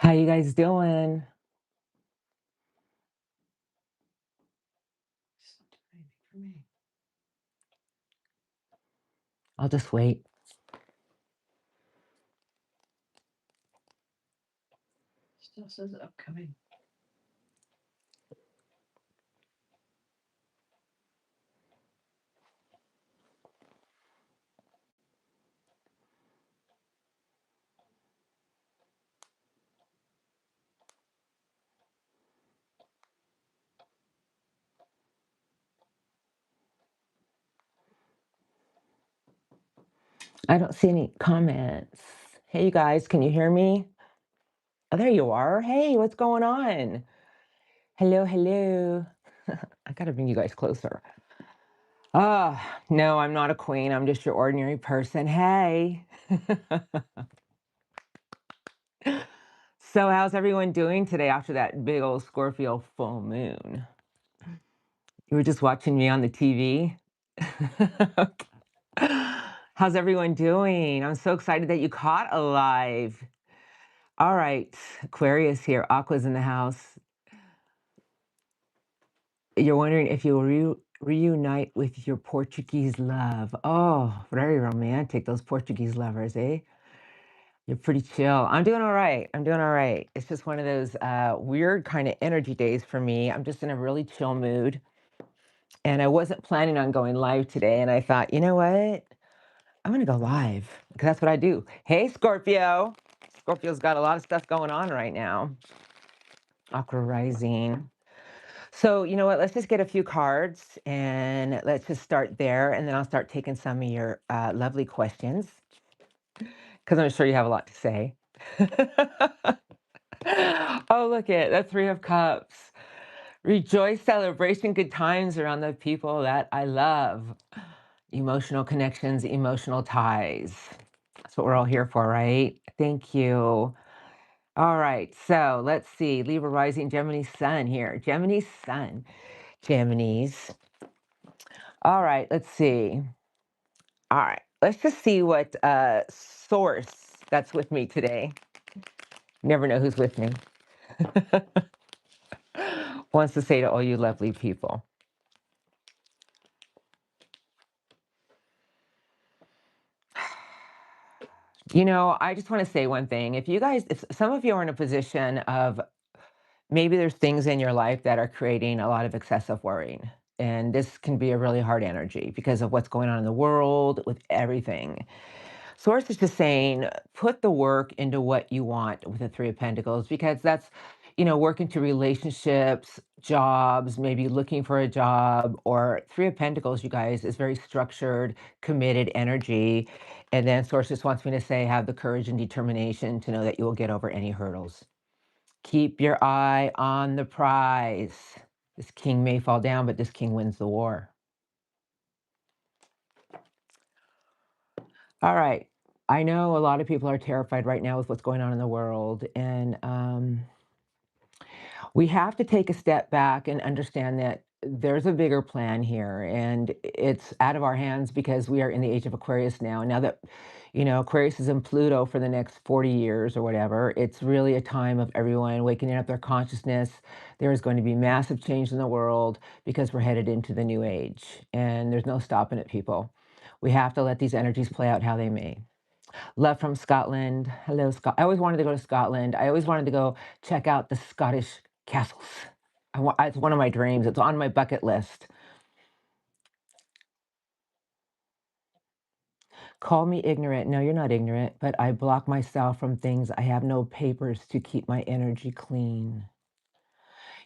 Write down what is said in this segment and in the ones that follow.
How you guys doing? Still doing anything for me. I'll just wait. Still says upcoming. I don't see any comments. Hey, you guys, can you hear me? Oh, there you are. Hey, what's going on? Hello, hello. I gotta bring you guys closer. No, I'm not a queen. I'm just your ordinary person. Hey. So, how's everyone doing today after that big old Scorpio full moon? You were just watching me on the TV? How's everyone doing? I'm so excited that you caught alive. All right, Aquarius here. Aqua's in the house. You're wondering if you'll reunite with your Portuguese love. Oh, very romantic, those Portuguese lovers, eh? You're pretty chill. I'm doing all right. I'm doing all right. It's just one of those weird kind of energy days for me. I'm just in a really chill mood. And I wasn't planning on going live today. And I thought, you know what? I'm going to go live because that's what I do. Hey, Scorpio. Scorpio's got a lot of stuff going on right now. Aqua rising. So, you know what? Let's just get a few cards and let's just start there. And then I'll start taking some of your lovely questions because I'm sure you have a lot to say. Oh, look it. The Three of Cups. Rejoice, celebration, good times around the people that I love. Emotional connections, emotional ties. That's what we're all here for, right? Thank you. All right, so let's see. Libra rising, Gemini sun here. Gemini sun. Geminis. All right, let's see. All right, let's just see what source that's with me today. Never know who's with me. Wants to say to all you lovely people. You know, I just want to say one thing. If some of you are in a position of maybe there's things in your life that are creating a lot of excessive worrying. And this can be a really hard energy because of what's going on in the world with everything. Source is just saying, put the work into what you want with the Three of Pentacles, because that's, work into relationships, jobs, maybe looking for a job, or Three of Pentacles, you guys, is very structured, committed energy. And then Source just wants me to say, have the courage and determination to know that you will get over any hurdles. Keep your eye on the prize. This king may fall down, but this king wins the war. All right. I know a lot of people are terrified right now with what's going on in the world. And we have to take a step back and understand that there's a bigger plan here. And it's out of our hands because we are in the age of Aquarius now. Now that, Aquarius is in Pluto for the next 40 years or whatever, it's really a time of everyone waking up their consciousness. There is going to be massive change in the world because we're headed into the new age. And there's no stopping it, people. We have to let these energies play out how they may. Love from Scotland. Hello, Scott. I always wanted to go to Scotland. I always wanted to go check out the Scottish castles. It's one of my dreams. It's on my bucket list. Call me ignorant. No, you're not ignorant, but I block myself from things. I have no papers to keep my energy clean.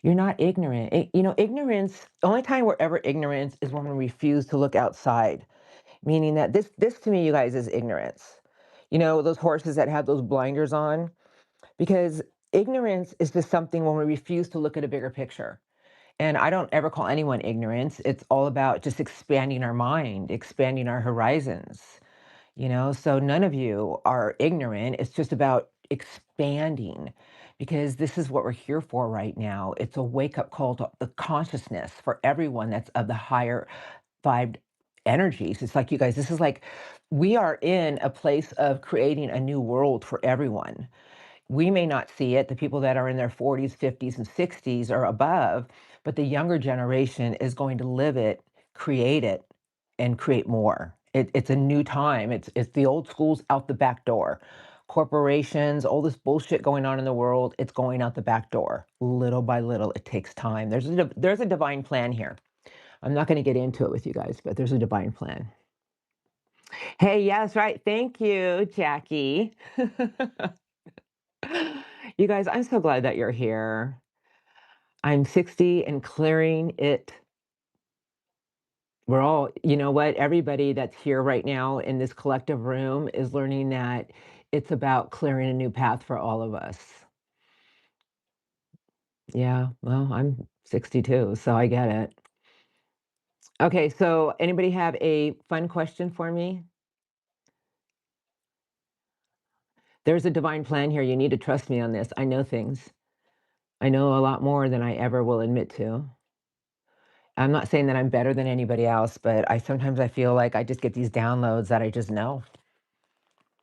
You're not ignorant. Ignorance, the only time we're ever ignorant is when we refuse to look outside, meaning that this to me, you guys, is ignorance. Those horses that have those blinders on, because ignorance is just something when we refuse to look at a bigger picture. And I don't ever call anyone ignorance. It's all about just expanding our mind, expanding our horizons, So none of you are ignorant. It's just about expanding because this is what we're here for right now. It's a wake up call to the consciousness for everyone that's of the higher vibe energies. It's like, you guys, this is like we are in a place of creating a new world for everyone. We may not see it, the people that are in their 40s, 50s, and 60s or above, but the younger generation is going to live it, create it, and create more. It's a new time. It's the old school's out the back door. Corporations, all this bullshit going on in the world, it's going out the back door. Little by little, it takes time. There's a divine plan here. I'm not going to get into it with you guys, but there's a divine plan. Hey, yes, right. Thank you, Jackie. You guys, I'm so glad that you're here. I'm 60 and clearing it. We're all, you know what? Everybody that's here right now in this collective room is learning that it's about clearing a new path for all of us. Yeah, well, I'm 62, so I get it. Okay, so anybody have a fun question for me? There's a divine plan here. You need to trust me on this. I know things. I know a lot more than I ever will admit to. I'm not saying that I'm better than anybody else, but sometimes I feel like I just get these downloads that I just know.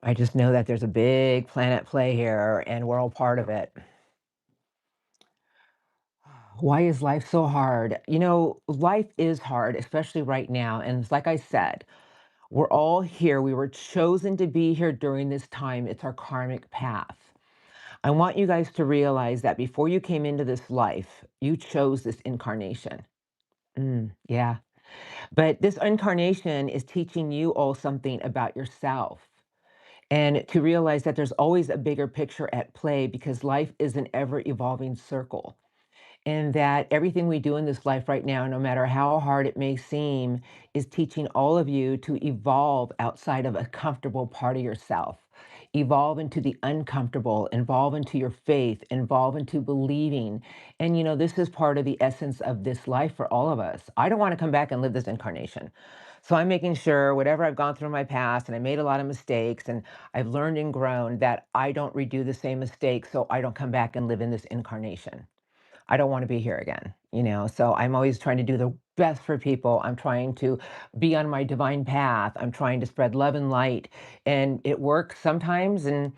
I just know that there's a big plan at play here and we're all part of it. Why is life so hard? You know, life is hard, especially right now. And it's like I said, we're all here. We were chosen to be here during this time. It's our karmic path. I want you guys to realize that before you came into this life, you chose this incarnation. Yeah. But this incarnation is teaching you all something about yourself. And to realize that there's always a bigger picture at play because life is an ever evolving circle. And that everything we do in this life right now, no matter how hard it may seem, is teaching all of you to evolve outside of a comfortable part of yourself. Evolve into the uncomfortable, evolve into your faith, evolve into believing. And you know, this is part of the essence of this life for all of us. I don't want to come back and live this incarnation. So I'm making sure whatever I've gone through in my past, and I made a lot of mistakes, and I've learned and grown, that I don't redo the same mistakes so I don't come back and live in this incarnation. I don't want to be here again, you know? So I'm always trying to do the best for people. I'm trying to be on my divine path. I'm trying to spread love and light. And it works sometimes and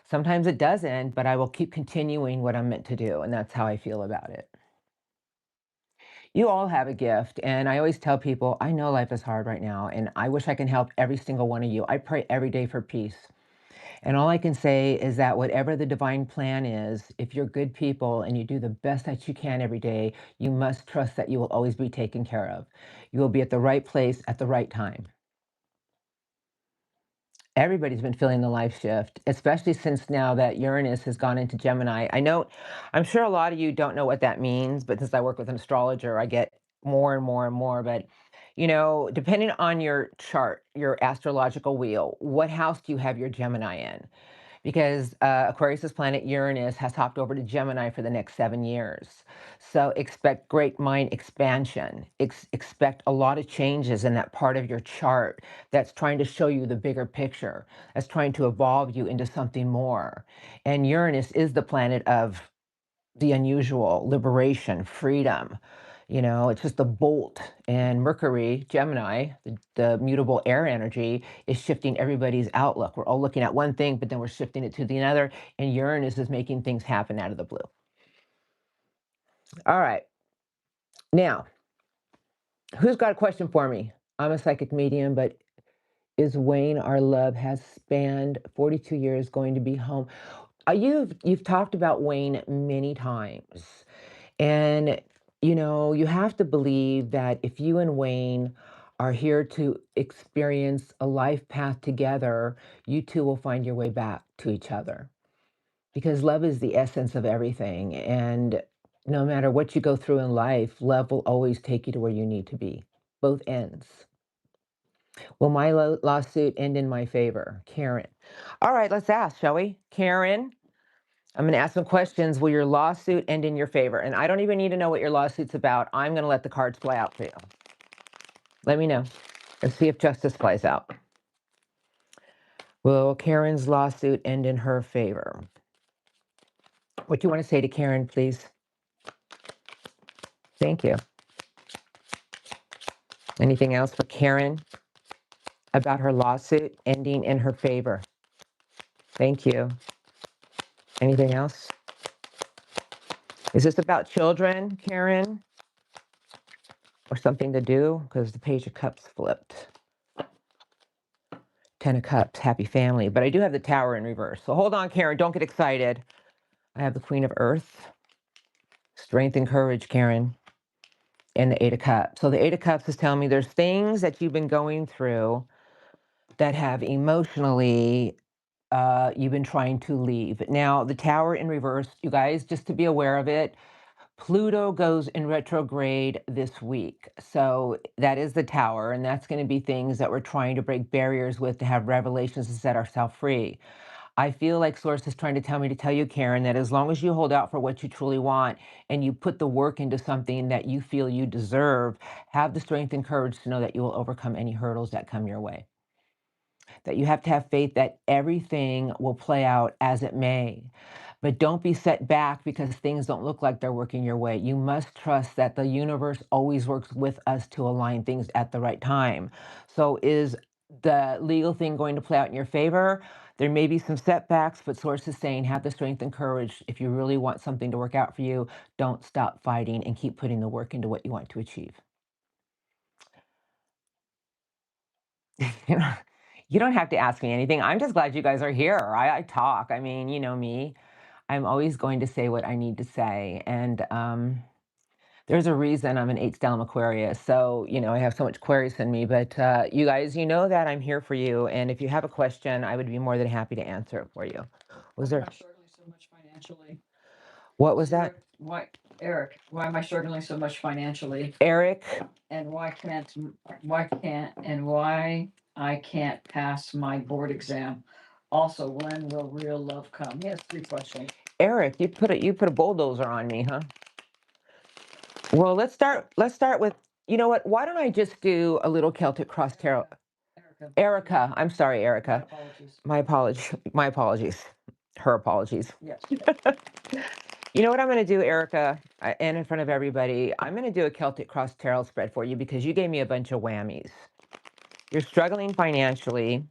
sometimes it doesn't, but I will keep continuing what I'm meant to do. And that's how I feel about it. You all have a gift. And I always tell people, I know life is hard right now, and I wish I can help every single one of you. I pray every day for peace. And all I can say is that whatever the divine plan is, if you're good people and you do the best that you can every day, you must trust that you will always be taken care of. You will be at the right place at the right time. Everybody's been feeling the life shift, especially since now that Uranus has gone into Gemini. I know, I'm sure a lot of you don't know what that means, but since I work with an astrologer, I get more and more and more. But, you know, depending on your chart, your astrological wheel, what house do you have your Gemini in? Because Aquarius's planet Uranus has hopped over to Gemini for the next 7 years. So expect great mind expansion. Expect a lot of changes in that part of your chart that's trying to show you the bigger picture, that's trying to evolve you into something more. And Uranus is the planet of the unusual, liberation, freedom. You know, it's just a bolt. And Mercury, Gemini, the mutable air energy, is shifting everybody's outlook. We're all looking at one thing, but then we're shifting it to the other. And Uranus is making things happen out of the blue. All right. Now, who's got a question for me? I'm a psychic medium, but is Wayne, our love, has spanned 42 years, going to be home? You've talked about Wayne many times. And, you know, you have to believe that if you and Wayne are here to experience a life path together, you two will find your way back to each other. Because love is the essence of everything. And no matter what you go through in life, love will always take you to where you need to be, both ends. Will my lawsuit end in my favor? Karen. All right, let's ask, shall we? Karen, I'm going to ask some questions. Will your lawsuit end in your favor? And I don't even need to know what your lawsuit's about. I'm going to let the cards play out for you. Let me know. Let's see if justice plays out. Will Karen's lawsuit end in her favor? What do you want to say to Karen, please? Thank you. Anything else for Karen about her lawsuit ending in her favor? Thank you. Anything else? Is this about children, Karen? Or something to do? Because the Page of Cups flipped. 10 of Cups, happy family. But I do have the Tower in reverse. So hold on, Karen. Don't get excited. I have the Queen of Earth. Strength and courage, Karen. And the Eight of Cups. So the Eight of Cups is telling me there's things that you've been going through that have emotionally you've been trying to leave. Now, the Tower in reverse, you guys, just to be aware of it, Pluto goes in retrograde this week. So that is the Tower, and that's going to be things that we're trying to break barriers with to have revelations to set ourselves free. I feel like Source is trying to tell me to tell you, Karen, that as long as you hold out for what you truly want and you put the work into something that you feel you deserve, have the strength and courage to know that you will overcome any hurdles that come your way. That you have to have faith that everything will play out as it may. But don't be set back because things don't look like they're working your way. You must trust that the universe always works with us to align things at the right time. So is the legal thing going to play out in your favor? There may be some setbacks, but Source is saying have the strength and courage. If you really want something to work out for you, don't stop fighting and keep putting the work into what you want to achieve. You know, you don't have to ask me anything. I'm just glad you guys are here. I talk. I mean, you know me. I'm always going to say what I need to say. And there's a reason I'm an 8 stellium Aquarius. So, you know, I have so much Aquarius in me. But you guys, you know that I'm here for you. And if you have a question, I would be more than happy to answer it for you. Was there? Why am I struggling so much financially? What was that? Eric, why am I struggling so much financially? Eric? And why I can't pass my board exam? Also, when will real love come? He has 3 questions. Eric, you put a bulldozer on me, huh? Well, let's start with, you know what? Why don't I just do a little Celtic cross tarot? Erica, I'm sorry, Erica. My apologies. My apologies. Her apologies. Yes. You know what I'm going to do, Erica, and in front of everybody, I'm going to do a Celtic cross tarot spread for you because you gave me a bunch of whammies. You're struggling financially.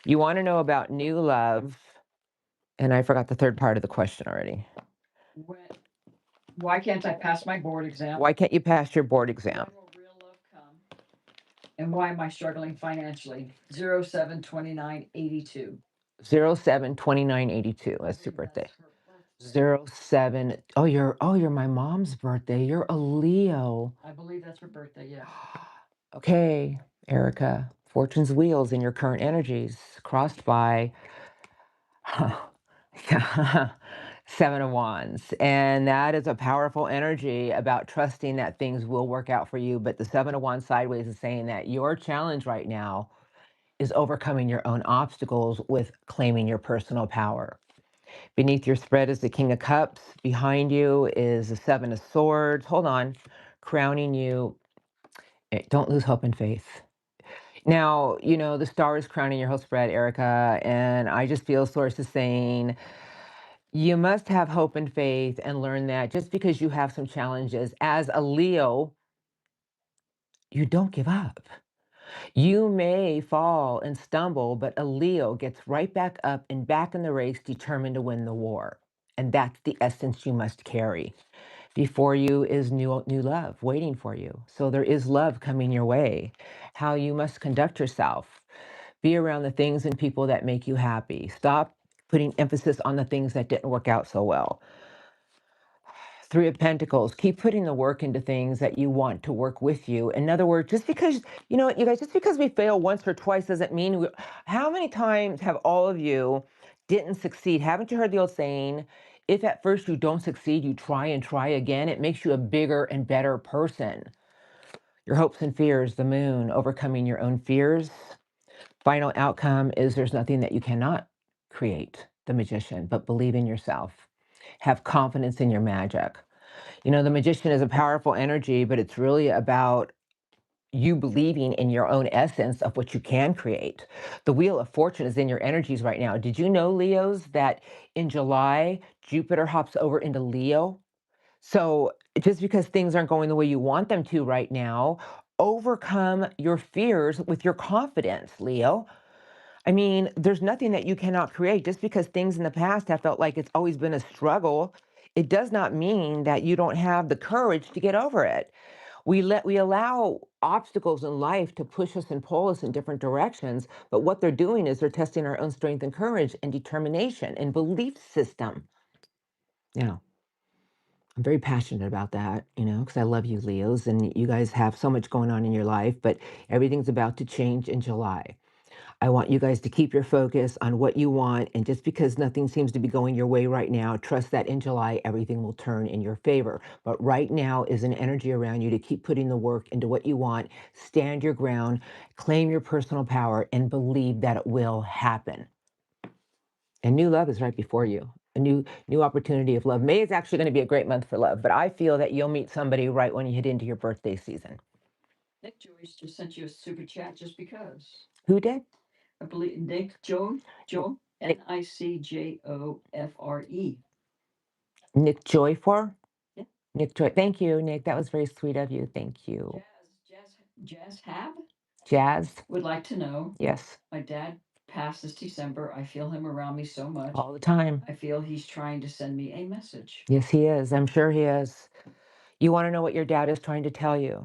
You want to know about new love. And I forgot the third part of the question already. Why can't I pass my board exam? Why can't you pass your board exam? When will real love come? And why am I struggling financially? 07/29/82. 07/29/82. That's your birthday. 07. Oh, you're my mom's birthday. You're a Leo. I believe that's her birthday, yeah. Okay, Erica. Fortune's wheels in your current energies crossed by Seven of Wands. And that is a powerful energy about trusting that things will work out for you. But the Seven of Wands sideways is saying that your challenge right now is overcoming your own obstacles with claiming your personal power. Beneath your spread is the King of Cups. Behind you is the Seven of Swords. Hold on. Crowning you. Don't lose hope and faith. Now, you know, the star is crowning your whole spread, Erica. And I just feel Source is saying you must have hope and faith and learn that just because you have some challenges as a Leo, you don't give up. You may fall and stumble, but a Leo gets right back up and back in the race, determined to win the war. And that's the essence you must carry. Before you is new love waiting for you. So there is love coming your way. How you must conduct yourself. Be around the things and people that make you happy. Stop putting emphasis on the things that didn't work out so well. Three of Pentacles, keep putting the work into things that you want to work with you. In other words, just because, you know, you guys, just because we fail once or twice doesn't mean how many times have all of you didn't succeed? Haven't you heard the old saying, if at first you don't succeed, you try and try again, it makes you a bigger and better person. Your hopes and fears, the Moon, overcoming your own fears. Final outcome is there's nothing that you cannot create, the Magician, but believe in yourself. Have confidence in your magic. You know, the Magician is a powerful energy, but it's really about you believing in your own essence of what you can create. The Wheel of Fortune is in your energies right now. Did you know, Leos, that in July, Jupiter hops over into Leo? So just because things aren't going the way you want them to right now, overcome your fears with your confidence, Leo. I mean, there's nothing that you cannot create. Just because things in the past have felt like it's always been a struggle, it does not mean that you don't have the courage to get over it. We allow obstacles in life to push us and pull us in different directions, but what they're doing is they're testing our own strength and courage and determination and belief system. Yeah. I'm very passionate about that, because I love you, Leos, and you guys have so much going on in your life, but everything's about to change in July. I want you guys to keep your focus on what you want. And just because nothing seems to be going your way right now, trust that in July, everything will turn in your favor. But right now is an energy around you to keep putting the work into what you want, stand your ground, claim your personal power, and believe that it will happen. And new love is right before you. A new opportunity of love. May is actually going to be a great month for love, but I feel that you'll meet somebody right when you hit into your birthday season. Nick Joyce just sent you a super chat just because. Who did? I believe Nick Joe Nicjofre. Nick Joyfor? Yeah. Nick Joy. Thank you, Nick. That was very sweet of you. Thank you. Jazz Hab Jazz? would like to know. Yes. My dad passed this December. I feel him around me so much. All the time. I feel he's trying to send me a message. Yes, he is. I'm sure he is. You want to know what your dad is trying to tell you?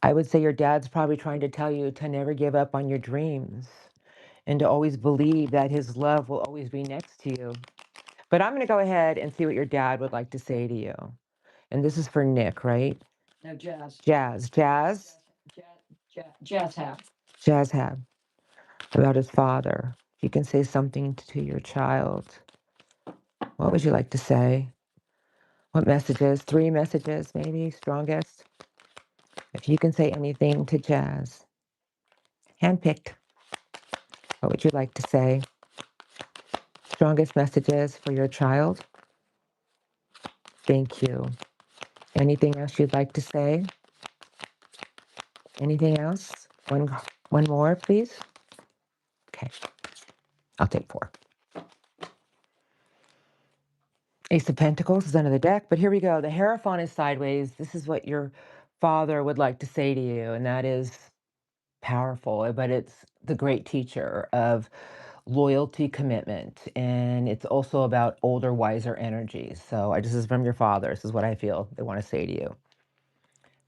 I would say your dad's probably trying to tell you to never give up on your dreams and to always believe that his love will always be next to you. But I'm going to go ahead and see what your dad would like to say to you. And this is for Nick, right? No, Jazz. Jazz. Jazz? Jazz Hab. Jazz Hab. About his father. If you can say something to your child, what would you like to say? What messages? 3 messages, maybe, strongest? If you can say anything to Jazz, handpicked, what would you like to say? Strongest messages for your child? Thank you. Anything else you'd like to say? Anything else? One more, please. Okay. I'll take 4. Ace of Pentacles is under the deck, but here we go. The Hierophant is sideways. This is what your father would like to say to you, and that is powerful, but it's the great teacher of loyalty, commitment, and it's also about older, wiser energies. So this is from your father. This is what I feel they want to say to you.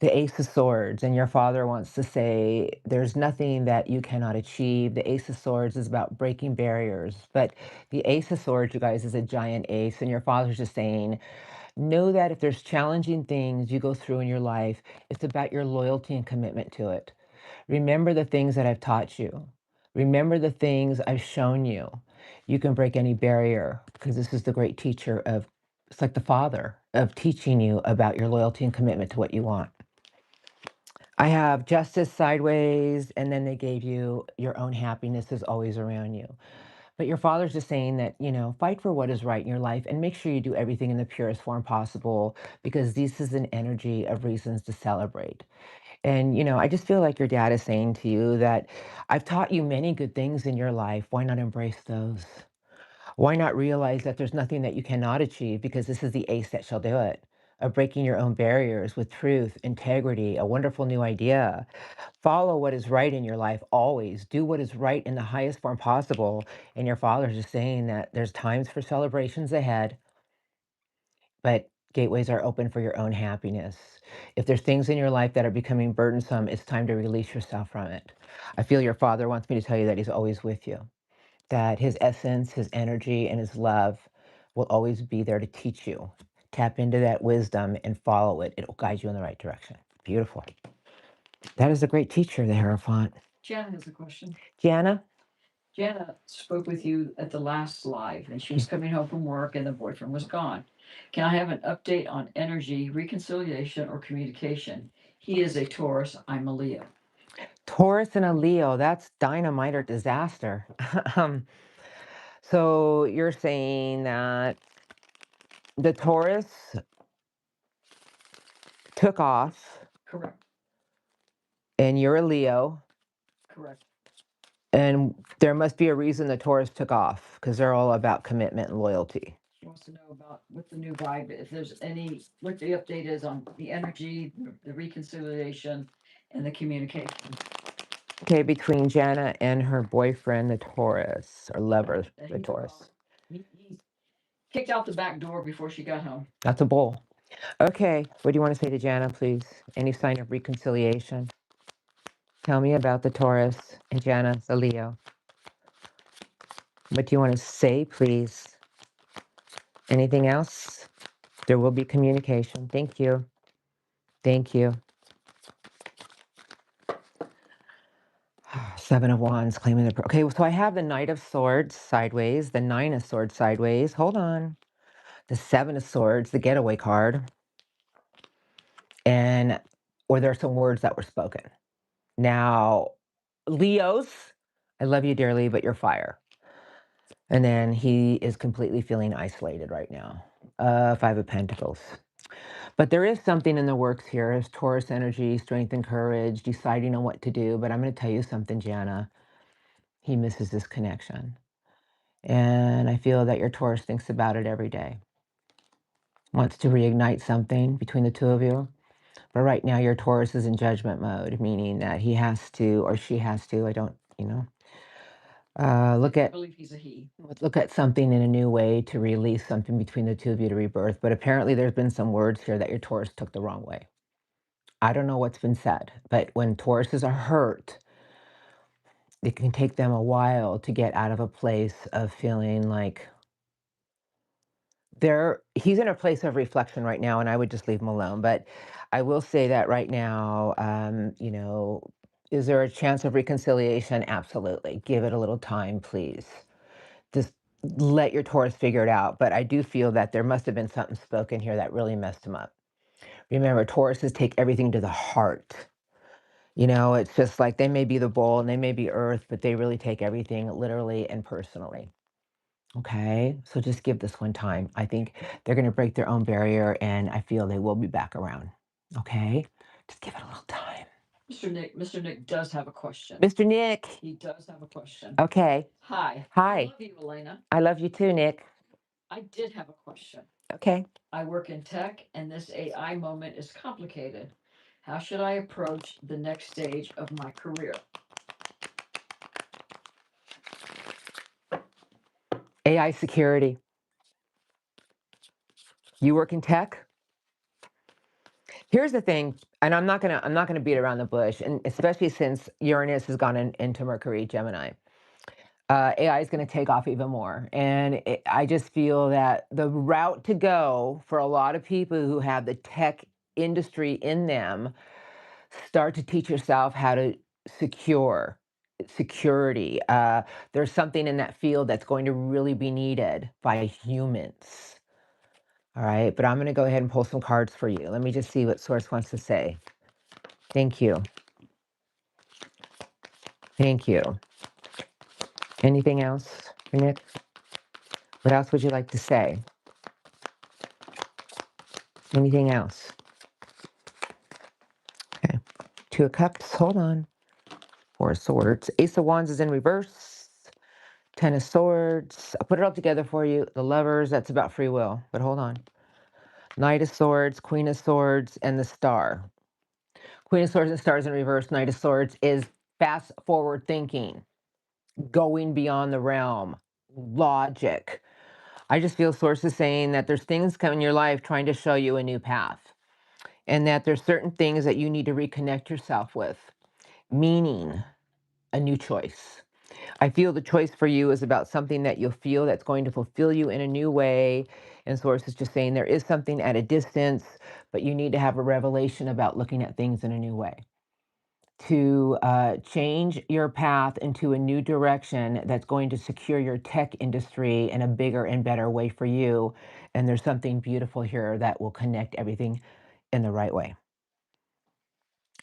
The Ace of Swords, and your father wants to say there's nothing that you cannot achieve. The Ace of Swords is about breaking barriers, but the Ace of Swords, you guys, is a giant ace, and your father's just saying, know that if there's challenging things you go through in your life, it's about your loyalty and commitment to it. Remember the things that I've taught you. Remember the things I've shown you. You can break any barrier because this is the great teacher of, it's like the father of teaching you about your loyalty and commitment to what you want. I have justice sideways, and then they gave you your own happiness is always around you. But your father's just saying that, fight for what is right in your life and make sure you do everything in the purest form possible because this is an energy of reasons to celebrate. And, I just feel like your dad is saying to you that I've taught you many good things in your life. Why not embrace those? Why not realize that there's nothing that you cannot achieve because this is the ace that shall do it? Of breaking your own barriers with truth, integrity, a wonderful new idea. Follow what is right in your life always. Do what is right in the highest form possible. And your father's just saying that there's times for celebrations ahead, but gateways are open for your own happiness. If there's things in your life that are becoming burdensome, it's time to release yourself from it. I feel your father wants me to tell you that he's always with you, that his essence, his energy, and his love will always be there to teach you. Tap into that wisdom and follow it. It will guide you in the right direction. Beautiful. That is a great teacher, the Hierophant. Jana has a question. Jana? Jana spoke with you at the last live, and she was coming home from work, and the boyfriend was gone. Can I have an update on energy, reconciliation, or communication? He is a Taurus. I'm a Leo. Taurus and a Leo, that's dynamite or disaster. um, so you're saying that the Taurus took off Correct. and you're a Leo, Correct. and there must be a reason the Taurus took off because they're all about commitment and loyalty. She wants to know about what the new vibe, if there's any, what the update is on the energy, the reconciliation, and the communication. Okay, between Jana and her boyfriend, the Taurus, or lover, the He, Taurus. he kicked out the back door before she got home. That's a bull. Okay, what do you want to say to Jana, please? Any sign of reconciliation? Tell me about the Taurus and Jana, the Leo. What do you want to say, please? Anything else? There will be communication. Thank you. Thank you. Seven of Wands claiming the... Okay, so I have the Knight of Swords sideways, the Nine of Swords sideways. Hold on. The Seven of Swords, the getaway card. And, or there are some words that were spoken. Now, Leos, I love you dearly, but you're fire. And then he is completely feeling isolated right now. Five of Pentacles. But there is something in the works here as Taurus energy, strength and courage, deciding on what to do. But I'm going to tell you something, Jana. He misses this connection. And I feel that your Taurus thinks about it every day. Wants to reignite something between the two of you. But right now, your Taurus is in judgment mode, meaning that he has to, or she has to, I don't, look I at believe he's a he. look at something in a new way to release something between the two of you to rebirth. But apparently there's been some words here that your Taurus took the wrong way. I don't know what's been said, but when Tauruses are hurt, it can take them a while to get out of a place of feeling like he's in a place of reflection right now, and I would just leave him alone. But I will say that right now, is there a chance of reconciliation? Absolutely. Give it a little time, please. Just let your Taurus figure it out. But I do feel that there must have been something spoken here that really messed him up. Remember, Tauruses take everything to the heart. It's just like they may be the bull and they may be earth, but they really take everything literally and personally. Okay, so just give this one time. I think they're going to break their own barrier, and I feel they will be back around. Okay, just give it a little time. Mr. Nick does have a question. Mr. Nick. He does have a question. Okay. Hi. Hi. I love you, Elena. I love you too, Nick. I did have a question. Okay. I work in tech, and this AI moment is complicated. How should I approach the next stage of my career? AI security. You work in tech? Here's the thing, and I'm not gonna beat around the bush, and especially since Uranus has gone into Mercury, Gemini. AI is going to take off even more. And I just feel that the route to go for a lot of people who have the tech industry in them, start to teach yourself how to security. There's something in that field that's going to really be needed by humans. All right, but I'm going to go ahead and pull some cards for you. Let me just see what Source wants to say. Thank you. Thank you. Anything else, Nick? What else would you like to say? Anything else? Okay. Two of Cups. Hold on. Four of Swords. Ace of Wands is in reverse. Ten of Swords. I'll put it all together for you. The Lovers, that's about free will. But hold on. Knight of Swords, Queen of Swords, and the Star. Queen of Swords and Stars in reverse. Knight of Swords is fast forward thinking, going beyond the realm, logic. I just feel Source is saying that there's things coming in your life trying to show you a new path, and that there's certain things that you need to reconnect yourself with, meaning a new choice. I feel the choice for you is about something that you'll feel that's going to fulfill you in a new way. And Source is just saying there is something at a distance, but you need to have a revelation about looking at things in a new way to change your path into a new direction that's going to secure your tech industry in a bigger and better way for you. And there's something beautiful here that will connect everything in the right way.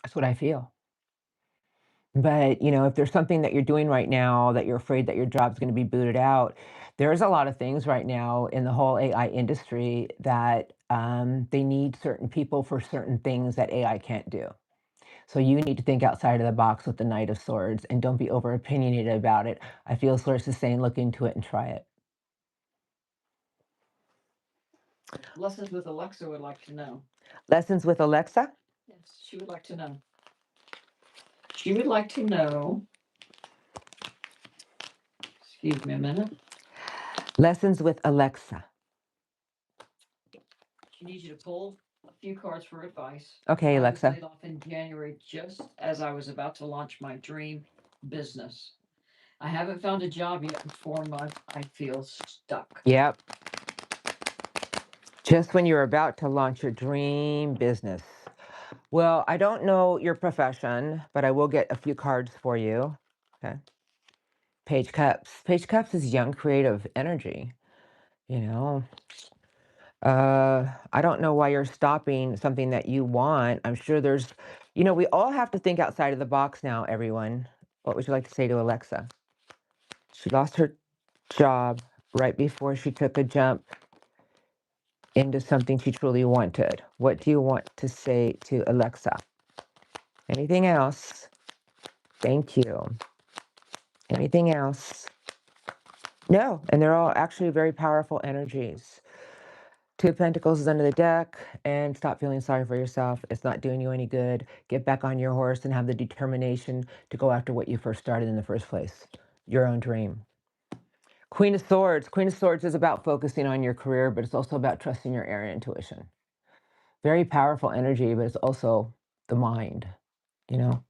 That's what I feel. But, if there's something that you're doing right now that you're afraid that your job's going to be booted out, there's a lot of things right now in the whole AI industry that they need certain people for certain things that AI can't do. So you need to think outside of the box with the Knight of Swords, and don't be over opinionated about it. I feel Source is saying look into it and try it. Lessons with Alexa would like to know. Lessons with Alexa? Yes, she would like to know. She would like to know, excuse me a minute. Lessons with Alexa. She needs you to pull a few cards for advice. Okay, I was Alexa. laid off in January just as I was about to launch my dream business. I haven't found a job yet in 4 months. I feel stuck. Yep. Just when you're about to launch your dream business. Well, I don't know your profession, but I will get a few cards for you. Okay. Page Cups. Page Cups is young, creative energy. You know, I don't know why you're stopping something that you want. I'm sure there's, we all have to think outside of the box now, everyone. What would you like to say to Alexa? She lost her job right before she took a jump into something she truly wanted. What do you want to say to Alexa? Anything else? Thank you. Anything else? No, and they're all actually very powerful energies. Two of Pentacles is under the deck, and stop feeling sorry for yourself. It's not doing you any good. Get back on your horse and have the determination to go after what you first started in the first place, your own dream. Queen of Swords. Queen of Swords is about focusing on your career, but it's also about trusting your area intuition. Very powerful energy, but it's also the mind, you know?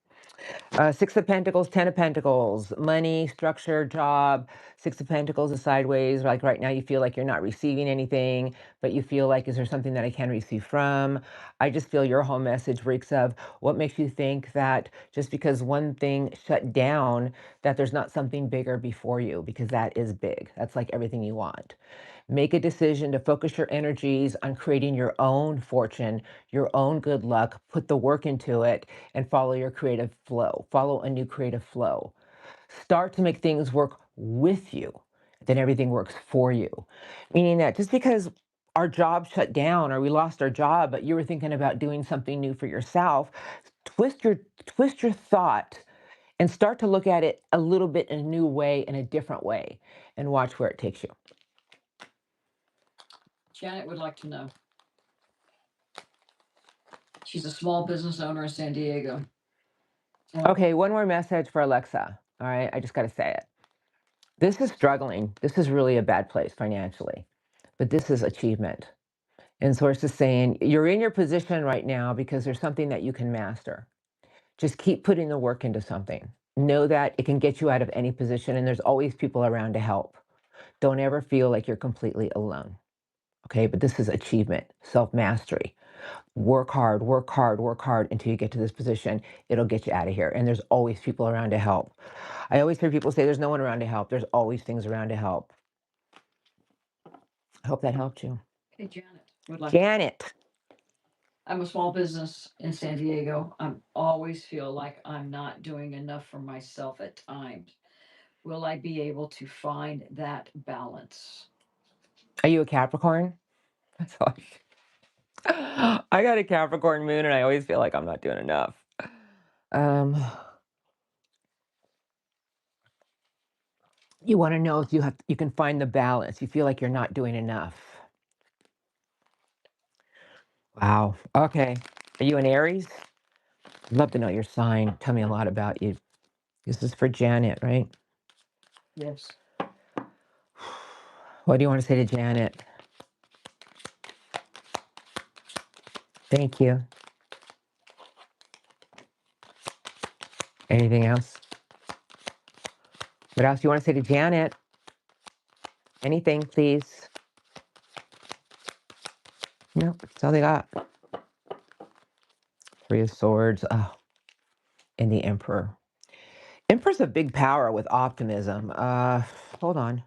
Six of Pentacles, Ten of Pentacles, money, structure, job. Six of Pentacles is sideways. Like right now you feel like you're not receiving anything, but you feel like, is there something that I can receive from? I just feel your whole message reeks of what makes you think that just because one thing shut down, that there's not something bigger before you, because that is big. That's like everything you want. Make a decision to focus your energies on creating your own fortune, your own good luck, put the work into it, and follow your creative flow. Follow a new creative flow. Start to make things work with you, then everything works for you. Meaning that just because our job shut down or we lost our job, but you were thinking about doing something new for yourself, twist your thought and start to look at it a little bit in a new way, in a different way, and watch where it takes you. Janet would like to know. She's a small business owner in San Diego. Okay, one more message for Alexa. All right, I just got to say it. This is struggling. This is really a bad place financially, but this is achievement. And Source is saying you're in your position right now because there's something that you can master. Just keep putting the work into something. Know that it can get you out of any position, and there's always people around to help. Don't ever feel like you're completely alone. Okay, but this is achievement, self mastery. Work hard, work hard, work hard until you get to this position. It'll get you out of here. And there's always people around to help. I always hear people say there's no one around to help. There's always things around to help. I hope that helped you. Okay, Janet would like. Janet. I'm a small business in San Diego. I always feel like I'm not doing enough for myself at times. Will I be able to find that balance? Are you a Capricorn? That's all. I got a Capricorn moon and I always feel like I'm not doing enough. You want to know if you can find the balance. You feel like you're not doing enough. Wow. Okay. Are you an Aries? I'd love to know your sign. Tell me a lot about you. This is for Janet, right? Yes. What do you want to say to Janet? Thank you. Anything else? What else do you want to say to Janet? Anything, please? No, that's all they got. Three of Swords. Oh, and the Emperor. Emperor's a big power with optimism. Hold on.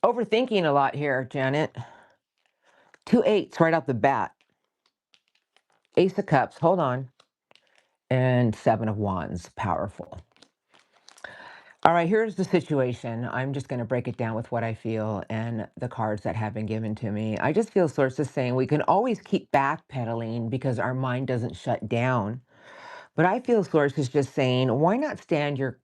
Overthinking a lot here, Janet. 2 8s right off the bat. Ace of Cups. Hold on. And 7 of Wands. Powerful. All right, here's the situation. I'm just going to break it down with what I feel and the cards that have been given to me. I just feel Source is saying we can always keep backpedaling because our mind doesn't shut down. But I feel Source is just saying, why not stand your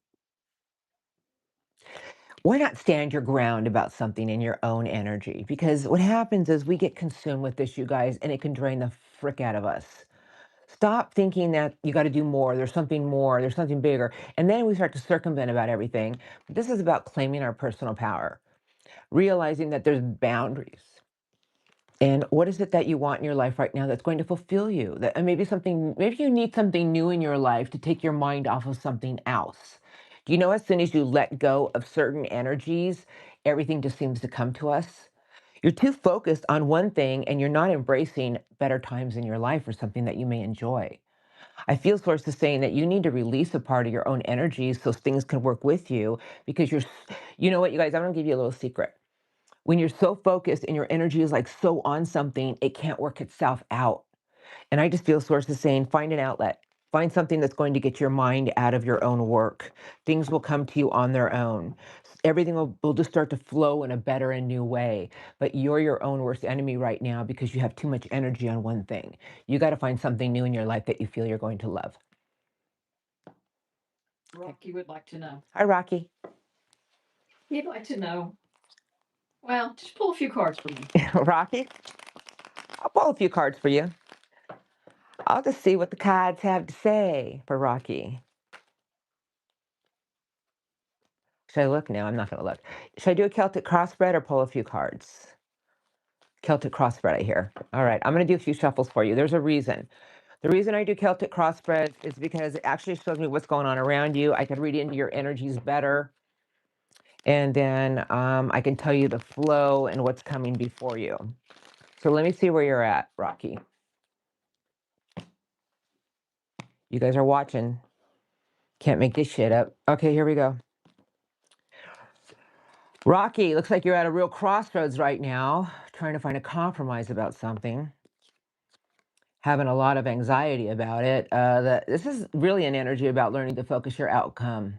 ground about something in your own energy? Because what happens is we get consumed with this, you guys, and it can drain the frick out of us. Stop thinking that you got to do more, there's something bigger. And then we start to circumvent about everything. This is about claiming our personal power, realizing that there's boundaries. And what is it that you want in your life right now that's going to fulfill you? That and maybe you need something new in your life to take your mind off of something else. Do you know as soon as you let go of certain energies, everything just seems to come to us? You're too focused on one thing and you're not embracing better times in your life or something that you may enjoy. I feel sources saying that you need to release a part of your own energy so things can work with you because you know what, you guys, I'm going to give you a little secret. When you're so focused and your energy is like so on something, it can't work itself out. And I just feel sources saying, find an outlet. Find something that's going to get your mind out of your own work. Things will come to you on their own. Everything will just start to flow in a better and new way. But you're your own worst enemy right now because you have too much energy on one thing. You got to find something new in your life that you feel you're going to love. Rocky would like to know. Hi, Rocky. He'd like to know. Well, just pull a few cards for me. Rocky, I'll pull a few cards for you. I'll just see what the cards have to say for Rocky. Should I look? No, I'm not going to look. Should I do a Celtic crossbred or pull a few cards? Celtic crossbred, I hear. All right, I'm going to do a few shuffles for you. There's a reason. The reason I do Celtic crossbred is because it actually shows me what's going on around you. I can read into your energies better. And then I can tell you the flow and what's coming before you. So let me see where you're at, Rocky. You guys are watching. Can't make this shit up. Okay, here we go. Rocky, looks like you're at a real crossroads right now, trying to find a compromise about something. Having a lot of anxiety about it. This is really an energy about learning to focus your outcome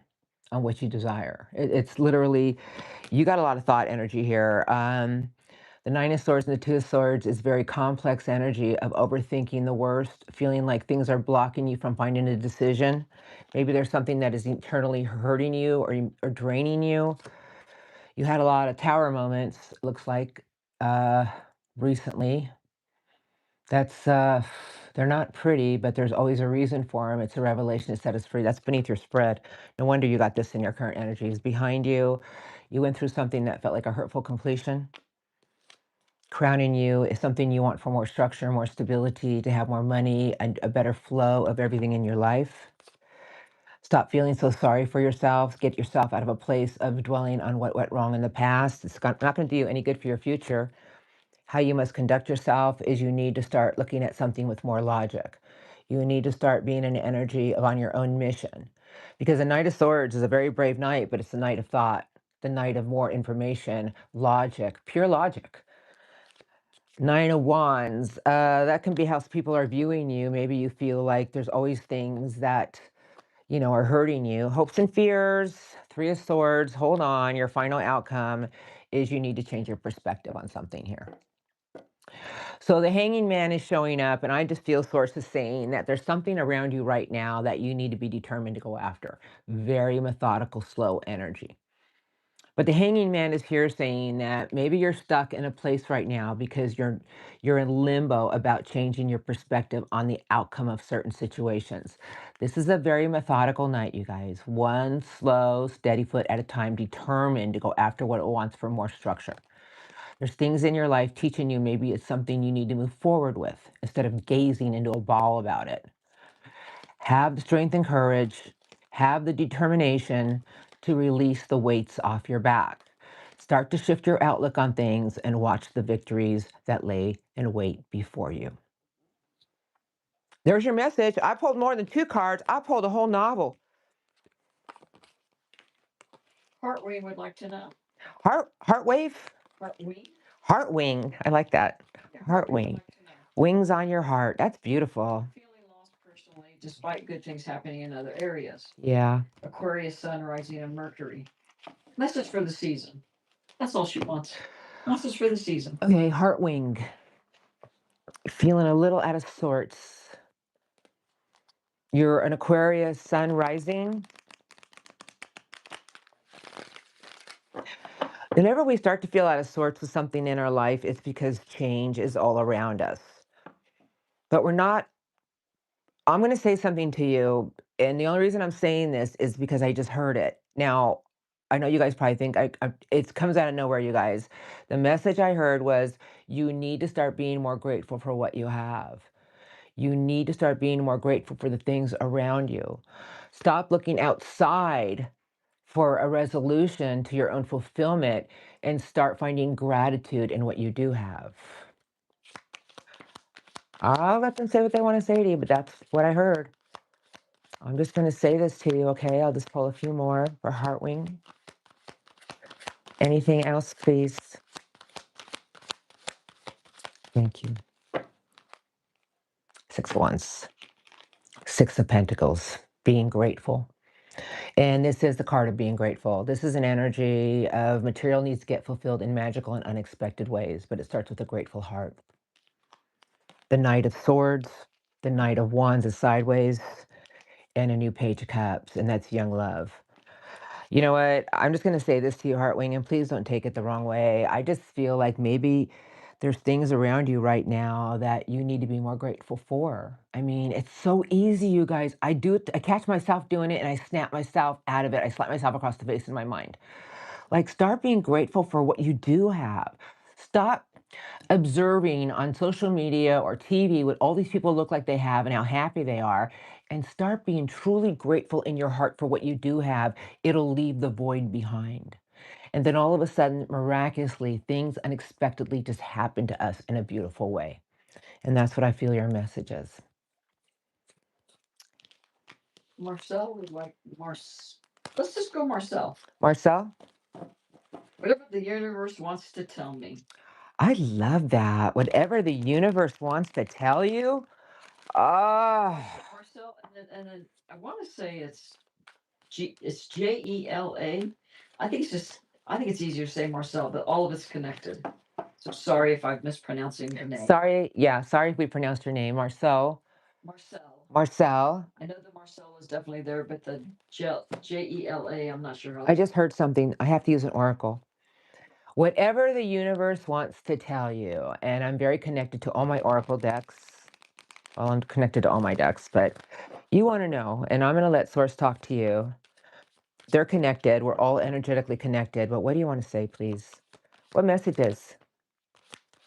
on what you desire. It's literally, you got a lot of thought energy here. The Nine of Swords and the Two of Swords is very complex energy of overthinking the worst, feeling like things are blocking you from finding a decision. Maybe there's something that is internally hurting you or draining you. You had a lot of tower moments, looks like, recently. That's they're not pretty, but there's always a reason for them. It's a revelation to set us free. That's beneath your spread. No wonder you got this in your current energies. Behind you, you went through something that felt like a hurtful completion. Crowning you is something you want for more structure, more stability, to have more money, and a better flow of everything in your life. Stop feeling so sorry for yourself. Get yourself out of a place of dwelling on what went wrong in the past. It's not going to do you any good for your future. How you must conduct yourself is you need to start looking at something with more logic. You need to start being an energy of on your own mission. Because the Knight of Swords is a very brave knight, but it's the night of thought, the night of more information, logic, pure logic. Nine of Wands, that can be how people are viewing you. Maybe you feel like there's always things that, are hurting you. Hopes and fears, Three of Swords, hold on. Your final outcome is you need to change your perspective on something here. So the Hanging Man is showing up, and I just feel sources saying that there's something around you right now that you need to be determined to go after. Very methodical, slow energy. But the Hanging Man is here saying that maybe you're stuck in a place right now because you're in limbo about changing your perspective on the outcome of certain situations. This is a very methodical night, you guys. One slow, steady foot at a time, determined to go after what it wants for more structure. There's things in your life teaching you maybe it's something you need to move forward with instead of gazing into a ball about it. Have the strength and courage, have the determination to release the weights off your back. Start to shift your outlook on things and watch the victories that lay in wait before you. There's your message. I pulled more than two cards. I pulled a whole novel. Heartwing would like to know. Heartwave? Heartwing? Heartwing. I like that. Yeah, Heartwing. like to know. Wings on your heart. That's beautiful. Feeling lost personally, despite good things happening in other areas. Yeah. Aquarius, Sun, rising, and Mercury. Message for the season. That's all she wants. Message for the season. Okay, Heartwing. Feeling a little out of sorts. You're an Aquarius sun rising. Whenever we start to feel out of sorts with something in our life, it's because change is all around us. But we're not I'm going to say something to you. And the only reason I'm saying this is because I just heard it. Now, I know you guys probably think it comes out of nowhere, you guys. The message I heard was you need to start being more grateful for what you have. You need to start being more grateful for the things around you. Stop looking outside for a resolution to your own fulfillment and start finding gratitude in what you do have. I'll let them say what they want to say to you, but that's what I heard. I'm just going to say this to you, okay? I'll just pull a few more for Heartwing. Anything else, please? Thank you. 6 of Wands, 6 of Pentacles, being grateful. And this is the card of being grateful. This is an energy of material needs to get fulfilled in magical and unexpected ways, but it starts with a grateful heart. The Knight of Swords, the Knight of Wands is sideways, and a new Page of Cups, and that's young love. You know what? I'm just going to say this to you, Heartwing, and please don't take it the wrong way. I just feel like maybe there's things around you right now that you need to be more grateful for. I mean, it's so easy, you guys. I do it. I catch myself doing it and I snap myself out of it. I slap myself across the face in my mind. Like, start being grateful for what you do have. Stop observing on social media or TV what all these people look like they have and how happy they are, and start being truly grateful in your heart for what you do have. It'll leave the void behind. And then all of a sudden, miraculously, things unexpectedly just happen to us in a beautiful way. And that's what I feel your message is. Marcel would like Let's just go Marcel. Marcel? Whatever the universe wants to tell me. I love that. Whatever the universe wants to tell you. Marcel, and then I want to say it's Jela. I think it's easier to say Marcel, but all of it's connected. So sorry if I'm mispronouncing your name. Sorry. Yeah. Sorry if we pronounced your name. Marcel. Marcel. I know the Marcel is definitely there, but the Jela, I'm not sure how. I just heard something. I have to use an oracle. Whatever the universe wants to tell you, and I'm very connected to all my oracle decks. Well, I'm connected to all my decks, but you want to know, and I'm going to let Source talk to you. They're connected. We're all energetically connected. But what do you want to say, please? What messages?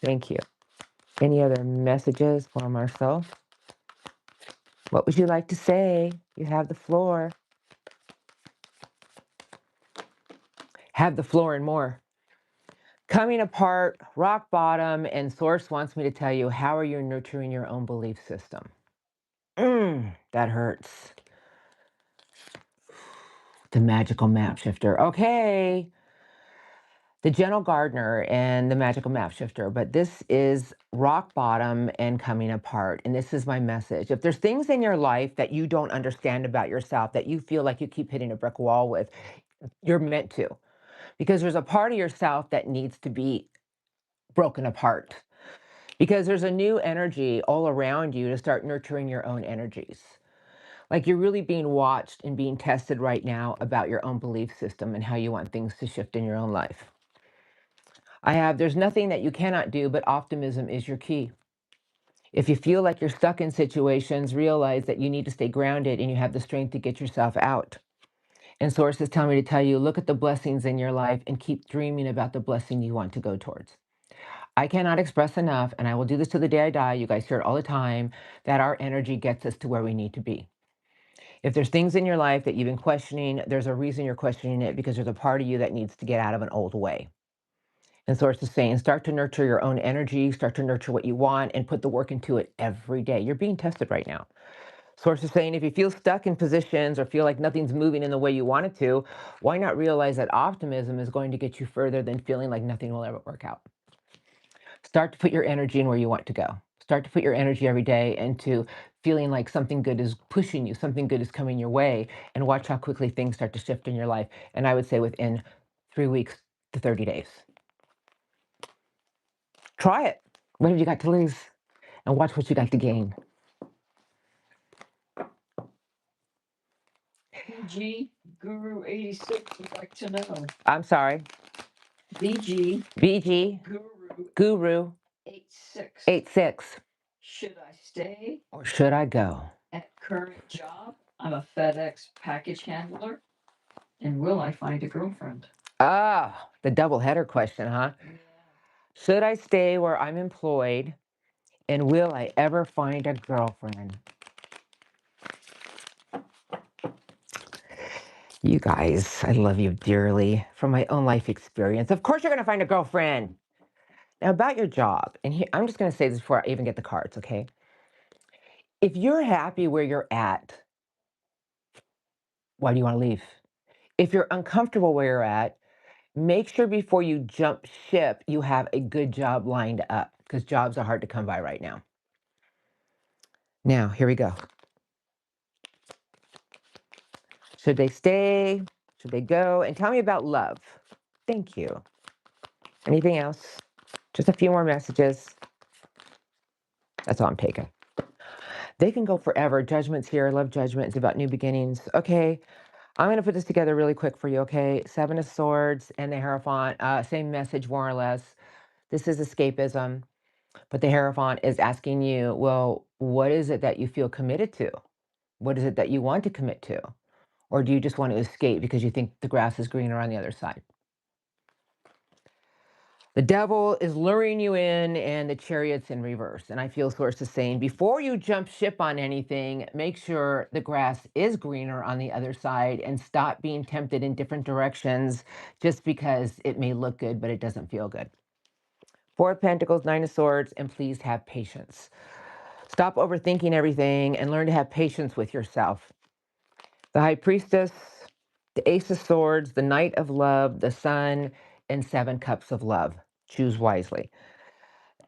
Thank you. Any other messages for Marcel? What would you like to say? You have the floor. Have the floor and more. Coming apart, rock bottom, and Source wants me to tell you, how are you nurturing your own belief system? That hurts. The magical map shifter. Okay. The gentle gardener and the magical map shifter, but this is rock bottom and coming apart. And this is my message. If there's things in your life that you don't understand about yourself, that you feel like you keep hitting a brick wall with, you're meant to, because there's a part of yourself that needs to be broken apart, because there's a new energy all around you to start nurturing your own energies. Like, you're really being watched and being tested right now about your own belief system and how you want things to shift in your own life. There's nothing that you cannot do, but optimism is your key. If you feel like you're stuck in situations, realize that you need to stay grounded and you have the strength to get yourself out. And sources tell me to tell you, look at the blessings in your life and keep dreaming about the blessing you want to go towards. I cannot express enough, and I will do this till the day I die. You guys hear it all the time, that our energy gets us to where we need to be. If there's things in your life that you've been questioning, there's a reason you're questioning it, because there's a part of you that needs to get out of an old way. And Source is saying, start to nurture your own energy, start to nurture what you want, and put the work into it every day. You're being tested right now. Source is saying, if you feel stuck in positions or feel like nothing's moving in the way you want it to, why not realize that optimism is going to get you further than feeling like nothing will ever work out? Start to put your energy in where you want to go. Start to put your energy every day into feeling like something good is pushing you, something good is coming your way, and watch how quickly things start to shift in your life. And I would say within 3 weeks to 30 days. Try it. What have you got to lose? And watch what you got to gain. BG Guru 86 would like to know. I'm sorry. BG Guru 86. 86. Should I stay Or should I go? At current job, I'm a FedEx package handler. And will I find a girlfriend? Ah, the double header question, huh? Yeah. Should I stay where I'm employed? And will I ever find a girlfriend? You guys, I love you dearly from my own life experience. Of course, you're going to find a girlfriend. Now, about your job, and here, I'm just going to say this before I even get the cards, okay? If you're happy where you're at, why do you want to leave? If you're uncomfortable where you're at, make sure before you jump ship, you have a good job lined up because jobs are hard to come by right now. Now, here we go. Should they stay? Should they go? And tell me about love. Thank you. Anything else? Just a few more messages. That's all I'm taking. They can go forever. Judgment's here. Love judgment. It's about new beginnings. Okay. I'm going to put this together really quick for you. Okay. Seven of Swords and the Hierophant. Same message, more or less. This is escapism. But the Hierophant is asking you, well, what is it that you feel committed to? What is it that you want to commit to? Or do you just want to escape because you think the grass is greener on the other side? The devil is luring you in and the chariot's in reverse. And I feel Source is saying, before you jump ship on anything, make sure the grass is greener on the other side and stop being tempted in different directions just because it may look good, but it doesn't feel good. Four of Pentacles, Nine of Swords, and please have patience. Stop overthinking everything and learn to have patience with yourself. The High Priestess, the Ace of Swords, the Knight of Love, the Sun, and Seven Cups of Love. Choose wisely.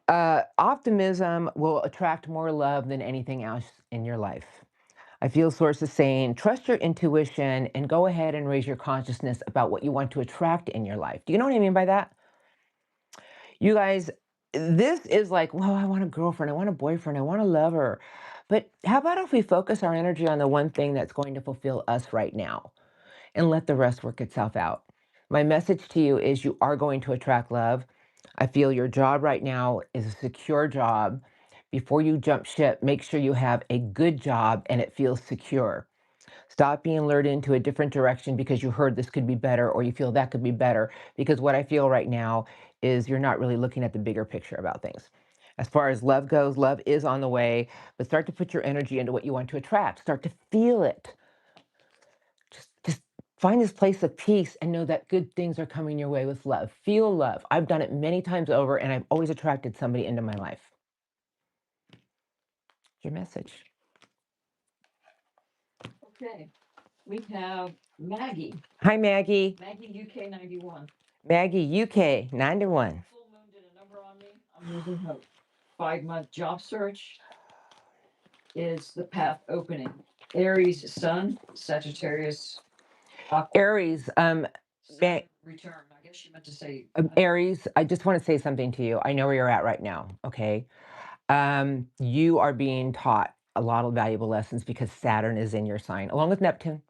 Optimism will attract more love than anything else in your life. I feel Source is saying, trust your intuition and go ahead and raise your consciousness about what you want to attract in your life. Do you know what I mean by that? You guys, this is like, well, I want a girlfriend, I want a boyfriend, I want a lover. But how about if we focus our energy on the one thing that's going to fulfill us right now and let the rest work itself out? My message to you is you are going to attract love. I feel your job right now is a secure job. Before you jump ship, make sure you have a good job and it feels secure. Stop being lured into a different direction because you heard this could be better or you feel that could be better. Because what I feel right now is you're not really looking at the bigger picture about things. As far as love goes, love is on the way, but start to put your energy into what you want to attract. Start to feel it. Just find this place of peace and know that good things are coming your way with love. Feel love. I've done it many times over and I've always attracted somebody into my life. Your message. Okay. We have Maggie. Hi, Maggie. Maggie UK 91. Maggie UK 91. Full moon did a number on me. I'm losing hope. 5-month job search is the path opening. Aries Sun, Sagittarius Aries, return. I guess she meant to say Aries, I just want to say something to you. I know where you're at right now, okay? You are being taught a lot of valuable lessons because Saturn is in your sign, along with Neptune.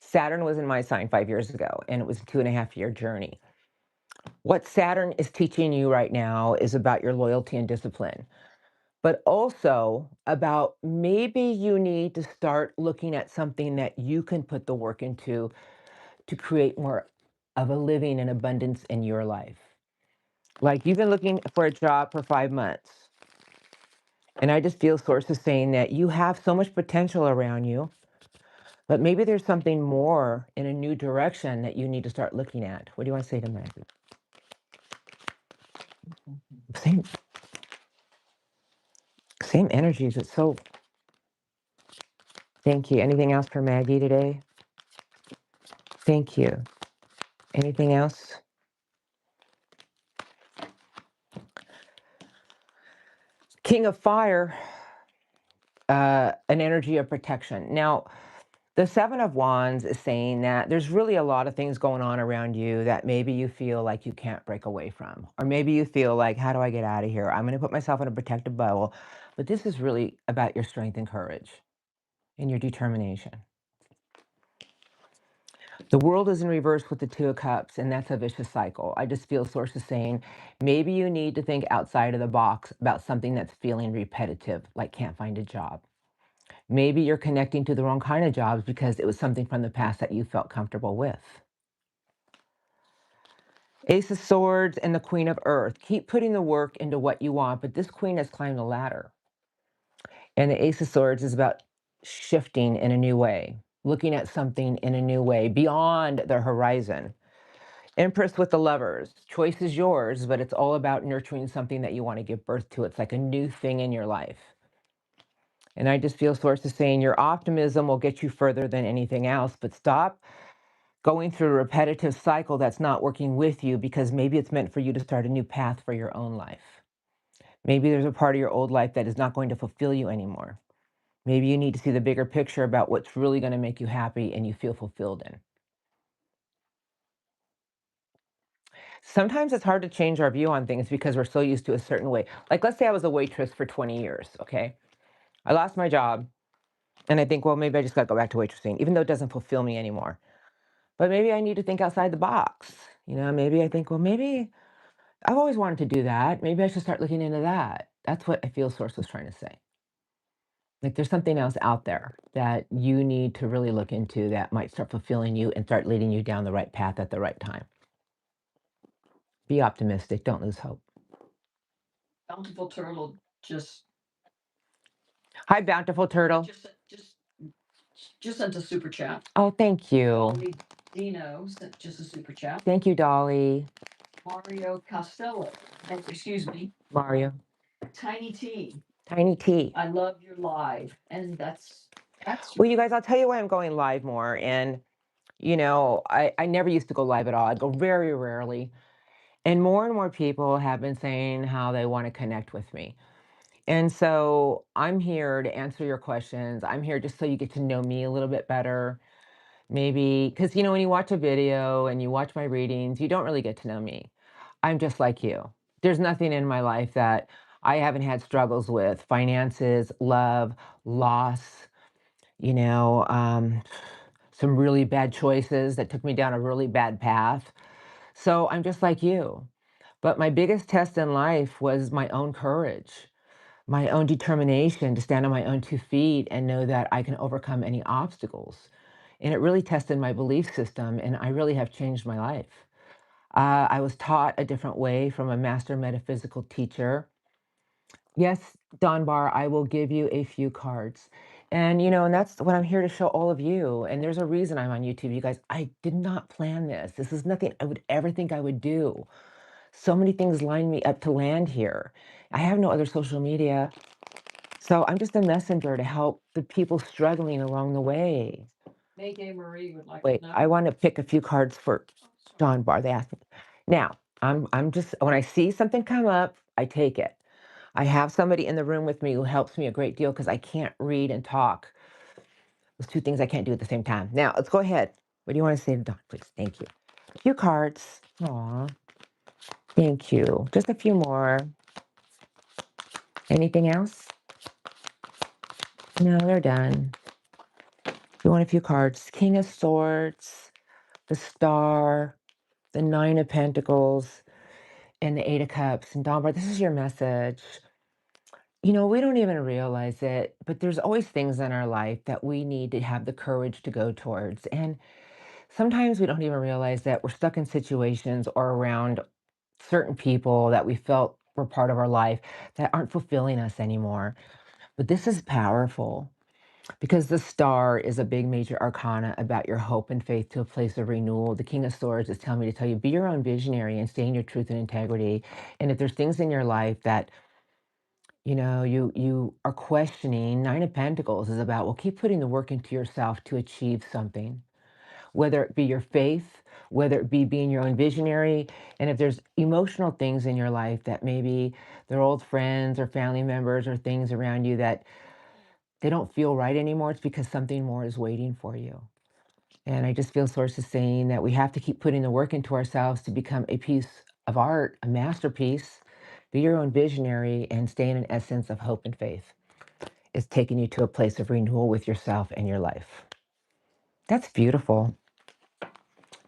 Saturn was in my sign 5 years ago, and it was a 2.5-year journey. What Saturn is teaching you right now is about your loyalty and discipline, but also about maybe you need to start looking at something that you can put the work into to create more of a living and abundance in your life. Like you've been looking for a job for 5 months. And I just feel Source is saying that you have so much potential around you, but maybe there's something more in a new direction that you need to start looking at. What do you want to say to Maggie? Same, same energies. It's so. Thank you. Anything else for Maggie today? Thank you. Anything else? King of Fire, an energy of protection. Now, the Seven of Wands is saying that there's really a lot of things going on around you that maybe you feel like you can't break away from. Or maybe you feel like, how do I get out of here? I'm going to put myself in a protective bubble. But this is really about your strength and courage and your determination. The world is in reverse with the Two of Cups, and that's a vicious cycle. I just feel Source is saying maybe you need to think outside of the box about something that's feeling repetitive, like can't find a job. Maybe you're connecting to the wrong kind of jobs because it was something from the past that you felt comfortable with. Ace of Swords and the Queen of Earth. Keep putting the work into what you want, but this queen has climbed the ladder. And the Ace of Swords is about shifting in a new way, looking at something in a new way, beyond the horizon. Empress with the Lovers. Choice is yours, but it's all about nurturing something that you want to give birth to. It's like a new thing in your life. And I just feel Source is saying your optimism will get you further than anything else, but stop going through a repetitive cycle that's not working with you, because maybe it's meant for you to start a new path for your own life. Maybe there's a part of your old life that is not going to fulfill you anymore. Maybe you need to see the bigger picture about what's really going to make you happy and you feel fulfilled in. Sometimes it's hard to change our view on things because we're so used to a certain way. Like, let's say I was a waitress for 20 years, okay? I lost my job, and I think, well, maybe I just got to go back to waitressing, even though it doesn't fulfill me anymore. But maybe I need to think outside the box. Maybe I think, well, maybe I've always wanted to do that. Maybe I should start looking into that. That's what I feel Source was trying to say. Like, there's something else out there that you need to really look into that might start fulfilling you and start leading you down the right path at the right time. Be optimistic. Don't lose hope. Bountiful Turtle just Hi, Bountiful Turtle. just sent a super chat. Oh, thank you. Dolly Dino sent just a super chat. Thank you, Dolly. Mario Costello. Excuse me. Mario. Tiny T. Tiny T. I love your live. And that's Well, you guys, I'll tell you why I'm going live more. And, I never used to go live at all. I'd go very rarely. And more people have been saying how they want to connect with me. And so I'm here to answer your questions. I'm here just so you get to know me a little bit better. Maybe because, when you watch a video and you watch my readings, you don't really get to know me. I'm just like you. There's nothing in my life that I haven't had struggles with: finances, love, loss, you know, um, some really bad choices that took me down a really bad path. So I'm just like you. But my biggest test in life was my own courage, my own determination to stand on my own 2 feet and know that I can overcome any obstacles. And it really tested my belief system, and I really have changed my life. I was taught a different way from a master metaphysical teacher. Yes, Donbar, I will give you a few cards. And that's what I'm here to show all of you. And there's a reason I'm on YouTube, you guys. I did not plan this. This is nothing I would ever think I would do. So many things lined me up to land here. I have no other social media. So I'm just a messenger to help the people struggling along the way. Mayday Marie would like Wait, to know. I want to pick a few cards for Don Bar. They asked me. Now, I'm just when I see something come up, I take it. I have somebody in the room with me who helps me a great deal because I can't read and talk. Those two things I can't do at the same time. Now, let's go ahead. What do you want to say to Don, please? Thank you. A few cards. Aw. Thank you. Just a few more. Anything else? No, they're done. You want a few cards? King of Swords, the Star, the Nine of Pentacles, and the Eight of Cups. And Dombar, this is your message. We don't even realize it, but there's always things in our life that we need to have the courage to go towards. And sometimes we don't even realize that we're stuck in situations or around certain people that we felt were part of our life that aren't fulfilling us anymore. But this is powerful because the Star is a big major arcana about your hope and faith to a place of renewal. The King of Swords is telling me to tell you, be your own visionary and stay in your truth and integrity. And if there's things in your life that you are questioning, Nine of Pentacles is about, well, keep putting the work into yourself to achieve something, whether it be your faith, whether it be being your own visionary. And if there's emotional things in your life that maybe they're old friends or family members or things around you that they don't feel right anymore, it's because something more is waiting for you. And I just feel Source is saying that we have to keep putting the work into ourselves to become a piece of art, a masterpiece. Be your own visionary and stay in an essence of hope and faith. It's taking you to a place of renewal with yourself and your life. That's beautiful.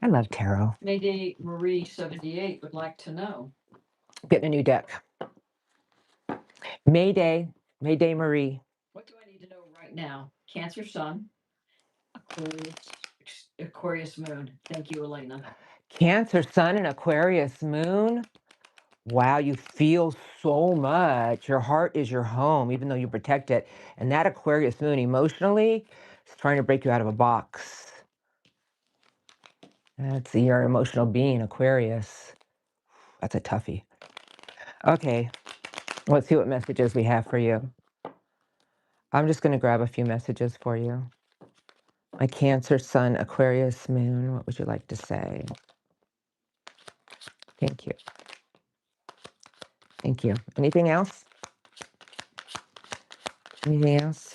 I love tarot. Mayday Marie 78 would like to know. Getting a new deck. Mayday Marie. What do I need to know right now. Cancer Sun, Aquarius Moon. Thank you, Elena. Cancer Sun and Aquarius Moon. Wow, you feel so much. Your heart is your home, even though you protect it. And that Aquarius Moon emotionally is trying to break you out of a box. That's your emotional being, Aquarius. That's a toughie. Okay, let's see what messages we have for you. I'm just going to grab a few messages for you. My Cancer Sun, Aquarius Moon, what would you like to say? Thank you. Thank you. Anything else? Anything else?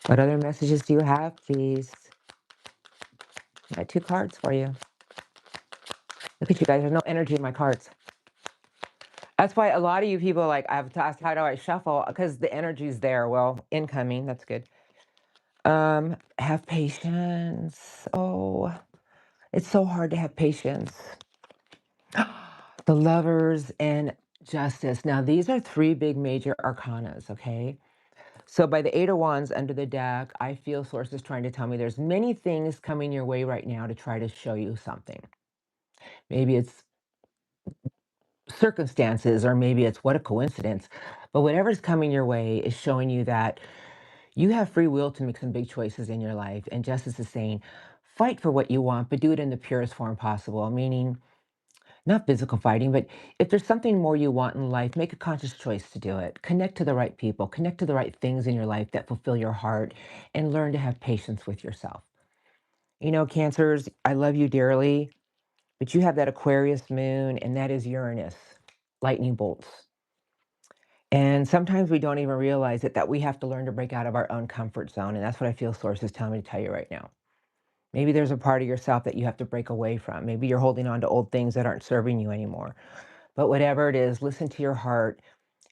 What other messages do you have, please? I got 2 cards for you. Look at you guys. There's no energy in my cards. That's why a lot of you people are like, I've asked, how do I shuffle? Because the energy's there. Well, incoming. That's good. Have patience. Oh, it's so hard to have patience. The Lovers and Justice. Now, these are 3 big major arcanas, okay? So by the 8 of Wands under the deck, I feel Source is trying to tell me there's many things coming your way right now to try to show you something. Maybe it's circumstances, or maybe it's what a coincidence. But whatever's coming your way is showing you that you have free will to make some big choices in your life. And Justice is saying, fight for what you want, but do it in the purest form possible, meaning not physical fighting, but if there's something more you want in life, make a conscious choice to do it. Connect to the right people, connect to the right things in your life that fulfill your heart, and learn to have patience with yourself. You know, Cancers, I love you dearly, but you have that Aquarius moon, and that is Uranus, lightning bolts. And sometimes we don't even realize it, that we have to learn to break out of our own comfort zone. And that's what I feel Source is telling me to tell you right now. Maybe there's a part of yourself that you have to break away from. Maybe you're holding on to old things that aren't serving you anymore. But whatever it is, listen to your heart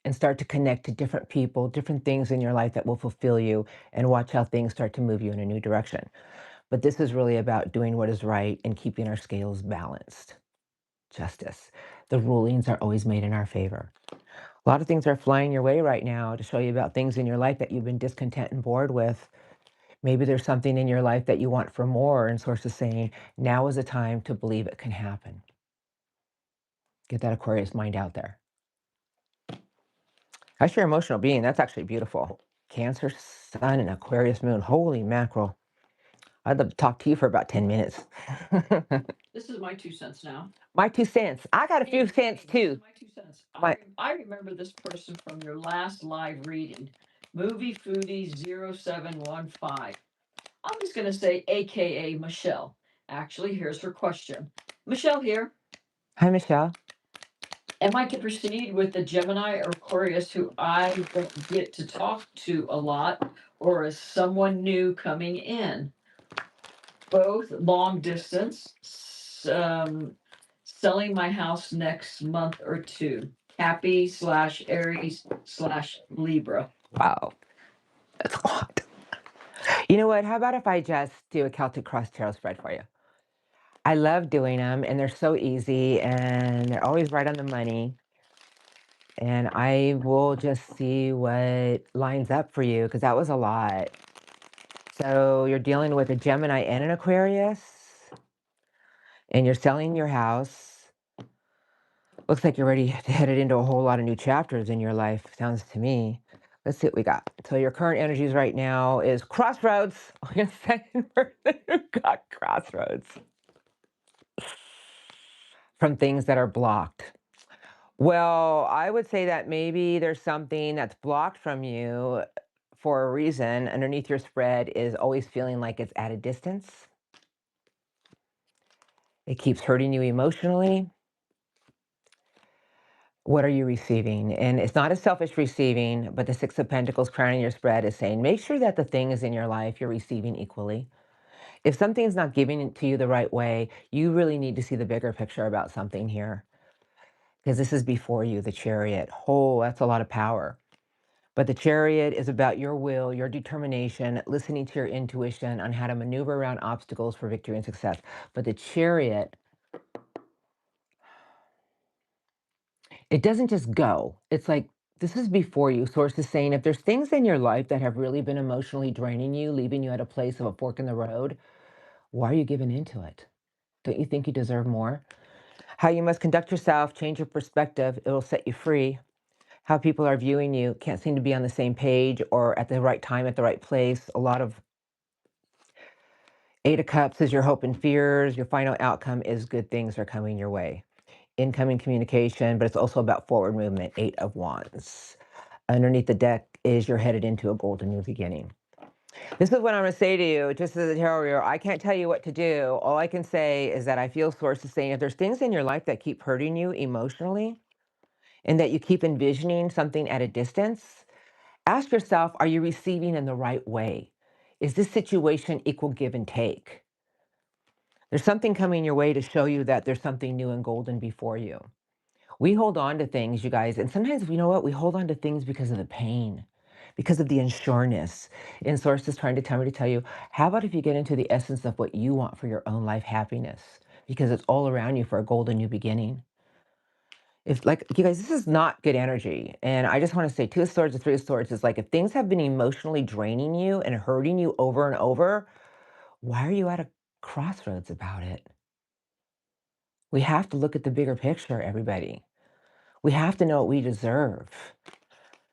and start to connect to different people, different things in your life that will fulfill you, and watch how things start to move you in a new direction. But this is really about doing what is right and keeping our scales balanced. Justice. The rulings are always made in our favor. A lot of things are flying your way right now to show you about things in your life that you've been discontent and bored with. Maybe there's something in your life that you want for more, and Source is saying, now is the time to believe it can happen. Get that Aquarius mind out there. That's your emotional being. That's actually beautiful. Cancer Sun and Aquarius Moon. Holy mackerel. I'd love to talk to you for about 10 minutes. This is my 2 cents now. My 2 cents. I got a few cents This too. is my 2 cents. My, I remember this person from your last live reading, Movie Foodie 0715. I'm just going to say AKA Michelle. Actually, here's her question. Michelle here. Hi, Michelle. Am I to proceed with the Gemini or Aquarius who I don't get to talk to a lot, or is someone new coming in? Both long distance, selling my house next month or 2. Happy / Aries / Libra. Wow. That's a lot. You know what? How about if I just do a Celtic Cross Tarot spread for you? I love doing them, and they're so easy, and they're always right on the money. And I will just see what lines up for you, because that was a lot. So you're dealing with a Gemini and an Aquarius, and you're selling your house. Looks like you're ready to head it into a whole lot of new chapters in your life, sounds to me. Let's see what we got. So your current energies right now is crossroads. Your second person who got crossroads from things that are blocked. Well, I would say that maybe there's something that's blocked from you for a reason. Underneath your spread is always feeling like it's at a distance. It keeps hurting you emotionally. What are you receiving? And it's not a selfish receiving, but the Six of Pentacles crowning your spread is saying, make sure that the things in your life you're receiving equally. If something's not giving it to you the right way, you really need to see the bigger picture about something here. Because this is before you, the Chariot. Oh, that's a lot of power. But the Chariot is about your will, your determination, listening to your intuition on how to maneuver around obstacles for victory and success. But the Chariot, it doesn't just go. It's like This is before you. Source is saying if there's things in your life that have really been emotionally draining you, leaving you at a place of a fork in the road, why are you giving into it? Don't you think you deserve more? How you must conduct yourself, change your perspective, it'll set you free. How people are viewing you can't seem to be on the same page or at the right time, at the right place. A lot of Eight of Cups is your hope and fears. Your final outcome is good things are coming your way. Incoming communication, but it's also about forward movement. Eight of Wands. Underneath the deck is you're headed into a golden new beginning. This is what I'm going to say to you, just as a tarot reader. I can't tell you what to do. All I can say is that I feel Source is saying if there's things in your life that keep hurting you emotionally and that you keep envisioning something at a distance, ask yourself, are you receiving in the right way? Is this situation equal give and take? There's something coming your way to show you that there's something new and golden before you. We hold on to things, you guys, and sometimes, you know what? We hold on to things because of the pain, because of the unsureness. And Source is trying to tell me to tell you, how about if you get into the essence of what you want for your own life happiness? Because it's all around you for a golden new beginning. If, like, you guys, this is not good energy. And I just want to say, Two of Swords and Three of Swords is like, if things have been emotionally draining you and hurting you over and over, why are you at a crossroads about it? We have to look at the bigger picture, everybody. We have to know what we deserve.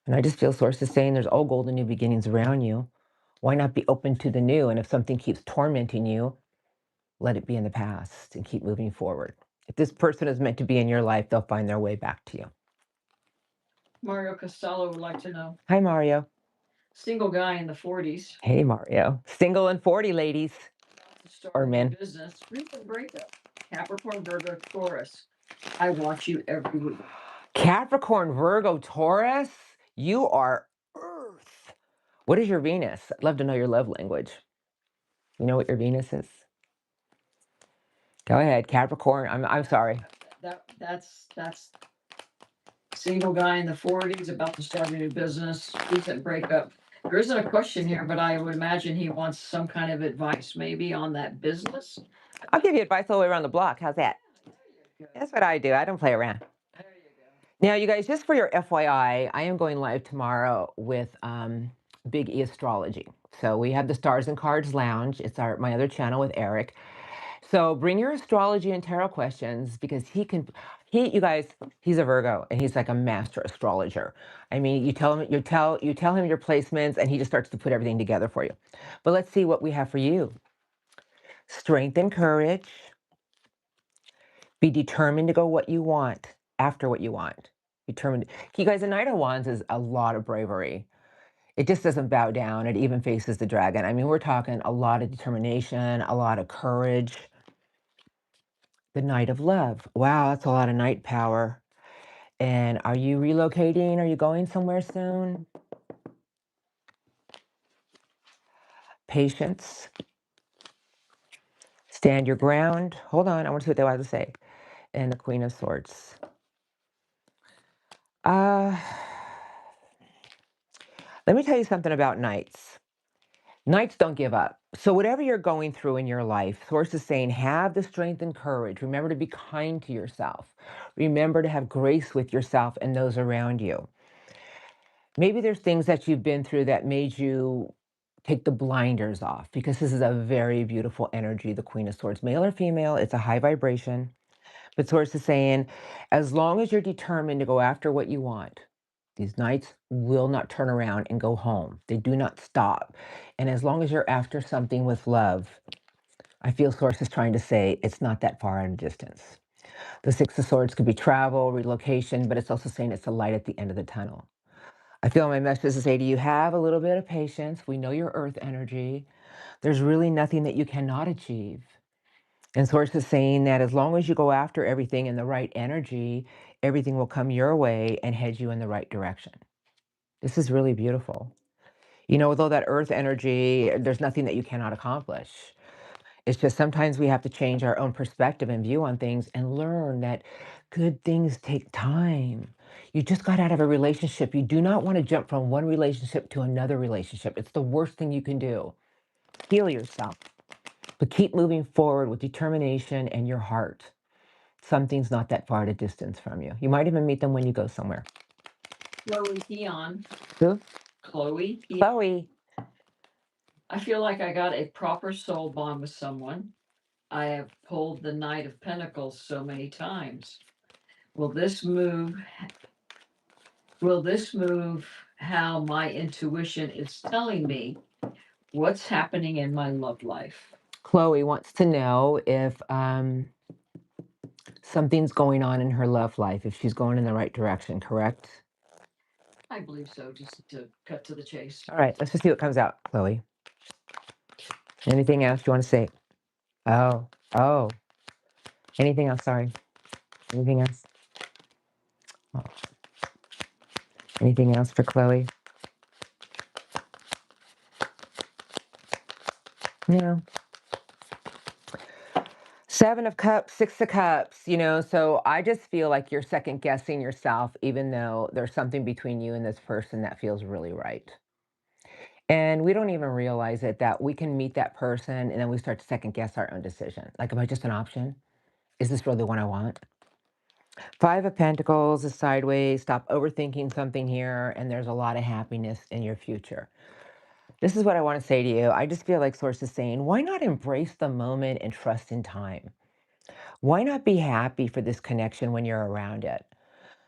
And I just feel Source is saying there's all golden new beginnings around you. Why not be open to the new? And if something keeps tormenting you, let it be in the past and keep moving forward. If this person is meant to be in your life, they'll find their way back to you. Mario Costello would like to know. Hi, Mario. Single guy in the 40s. Hey, Mario. Single and 40, ladies. To start Or a new men. business. Recent breakup. Capricorn, Virgo, Taurus. I watch you every week. Capricorn, Virgo, Taurus, you are Earth. What is your Venus? I'd love to know your love language. You know what your Venus is? Go ahead, Capricorn. I'm sorry. That's single guy in the 40s about to start a new business. Recent breakup. There isn't a question here, but I would imagine he wants some kind of advice, maybe on that business. I'll give you advice all the way around the block. How's that? There you go. That's what I do. I don't play around. There you go. Now, you guys, just for your FYI, I am going live tomorrow with Big E Astrology. So we have the Stars and Cards Lounge. It's my other channel with Eric. So bring your astrology and tarot questions because you guys, he's a Virgo and he's like a master astrologer. I mean, you tell him your placements and he just starts to put everything together for you. But let's see what we have for you. Strength and courage. Be determined to go what you want after what you want. Determined. You guys, the Knight of Wands is a lot of bravery. It just doesn't bow down. It even faces the dragon. I mean, we're talking a lot of determination, a lot of courage. The Knight of Love. Wow, that's a lot of knight power. And are you relocating? Are you going somewhere soon? Patience. Stand your ground. Hold on, I want to see what they want to say. And the Queen of Swords. Let me tell you something about knights. Knights don't give up. So whatever you're going through in your life, Source is saying, have the strength and courage. Remember to be kind to yourself. Remember to have grace with yourself and those around you. Maybe there's things that you've been through that made you take the blinders off because this is a very beautiful energy, the Queen of Swords. Male or female, it's a high vibration. But Source is saying, as long as you're determined to go after what you want, these knights will not turn around and go home. They do not stop. And as long as you're after something with love, I feel Source is trying to say it's not that far in a distance. The Six of Swords could be travel, relocation, but it's also saying it's a light at the end of the tunnel. I feel my message is to say to you, have a little bit of patience. We know your earth energy. There's really nothing that you cannot achieve. And Source is saying that as long as you go after everything in the right energy, everything will come your way and head you in the right direction. This is really beautiful. You know, with all that earth energy, there's nothing that you cannot accomplish. It's just sometimes we have to change our own perspective and view on things and learn that good things take time. You just got out of a relationship. You do not want to jump from one relationship to another relationship. It's the worst thing you can do. Heal yourself, but keep moving forward with determination and your heart. Something's not that far at a distance from you. You might even meet them when you go somewhere. Chloe Dion. Who? Chloe. Chloe. I feel like I got a proper soul bond with someone. I have pulled the Knight of Pentacles so many times. Will this move how my intuition is telling me what's happening in my love life? Chloe wants to know if something's going on in her love life, if she's going in the right direction, correct? I believe so, just to cut to the chase. All right, let's just see what comes out, Chloe. Anything else you want to say? Oh. Anything else? Sorry. Anything else? Oh. Anything else for Chloe? No. Seven of Cups, Six of Cups, so I just feel like you're second guessing yourself, even though there's something between you and this person that feels really right. And we don't even realize it, that we can meet that person and then we start to second guess our own decision. Like, am I just an option? Is this really the one I want? Five of Pentacles is sideways. Stop overthinking something here, and there's a lot of happiness in your future. This is what I want to say to you. I just feel like Source is saying, why not embrace the moment and trust in time? Why not be happy for this connection when you're around it?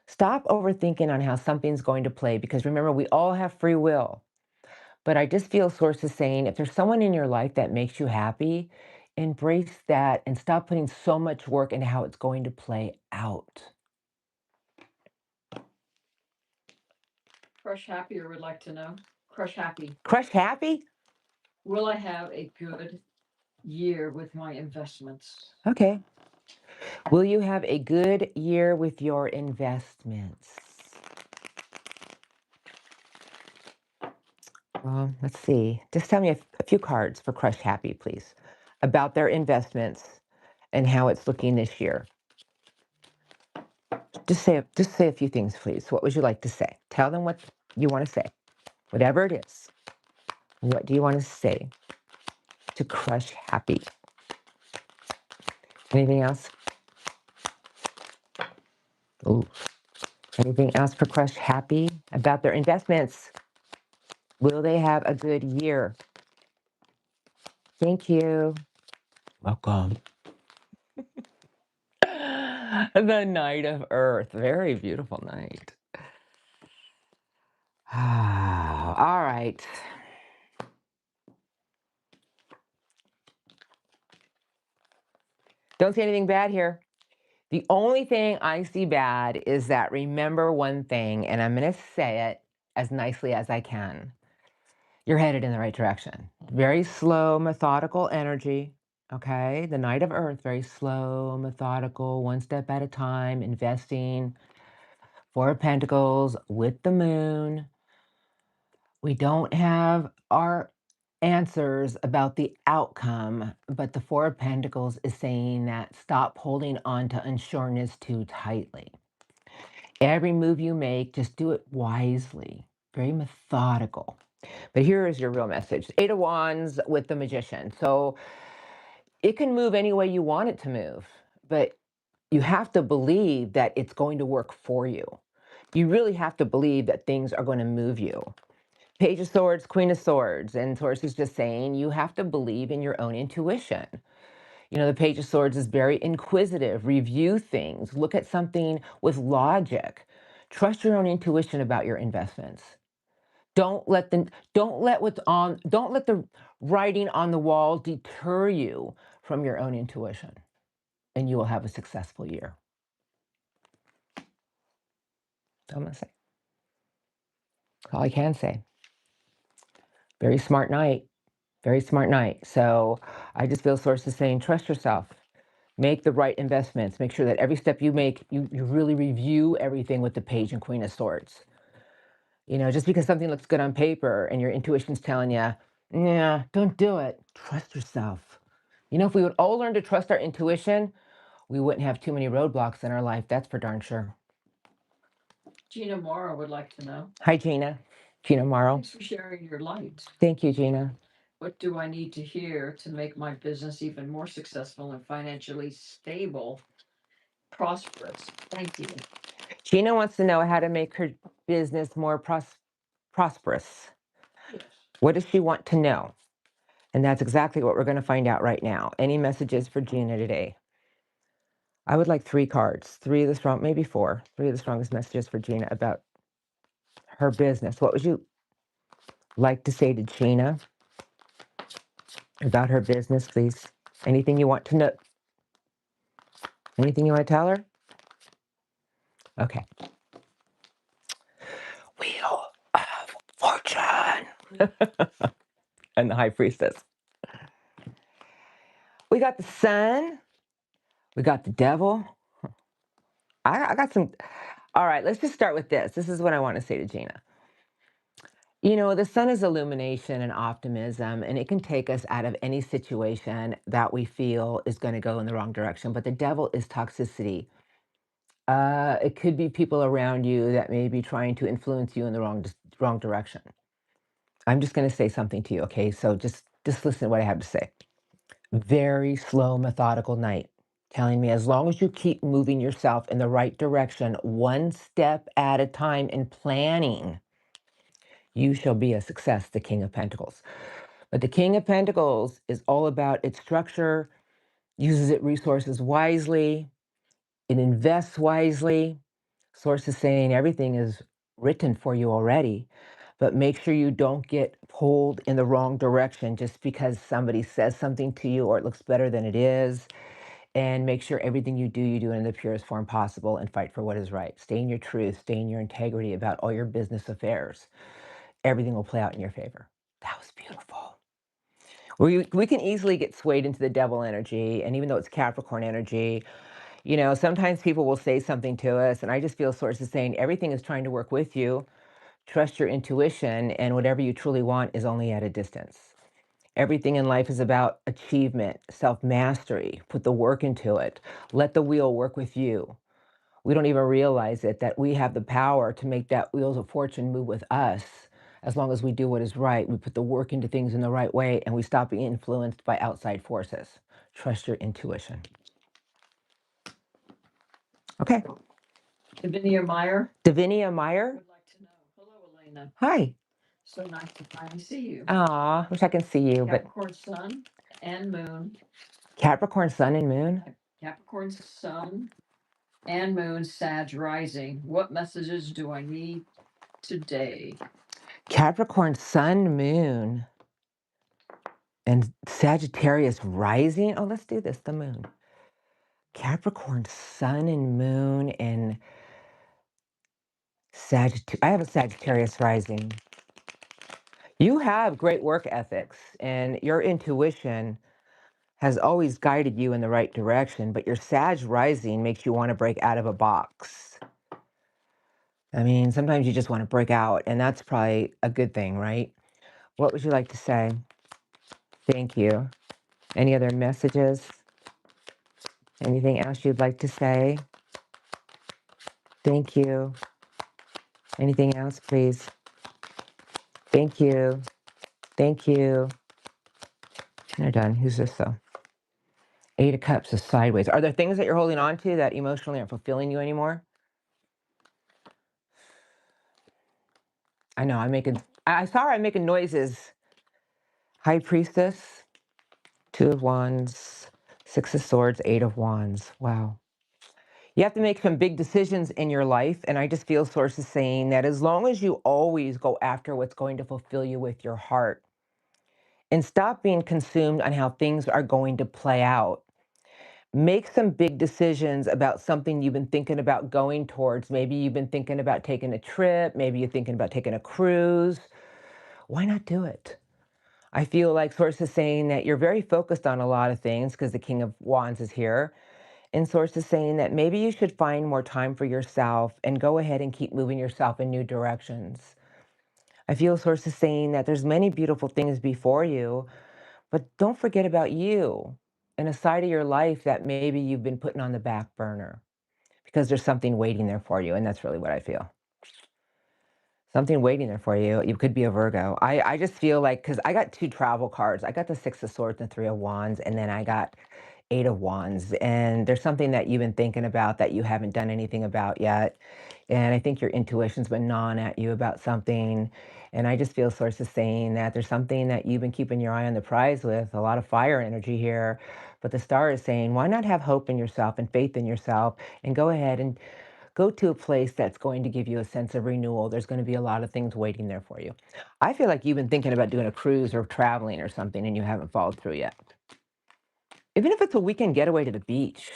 Stop overthinking on how something's going to play, because remember, we all have free will. But I just feel Source is saying, if there's someone in your life that makes you happy, embrace that and stop putting so much work into how it's going to play out. Crush Happier would like to know. Crush Happy. Crush Happy? Will I have a good year with my investments? Okay. Will you have a good year with your investments? Let's see. Just tell me a few cards for Crush Happy, please, about their investments and how it's looking this year. Just say a few things, please. What would you like to say? Tell them what you want to say, whatever it is. What do you want to say to Crush Happy? Anything else? Ooh. Anything else for Crush Happy about their investments? Will they have a good year? Thank you. Welcome. The Knight of Earth. Very beautiful night. All right. Don't see anything bad here. The only thing I see bad is that remember one thing, and I'm going to say it as nicely as I can. You're headed in the right direction. Very slow, methodical energy. Okay. The Knight of Earth, very slow, methodical, one step at a time, investing. Four of Pentacles with the moon. We don't have our answers about the outcome, but the Four of Pentacles is saying that stop holding on to unsureness too tightly. Every move you make, just do it wisely, very methodical. But here is your real message. Eight of Wands with the Magician. So it can move any way you want it to move, but you have to believe that it's going to work for you. You really have to believe that things are going to move you. Page of Swords, Queen of Swords. And Source is just saying you have to believe in your own intuition. The Page of Swords is very inquisitive. Review things. Look at something with logic. Trust your own intuition about your investments. Don't let the writing on the wall deter you from your own intuition, and you will have a successful year. That's all I'm gonna say. That's all I can say. Very smart night. Very smart night. So I just feel Source is saying, trust yourself. Make the right investments. Make sure that every step you make, you really review everything with the Page and Queen of Swords. Just because something looks good on paper and your intuition's telling you, yeah, don't do it. Trust yourself. If we would all learn to trust our intuition, we wouldn't have too many roadblocks in our life. That's for darn sure. Gina Mara would like to know. Hi, Gina. Gina Morrow. Thanks for sharing your light. Thank you, Gina. What do I need to hear to make my business even more successful and financially stable, prosperous? Thank you. Gina wants to know how to make her business more prosperous. Yes. What does she want to know? And that's exactly what we're going to find out right now. Any messages for Gina today? I would like 3 cards, 3 of the strong, maybe 4, 3 of the strongest messages for Gina about her business. What would you like to say to Gina about her business, please? Anything you want to know? Anything you want to tell her? Okay. Wheel of Fortune. And the High Priestess. We got the Sun. We got the Devil. I got some. All right, let's just start with this. This is what I want to say to Gina. You know, the sun is illumination and optimism, and it can take us out of any situation that we feel is going to go in the wrong direction. But the devil is toxicity. It could be people around you that may be trying to influence you in the wrong direction. I'm just going to say something to you, okay? So just listen to what I have to say. Very slow, methodical night, telling me as long as you keep moving yourself in the right direction, one step at a time in planning, you shall be a success, the King of Pentacles. But the King of Pentacles is all about its structure, uses its resources wisely, it invests wisely. Source is saying everything is written for you already, but make sure you don't get pulled in the wrong direction just because somebody says something to you or it looks better than it is. And make sure everything you do it in the purest form possible and fight for what is right. Stay in your truth, stay in your integrity about all your business affairs. Everything will play out in your favor. That was beautiful. We can easily get swayed into the devil energy. And even though it's Capricorn energy, you know, sometimes people will say something to us, and I just feel sources saying everything is trying to work with you. Trust your intuition, and whatever you truly want is only at a distance. Everything in life is about achievement, self mastery. Put the work into it. Let the wheel work with you. We don't even realize it that we have the power to make that wheels of fortune move with us as long as we do what is right. We put the work into things in the right way and we stop being influenced by outside forces. Trust your intuition. Okay. Davinia Meyer Davinia Meyer. would like to know. Hello, Elena. Hi. So nice to finally see you. Aw, wish I can see you, but Capricorn Sun and Moon. Capricorn Sun and Moon. Capricorn Sun and Moon, Sag rising. What messages do I need today? Capricorn Sun, Moon, and Sagittarius rising. Oh, let's do this. The Moon. Capricorn Sun and Moon and Sagittarius. I have a Sagittarius rising. You have great work ethics, and your intuition has always guided you in the right direction, but your Sag rising makes you want to break out of a box. I mean, sometimes you just want to break out, and that's probably a good thing, right? What would you like to say? Thank you. Any other messages? Anything else you'd like to say? Thank you. Anything else, please? Thank you. Thank you. They're done. Who's this, though? 8 of Cups is sideways. Are there things that you're holding on to that emotionally aren't fulfilling you anymore? I know, I saw her, I'm making noises. High Priestess, 2 of Wands, 6 of Swords, 8 of Wands. Wow. You have to make some big decisions in your life, and I just feel sources saying that as long as you always go after what's going to fulfill you with your heart, and stop being consumed on how things are going to play out. Make some big decisions about something you've been thinking about going towards. Maybe you've been thinking about taking a trip. Maybe you're thinking about taking a cruise. Why not do it? I feel like Source is saying that you're very focused on a lot of things because the King of Wands is here. And Source is saying that maybe you should find more time for yourself and go ahead and keep moving yourself in new directions. I feel Source is saying that there's many beautiful things before you, but don't forget about you and a side of your life that maybe you've been putting on the back burner because there's something waiting there for you. And that's really what I feel. Something waiting there for you. You could be a Virgo. I just feel like, because I got 2 travel cards. I got the 6 of Swords and 3 of Wands. And then I got Eight of Wands, and there's something that you've been thinking about that you haven't done anything about yet. And I think your intuition's been gnawing at you about something. And I just feel sources saying that there's something that you've been keeping your eye on the prize with, a lot of fire energy here. But the star is saying, why not have hope in yourself and faith in yourself and go ahead and go to a place that's going to give you a sense of renewal. There's going to be a lot of things waiting there for you. I feel like you've been thinking about doing a cruise or traveling or something and you haven't followed through yet. Even if it's a weekend getaway to the beach,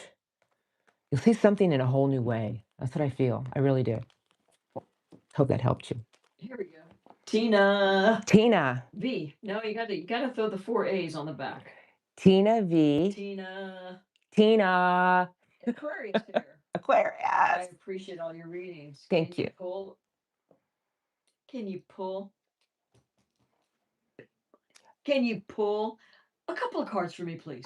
you'll see something in a whole new way. That's what I feel. I really do. Hope that helped you. Here we go. Tina. Tina. V. No, you gotta throw the 4 A's on the back. Tina V. Tina. Tina. Aquarius here. I Aquarius. appreciate all your readings. Thank you. Can you pull? Can you pull a couple of cards for me, please?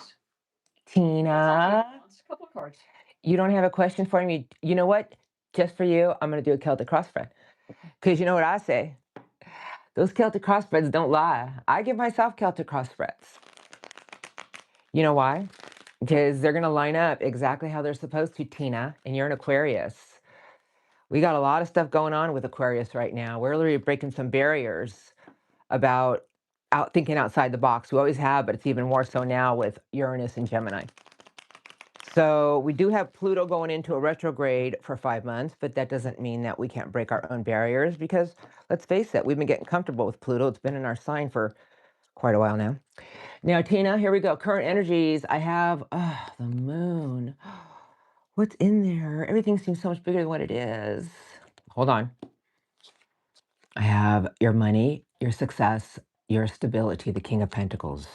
That's all she Tina. wants. A couple of cards. You don't have a question for me? You know what? Just for you, I'm going to do a Celtic crossfred. Because you know what I say? Those Celtic crossfreds don't lie. I give myself Celtic crossfreds. You know why? Because they're going to line up exactly how they're supposed to, Tina, and you're an Aquarius. We got a lot of stuff going on with Aquarius right now. We're literally breaking some barriers about thinking outside the box. We always have, but it's even more so now with Uranus and Gemini. So we do have Pluto going into a retrograde for 5 months, but that doesn't mean that we can't break our own barriers because let's face it, we've been getting comfortable with Pluto. It's been in our sign for quite a while now. Now, Tina, here we go. Current energies. I have the moon. What's in there? Everything seems so much bigger than what it is. Hold on. I have your money, your success, your stability, the King of Pentacles.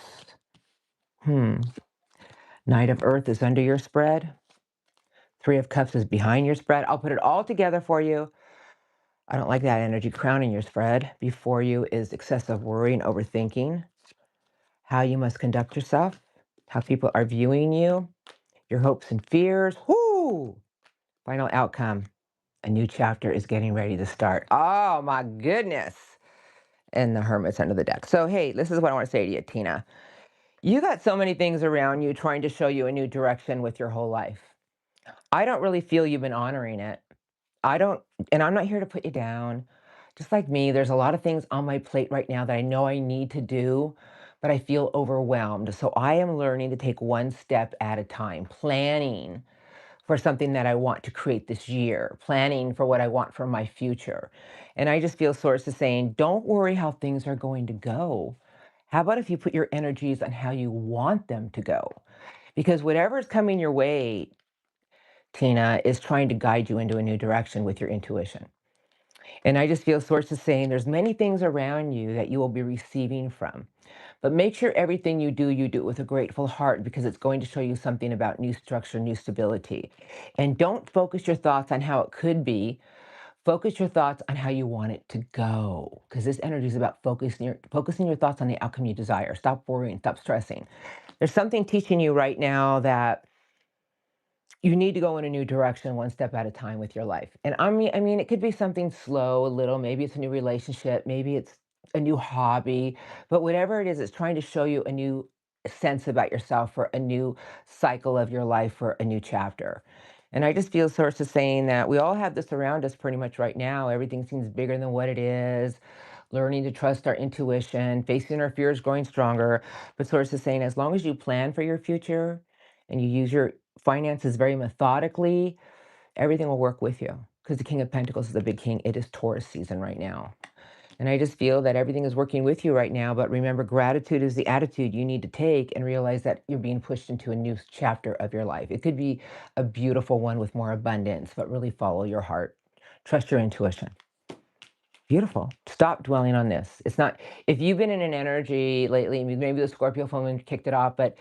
Knight of Earth is under your spread. Three of Cups is behind your spread. I'll put it all together for you. I don't like that energy crowning your spread. Before you is excessive worry and overthinking. How you must conduct yourself. How people are viewing you. Your hopes and fears. Whoo! Final outcome. A new chapter is getting ready to start. Oh my goodness. And the Hermit's under the deck. So, hey, this is what I want to say to you, Tina. You got so many things around you trying to show you a new direction with your whole life. I don't really feel you've been honoring it. I don't, and I'm not here to put you down. Just like me, there's a lot of things on my plate right now that I know I need to do, but I feel overwhelmed. So I am learning to take one step at a time, planning for something that I want to create this year, planning for what I want for my future. And I just feel sources saying, don't worry how things are going to go. How about if you put your energies on how you want them to go? Because whatever is coming your way, Tina, is trying to guide you into a new direction with your intuition. And I just feel sources saying there's many things around you that you will be receiving from. But make sure everything you do it with a grateful heart because it's going to show you something about new structure, new stability. And don't focus your thoughts on how it could be. Focus your thoughts on how you want it to go. Because this energy is about focusing your thoughts on the outcome you desire. Stop worrying, stop stressing. There's something teaching you right now that you need to go in a new direction one step at a time with your life. And I mean, it could be something slow, a little, maybe it's a new relationship, maybe it's a new hobby, but whatever it is, it's trying to show you a new sense about yourself for a new cycle of your life for a new chapter. And I just feel sources saying that we all have this around us pretty much right now. Everything seems bigger than what it is. Learning to trust our intuition, facing our fears, growing stronger. But sources saying as long as you plan for your future and you use your finances very methodically, everything will work with you. Because the King of Pentacles is a big king. It is Taurus season right now. And I just feel that everything is working with you right now. But remember, gratitude is the attitude you need to take and realize that you're being pushed into a new chapter of your life. It could be a beautiful one with more abundance, but really follow your heart. Trust your intuition. Beautiful. Stop dwelling on this. It's not, if you've been in an energy lately, maybe the Scorpio full moon kicked it off, but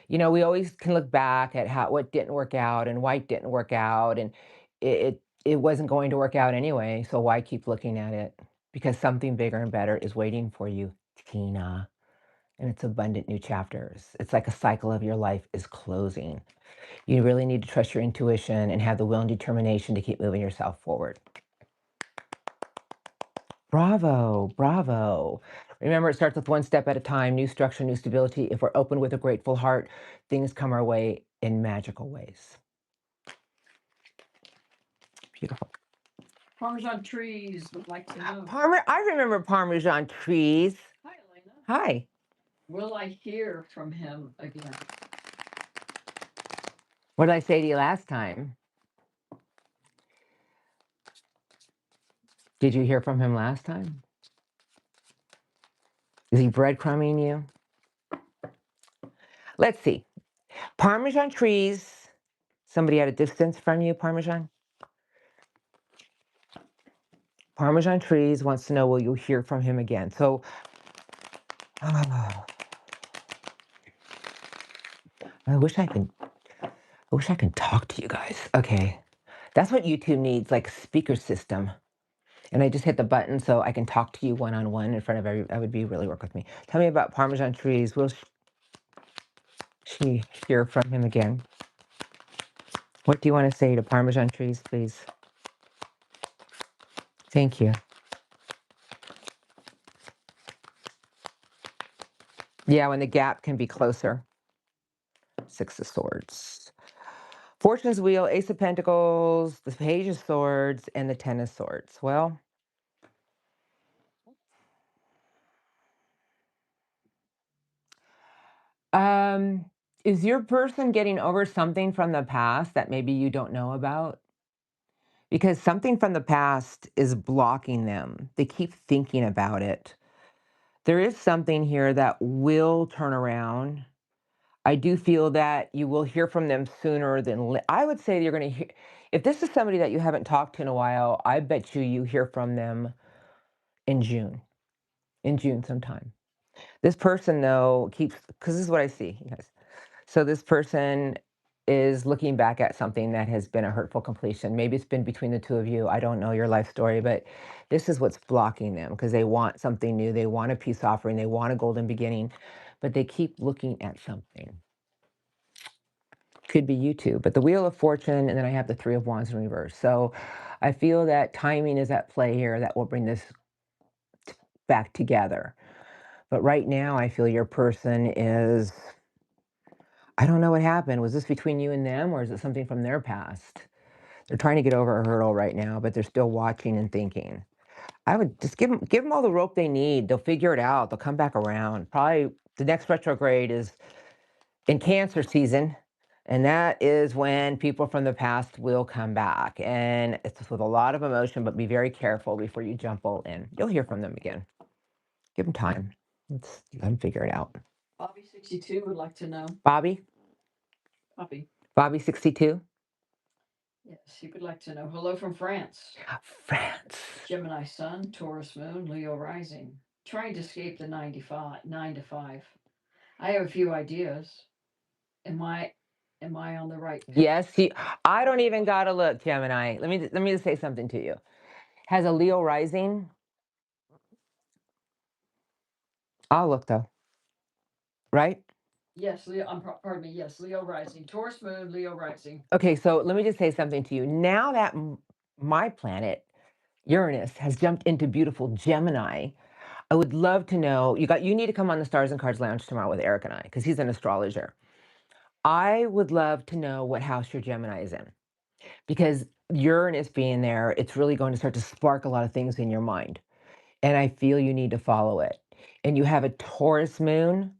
we always can look back at what didn't work out and why it didn't work out, and it wasn't going to work out anyway. So why keep looking at it? Because something bigger and better is waiting for you, Tina, and it's abundant new chapters. It's like a cycle of your life is closing. You really need to trust your intuition and have the will and determination to keep moving yourself forward. Bravo, bravo. Remember, it starts with one step at a time, new structure, new stability. If we're open with a grateful heart, things come our way in magical ways. Beautiful. Parmesan trees would like to know. I remember Parmesan trees. Hi, Elena. Hi. Will I hear from him again? What did I say to you last time? Did you hear from him last time? Is he breadcrumbing you? Let's see. Parmesan trees. Somebody at a distance from you, Parmesan? Parmesan trees wants to know, will you hear from him again? So, I wish I could talk to you guys. Okay. That's what YouTube needs, like a speaker system. And I just hit the button so I can talk to you one-on-one in front of that would be really work with me. Tell me about Parmesan trees. Will she hear from him again? What do you want to say to Parmesan trees, please? Thank you. Yeah, when the gap can be closer. Six of Swords. Fortune's Wheel, Ace of Pentacles, the Page of Swords, and the Ten of Swords. Well, is your person getting over something from the past that maybe you don't know about? Because something from the past is blocking them. They keep thinking about it. There is something here that will turn around. I do feel that you will hear from them sooner than I would say you're going to hear. If this is somebody that you haven't talked to in a while, I bet you hear from them in June. In June sometime. This person, though, keeps, because this is what I see, you guys. So this person is looking back at something that has been a hurtful completion. Maybe it's been between the two of you. I don't know your life story, but this is what's blocking them because they want something new. They want a peace offering. They want a golden beginning, but they keep looking at something. Could be you too, but the Wheel of Fortune, and then I have the Three of Wands in reverse. So I feel that timing is at play here that will bring this back together. But right now, I feel your person is, I don't know what happened. Was this between you and them, or is it something from their past? They're trying to get over a hurdle right now, but they're still watching and thinking. I would just give them all the rope they need. They'll figure it out. They'll come back around. Probably the next retrograde is in Cancer season, and that is when people from the past will come back. And it's with a lot of emotion, but be very careful before you jump all in. You'll hear from them again. Give them time. Let them figure it out. Bobby 62 would like to know. Bobby? Bobby 62? Yes, he would like to know. Hello from France. France. Gemini Sun, Taurus Moon, Leo Rising. Trying to escape the 9 to 5. I have a few ideas. Am I on the right path? Yes, I don't even gotta look, Gemini. Let me just say something to you. Has a Leo rising? I'll look though. Right? Yes, Leo. Pardon me. Yes, Leo Rising, Taurus Moon, Leo Rising. Okay, so let me just say something to you. Now that my planet, Uranus, has jumped into beautiful Gemini, I would love to know. You need to come on the Stars and Cards Lounge tomorrow with Eric and I, because he's an astrologer. I would love to know what house your Gemini is in, because Uranus being there, it's really going to start to spark a lot of things in your mind. And I feel you need to follow it. And you have a Taurus moon.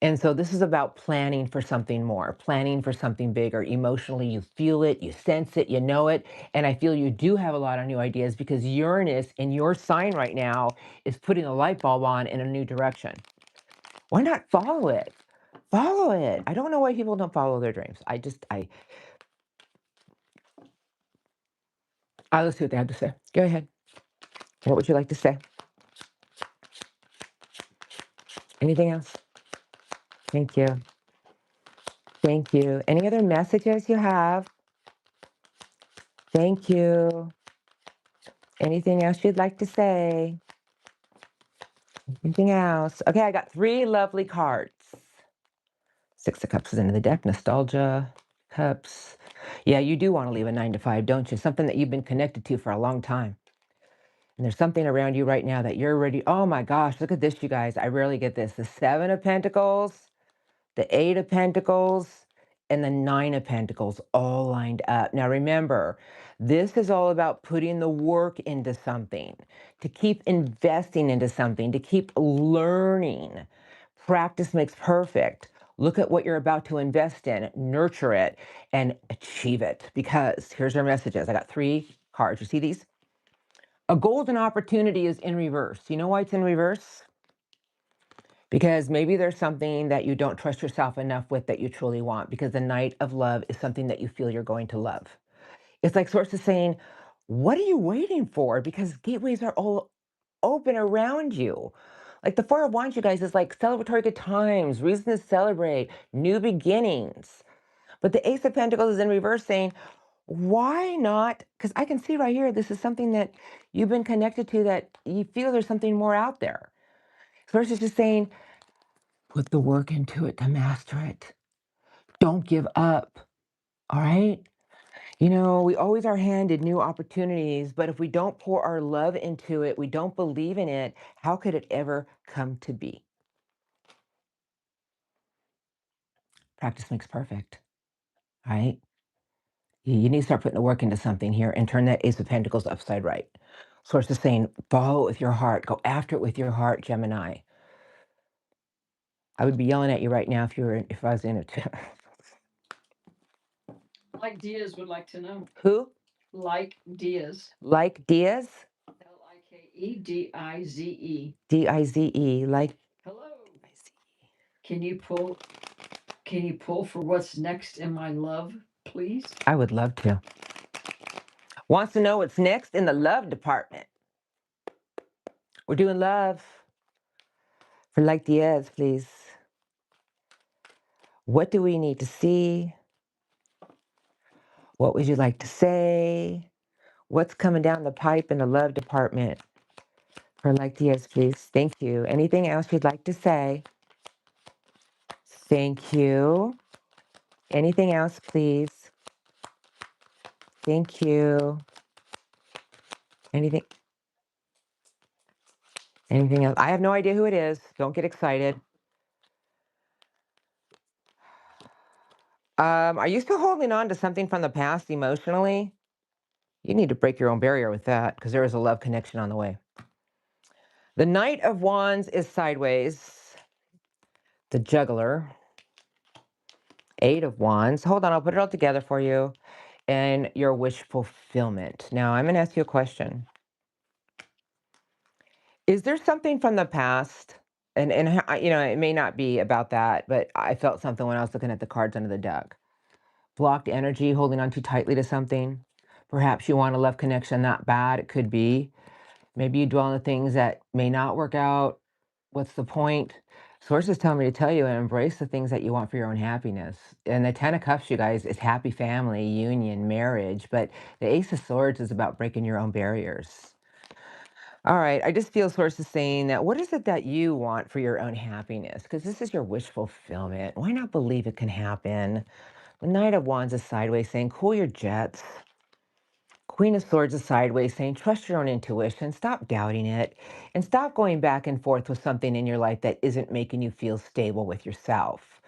And so this is about planning for something more, planning for something bigger. Emotionally, you feel it, you sense it, you know it. And I feel you do have a lot of new ideas because Uranus in your sign right now is putting a light bulb on in a new direction. Why not follow it? Follow it. I don't know why people don't follow their dreams. Let's see what they have to say. Go ahead. What would you like to say? Anything else? Thank you. Thank you. Any other messages you have? Thank you. Anything else you'd like to say? Anything else? Okay, I got 3 lovely cards. 6 of Cups is into the deck. Nostalgia, Cups. Yeah, you do want to leave a 9 to 5, don't you? Something that you've been connected to for a long time. And there's something around you right now that you're ready. Oh my gosh, look at this, you guys. I rarely get this. The Seven of Pentacles, the Eight of Pentacles, and the Nine of Pentacles all lined up. Now remember, this is all about putting the work into something, to keep investing into something, to keep learning. Practice makes perfect. Look at what you're about to invest in, nurture it, and achieve it. Because here's our messages. I got 3 cards. You see these? A golden opportunity is in reverse. You know why it's in reverse? Because maybe there's something that you don't trust yourself enough with that you truly want, because the Knight of Love is something that you feel you're going to love. It's like Source is saying, what are you waiting for? Because gateways are all open around you. Like the Four of Wands, you guys, is like celebratory good times, reason to celebrate, new beginnings. But the Ace of Pentacles is in reverse saying, why not? Because I can see right here, this is something that you've been connected to, that you feel there's something more out there. Source is just saying, put the work into it to master it. Don't give up. All right. You know, we always are handed new opportunities, but if we don't pour our love into it, we don't believe in it, how could it ever come to be? Practice makes perfect. All right. You need to start putting the work into something here and turn that Ace of Pentacles upside right. Source is saying, follow it with your heart. Go after it with your heart, Gemini. I would be yelling at you right now if I was in it. Like Diaz would like to know. Who? Like Diaz. Like Diaz? Likedize. Dize. Like. Hello. Can you pull for what's next in my love, please? I would love to. Wants to know what's next in the love department. We're doing love. For Like Diaz, please. What do we need to see? What would you like to say? What's coming down the pipe in the love department? For Like Diaz, please. Thank you. Anything else you'd like to say? Thank you. Anything else, please? Thank you. Anything? Anything else? I have no idea who it is. Don't get excited. Are you still holding on to something from the past emotionally? You need to break your own barrier with that, because there is a love connection on the way. The Knight of Wands is sideways. The Juggler. 8 of Wands. Hold on, I'll put it all together for you. And your wish fulfillment. Now, I'm going to ask you a question. Is there something from the past? And you know, it may not be about that, but I felt something when I was looking at the cards under the deck. Blocked energy, holding on too tightly to something. Perhaps you want a love connection that bad. It could be. Maybe you dwell on the things that may not work out. What's the point? Sources tell me to tell you and embrace the things that you want for your own happiness. And the Ten of Cups, you guys, is happy family, union, marriage. But the Ace of Swords is about breaking your own barriers. All right, I just feel sources saying that what is it that you want for your own happiness? Because this is your wish fulfillment. Why not believe it can happen? The Knight of Wands is sideways saying, cool your jets. Queen of Swords is sideways saying, trust your own intuition, stop doubting it, and stop going back and forth with something in your life that isn't making you feel stable with yourself.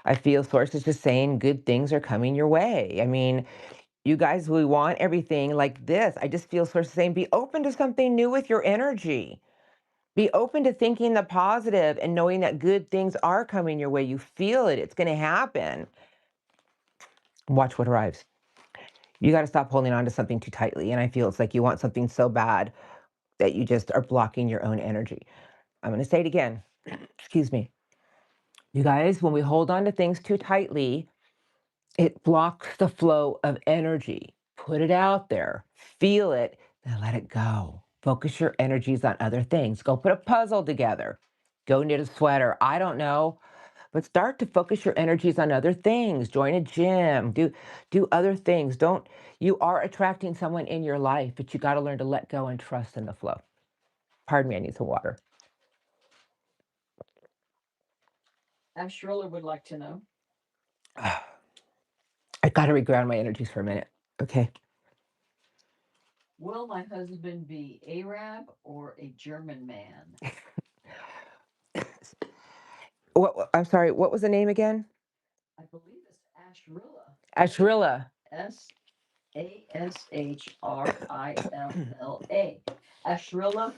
I feel Source is just saying good things are coming your way. I mean, you guys, we want everything like this. I just feel Source is saying, be open to something new with your energy. Be open to thinking the positive and knowing that good things are coming your way. You feel it. It's going to happen. Watch what arrives. You got to stop holding on to something too tightly. And I feel it's like you want something so bad that you just are blocking your own energy. I'm going to say it again. Excuse me. You guys, when we hold on to things too tightly, it blocks the flow of energy. Put it out there, feel it, then let it go. Focus your energies on other things. Go put a puzzle together. Go knit a sweater. I don't know. But start to focus your energies on other things. Join a gym. Do other things. Don't You are attracting someone in your life, but you got to learn to let go and trust in the flow. Pardon me, I need some water. Astrological would like to know. I got to reground my energies for a minute. Okay. Will my husband be Arab or a German man? I'm sorry, what was the name again? I believe it's Ashrilla. Ashrilla. Ashrilla. Ashrilla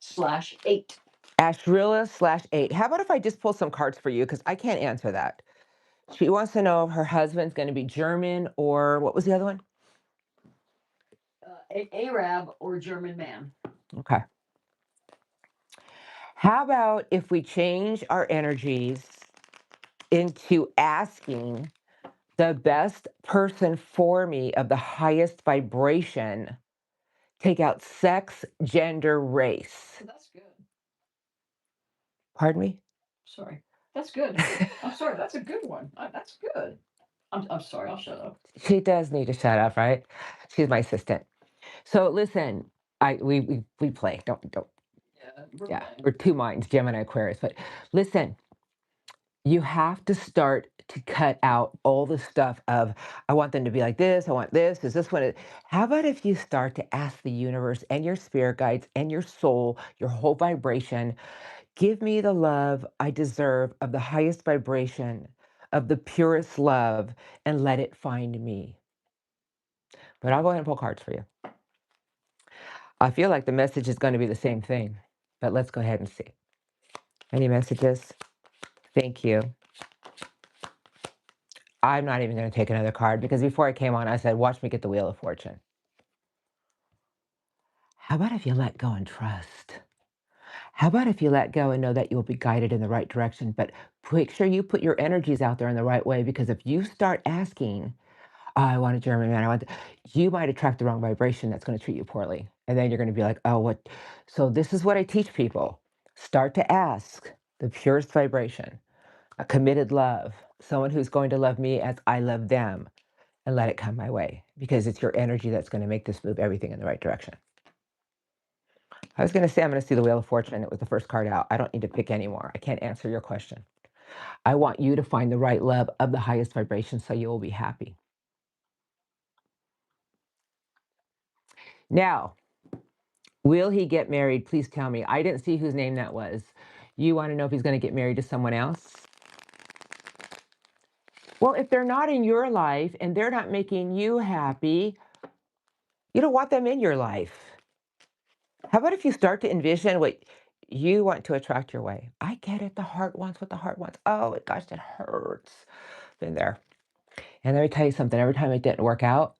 /8. Ashrilla/8. How about if I just pull some cards for you? Because I can't answer that. She wants to know if her husband's going to be German or what was the other one? Arab or German man. Okay. How about if we change our energies into asking the best person for me of the highest vibration, take out sex, gender, race. That's good. Pardon me? Sorry. That's good. I'm sorry. That's a good one. That's good. I'm sorry. I'll shut up. She does need to shut up, right? She's my assistant. So listen, we play. Don't. Yeah, Yeah, playing. we're two minds, Gemini Aquarius. But listen, you have to start to cut out all the stuff of, I want them to be like this, I want this, is this one? How about if you start to ask the universe and your spirit guides and your soul, your whole vibration, give me the love I deserve of the highest vibration, of the purest love, and let it find me. But I'll go ahead and pull cards for you. I feel like the message is going to be the same thing, but let's go ahead and see. Any messages? Thank you. I'm not even going to take another card because before I came on, I said, watch me get the Wheel of Fortune. How about if you let go and trust? How about if you let go and know that you'll be guided in the right direction, but make sure you put your energies out there in the right way, because if you start asking, oh, I want a German man, you might attract the wrong vibration that's going to treat you poorly. And then you're going to be like, oh, what? So this is what I teach people. Start to ask the purest vibration, a committed love, someone who's going to love me as I love them, and let it come my way, because it's your energy that's going to make this move everything in the right direction. I was going to say I'm going to see the Wheel of Fortune. It was the first card out. I don't need to pick anymore. I can't answer your question. I want you to find the right love of the highest vibration so you will be happy. Now, will he get married? Please tell me. I didn't see whose name that was. You want to know if he's going to get married to someone else? Well, if they're not in your life and they're not making you happy, you don't want them in your life. How about if you start to envision what you want to attract your way? I get it. The heart wants what the heart wants. Oh, gosh, that hurts. Been there. And let me tell you something. Every time it didn't work out,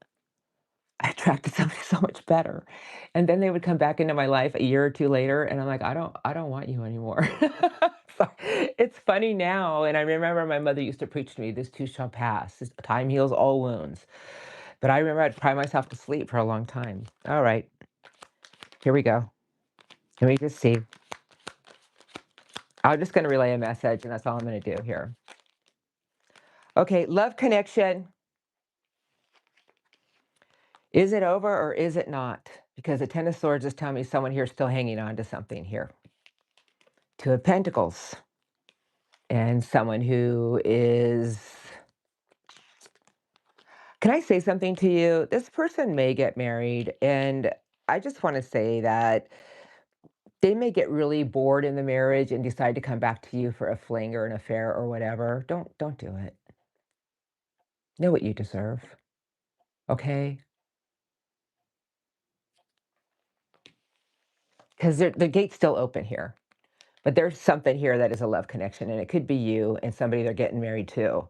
I attracted somebody so much better. And then they would come back into my life a year or two later, and I'm like, I don't want you anymore. So, it's funny now, and I remember my mother used to preach to me, "This too shall pass. Time heals all wounds." But I remember I'd cry myself to sleep for a long time. All right, here we go. Let me just see. I'm just going to relay a message, and that's all I'm going to do here. Okay, love connection. Is it over or is it not? Because the Ten of Swords is telling me someone here is still hanging on to something here. Two of Pentacles. And someone who is... Can I say something to you? This person may get married, and I just want to say that they may get really bored in the marriage and decide to come back to you for a fling or an affair or whatever. Don't do it. Know what you deserve. Okay? Because the gate's still open here. But there's something here that is a love connection, and it could be you and somebody they're getting married to.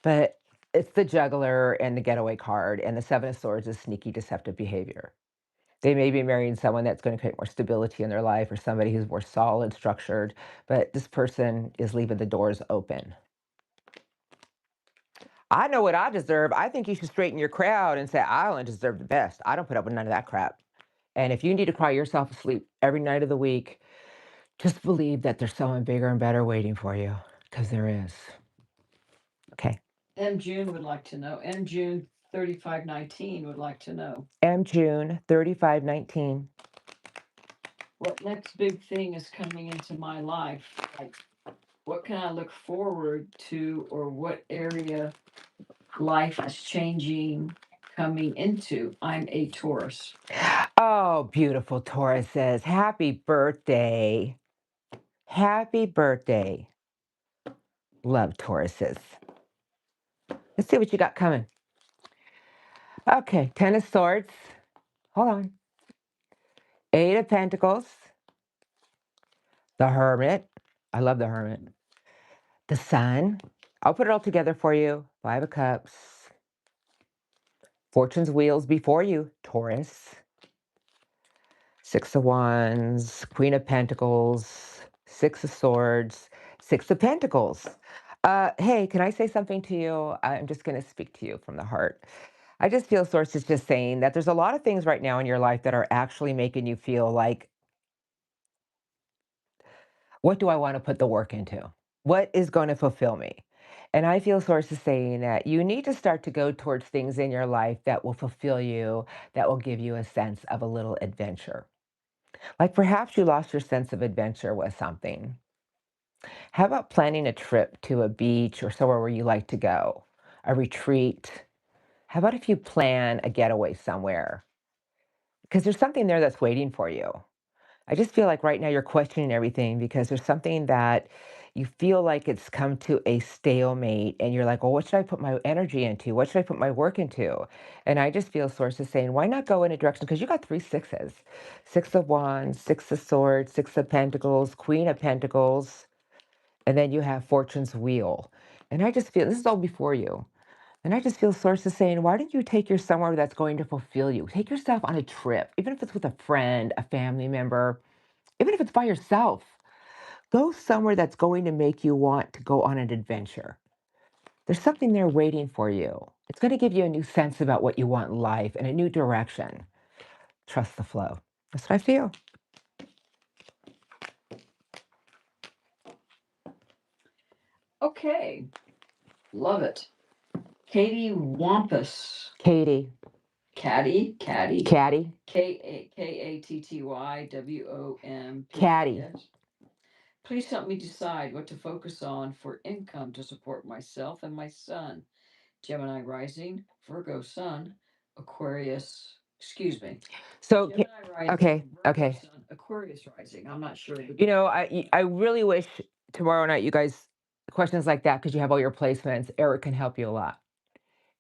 But it's the juggler and the getaway card, and the Seven of Swords is sneaky, deceptive behavior. They may be marrying someone that's going to create more stability in their life, or somebody who's more solid, structured, but this person is leaving the doors open. I know what I deserve. I think you should straighten your crowd and say, I only deserve the best. I don't put up with none of that crap. And if you need to cry yourself asleep every night of the week, just believe that there's someone bigger and better waiting for you, because there is. Okay. Mjune would like to know. Mjune 3519 would like to know. Mjune 3519. What next big thing is coming into my life? Like, what can I look forward to, or what area life is changing, coming into. I'm a Taurus. Oh, beautiful Tauruses. Happy birthday. Happy birthday. Love Tauruses. Let's see what you got coming. Okay, Ten of Swords. Hold on. Eight of Pentacles. The Hermit. I love the Hermit. The Sun. I'll put it all together for you. Five of Cups. Fortune's wheels before you, Taurus. Six of Wands. Queen of Pentacles. Six of Swords. Six of Pentacles. Hey, can I say something to you? I'm just going to speak to you from the heart. I just feel Source is just saying that there's a lot of things right now in your life that are actually making you feel like, what do I want to put the work into? What is going to fulfill me? And I feel Source is saying that you need to start to go towards things in your life that will fulfill you, that will give you a sense of a little adventure. Like perhaps you lost your sense of adventure with something. How about planning a trip to a beach or somewhere where you like to go? A retreat? How about if you plan a getaway somewhere? Because there's something there that's waiting for you. I just feel like right now you're questioning everything because there's something that you feel like it's come to a stalemate and you're like, well, what should I put my energy into? What should I put my work into? And I just feel Source is saying, why not go in a direction? Because you got three sixes. Six of Wands, Six of Swords, Six of Pentacles, Queen of Pentacles, and then you have Fortune's Wheel. And I just feel, this is all before you. And I just feel Source is saying, why don't you take yourself somewhere that's going to fulfill you? Take yourself on a trip, even if it's with a friend, a family member, even if it's by yourself. Go somewhere that's going to make you want to go on an adventure. There's something there waiting for you. It's going to give you a new sense about what you want in life and a new direction. Trust the flow. That's what I feel. Okay. Love it. Katie Wampus. Katie. Caddy. Caddy. Caddy. K-A-T-T-Y-W-O-M-P-S. Please help me decide what to focus on for income to support myself and my son. Gemini rising, Virgo sun, Aquarius, excuse me. So, Gemini rising, okay, Virgo okay. sun, Aquarius rising. I'm not sure. You know, I really wish tomorrow night you guys, questions like that, because you have all your placements, Eric can help you a lot.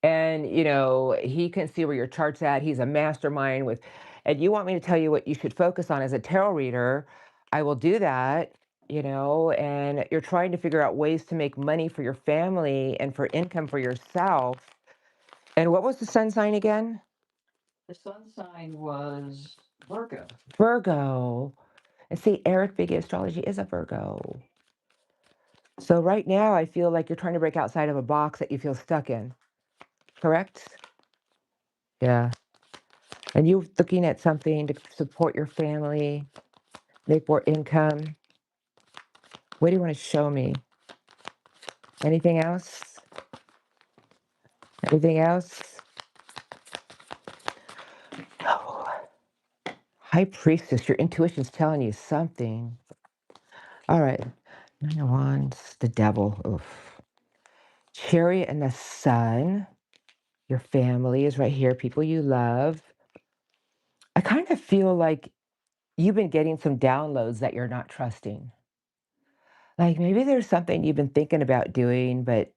And, you know, he can see where your chart's at. He's a mastermind with, and you want me to tell you what you should focus on as a tarot reader, I will do that, you know, and you're trying to figure out ways to make money for your family and for income for yourself. And what was the sun sign again? The sun sign was Virgo. Virgo. And see, Eric Big Astrology is a Virgo. So right now I feel like you're trying to break outside of a box that you feel stuck in. Correct? Yeah. And you're looking at something to support your family, make more income. What do you want to show me? Anything else? Anything else? No. High Priestess, your intuition's telling you something. All right. Nine of Wands, the Devil. Oof. Chariot and the Sun. Your family is right here, people you love. I kind of feel like you've been getting some downloads that you're not trusting. Like maybe there's something you've been thinking about doing, but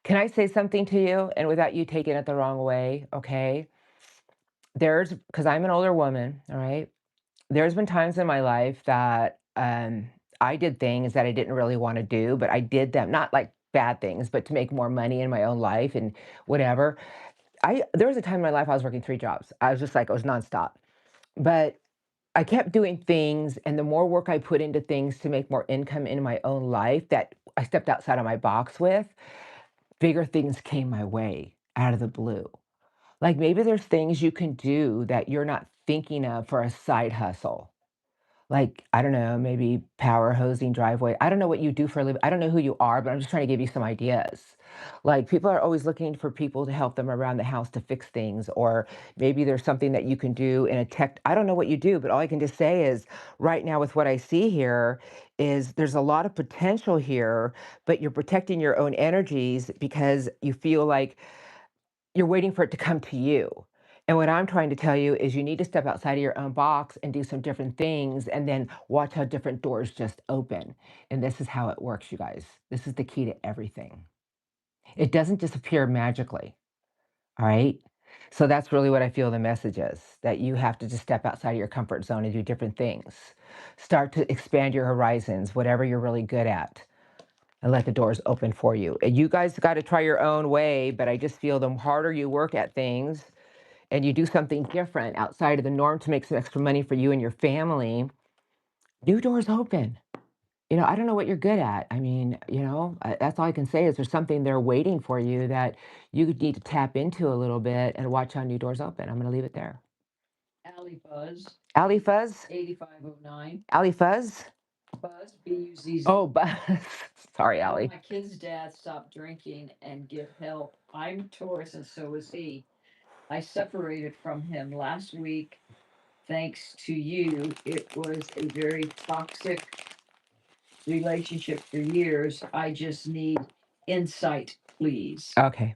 can I say something to you? And without you taking it the wrong way, okay? Because I'm an older woman, all right? There's been times in my life that I did things that I didn't really want to do, but I did them, not like bad things, but to make more money in my own life and whatever. There was a time in my life I was working three jobs. I was just like, it was nonstop. But I kept doing things, and the more work I put into things to make more income in my own life that I stepped outside of my box with, bigger things came my way out of the blue. Like maybe there's things you can do that you're not thinking of for a side hustle. Like, I don't know, maybe power hosing driveway. I don't know what you do for a living. I don't know who you are, but I'm just trying to give you some ideas. Like, people are always looking for people to help them around the house to fix things, or maybe there's something that you can do in a tech. I don't know what you do, but all I can just say is right now, with what I see here, is there's a lot of potential here, but you're protecting your own energies because you feel like you're waiting for it to come to you. And what I'm trying to tell you is you need to step outside of your own box and do some different things and then watch how different doors just open. And this is how it works, you guys. This is the key to everything. It doesn't disappear magically. All right. So that's really what I feel the message is, that you have to just step outside of your comfort zone and do different things. Start to expand your horizons, whatever you're really good at, and let the doors open for you. And you guys got to try your own way, but I just feel the harder you work at things and you do something different outside of the norm to make some extra money for you and your family, new doors open. I don't know what you're good at. I mean, that's all I can say is there's something there waiting for you that you need to tap into a little bit and watch how new doors open. I'm going to leave it there. Alley Buzz, Allie Fuzz? 8509. Allie Fuzz? Buzz, B-U-Z-Z. Oh, Buzz. Sorry, How Allie. my kid's dad stopped drinking and get help. I'm Taurus and so is he. I separated from him last week. Thanks to you, it was a very toxic relationship for years. I just need insight, please. Okay.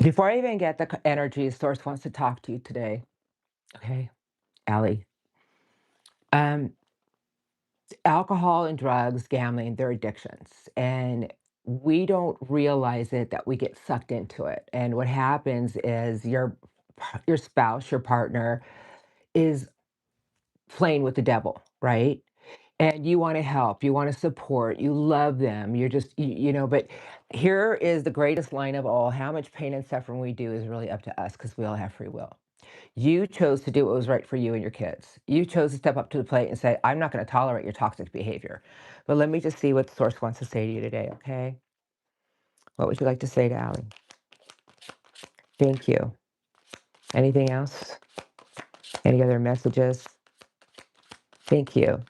Before I even get the energy, Source wants to talk to you today. Okay, Allie. Um, Alcohol and drugs, gambling, they're addictions. And we don't realize it that we get sucked into it. And what happens is your spouse, your partner is playing with the devil, right? And you want to help, you want to support, you love them. You're just but here is the greatest line of all. How much pain and suffering we do is really up to us because we all have free will. You chose to do what was right for you and your kids. You chose to step up to the plate and say, I'm not going to tolerate your toxic behavior. But let me just see what the source wants to say to you today, okay? What would you like to say to Allie? Thank you. Anything else? Any other messages? Thank you.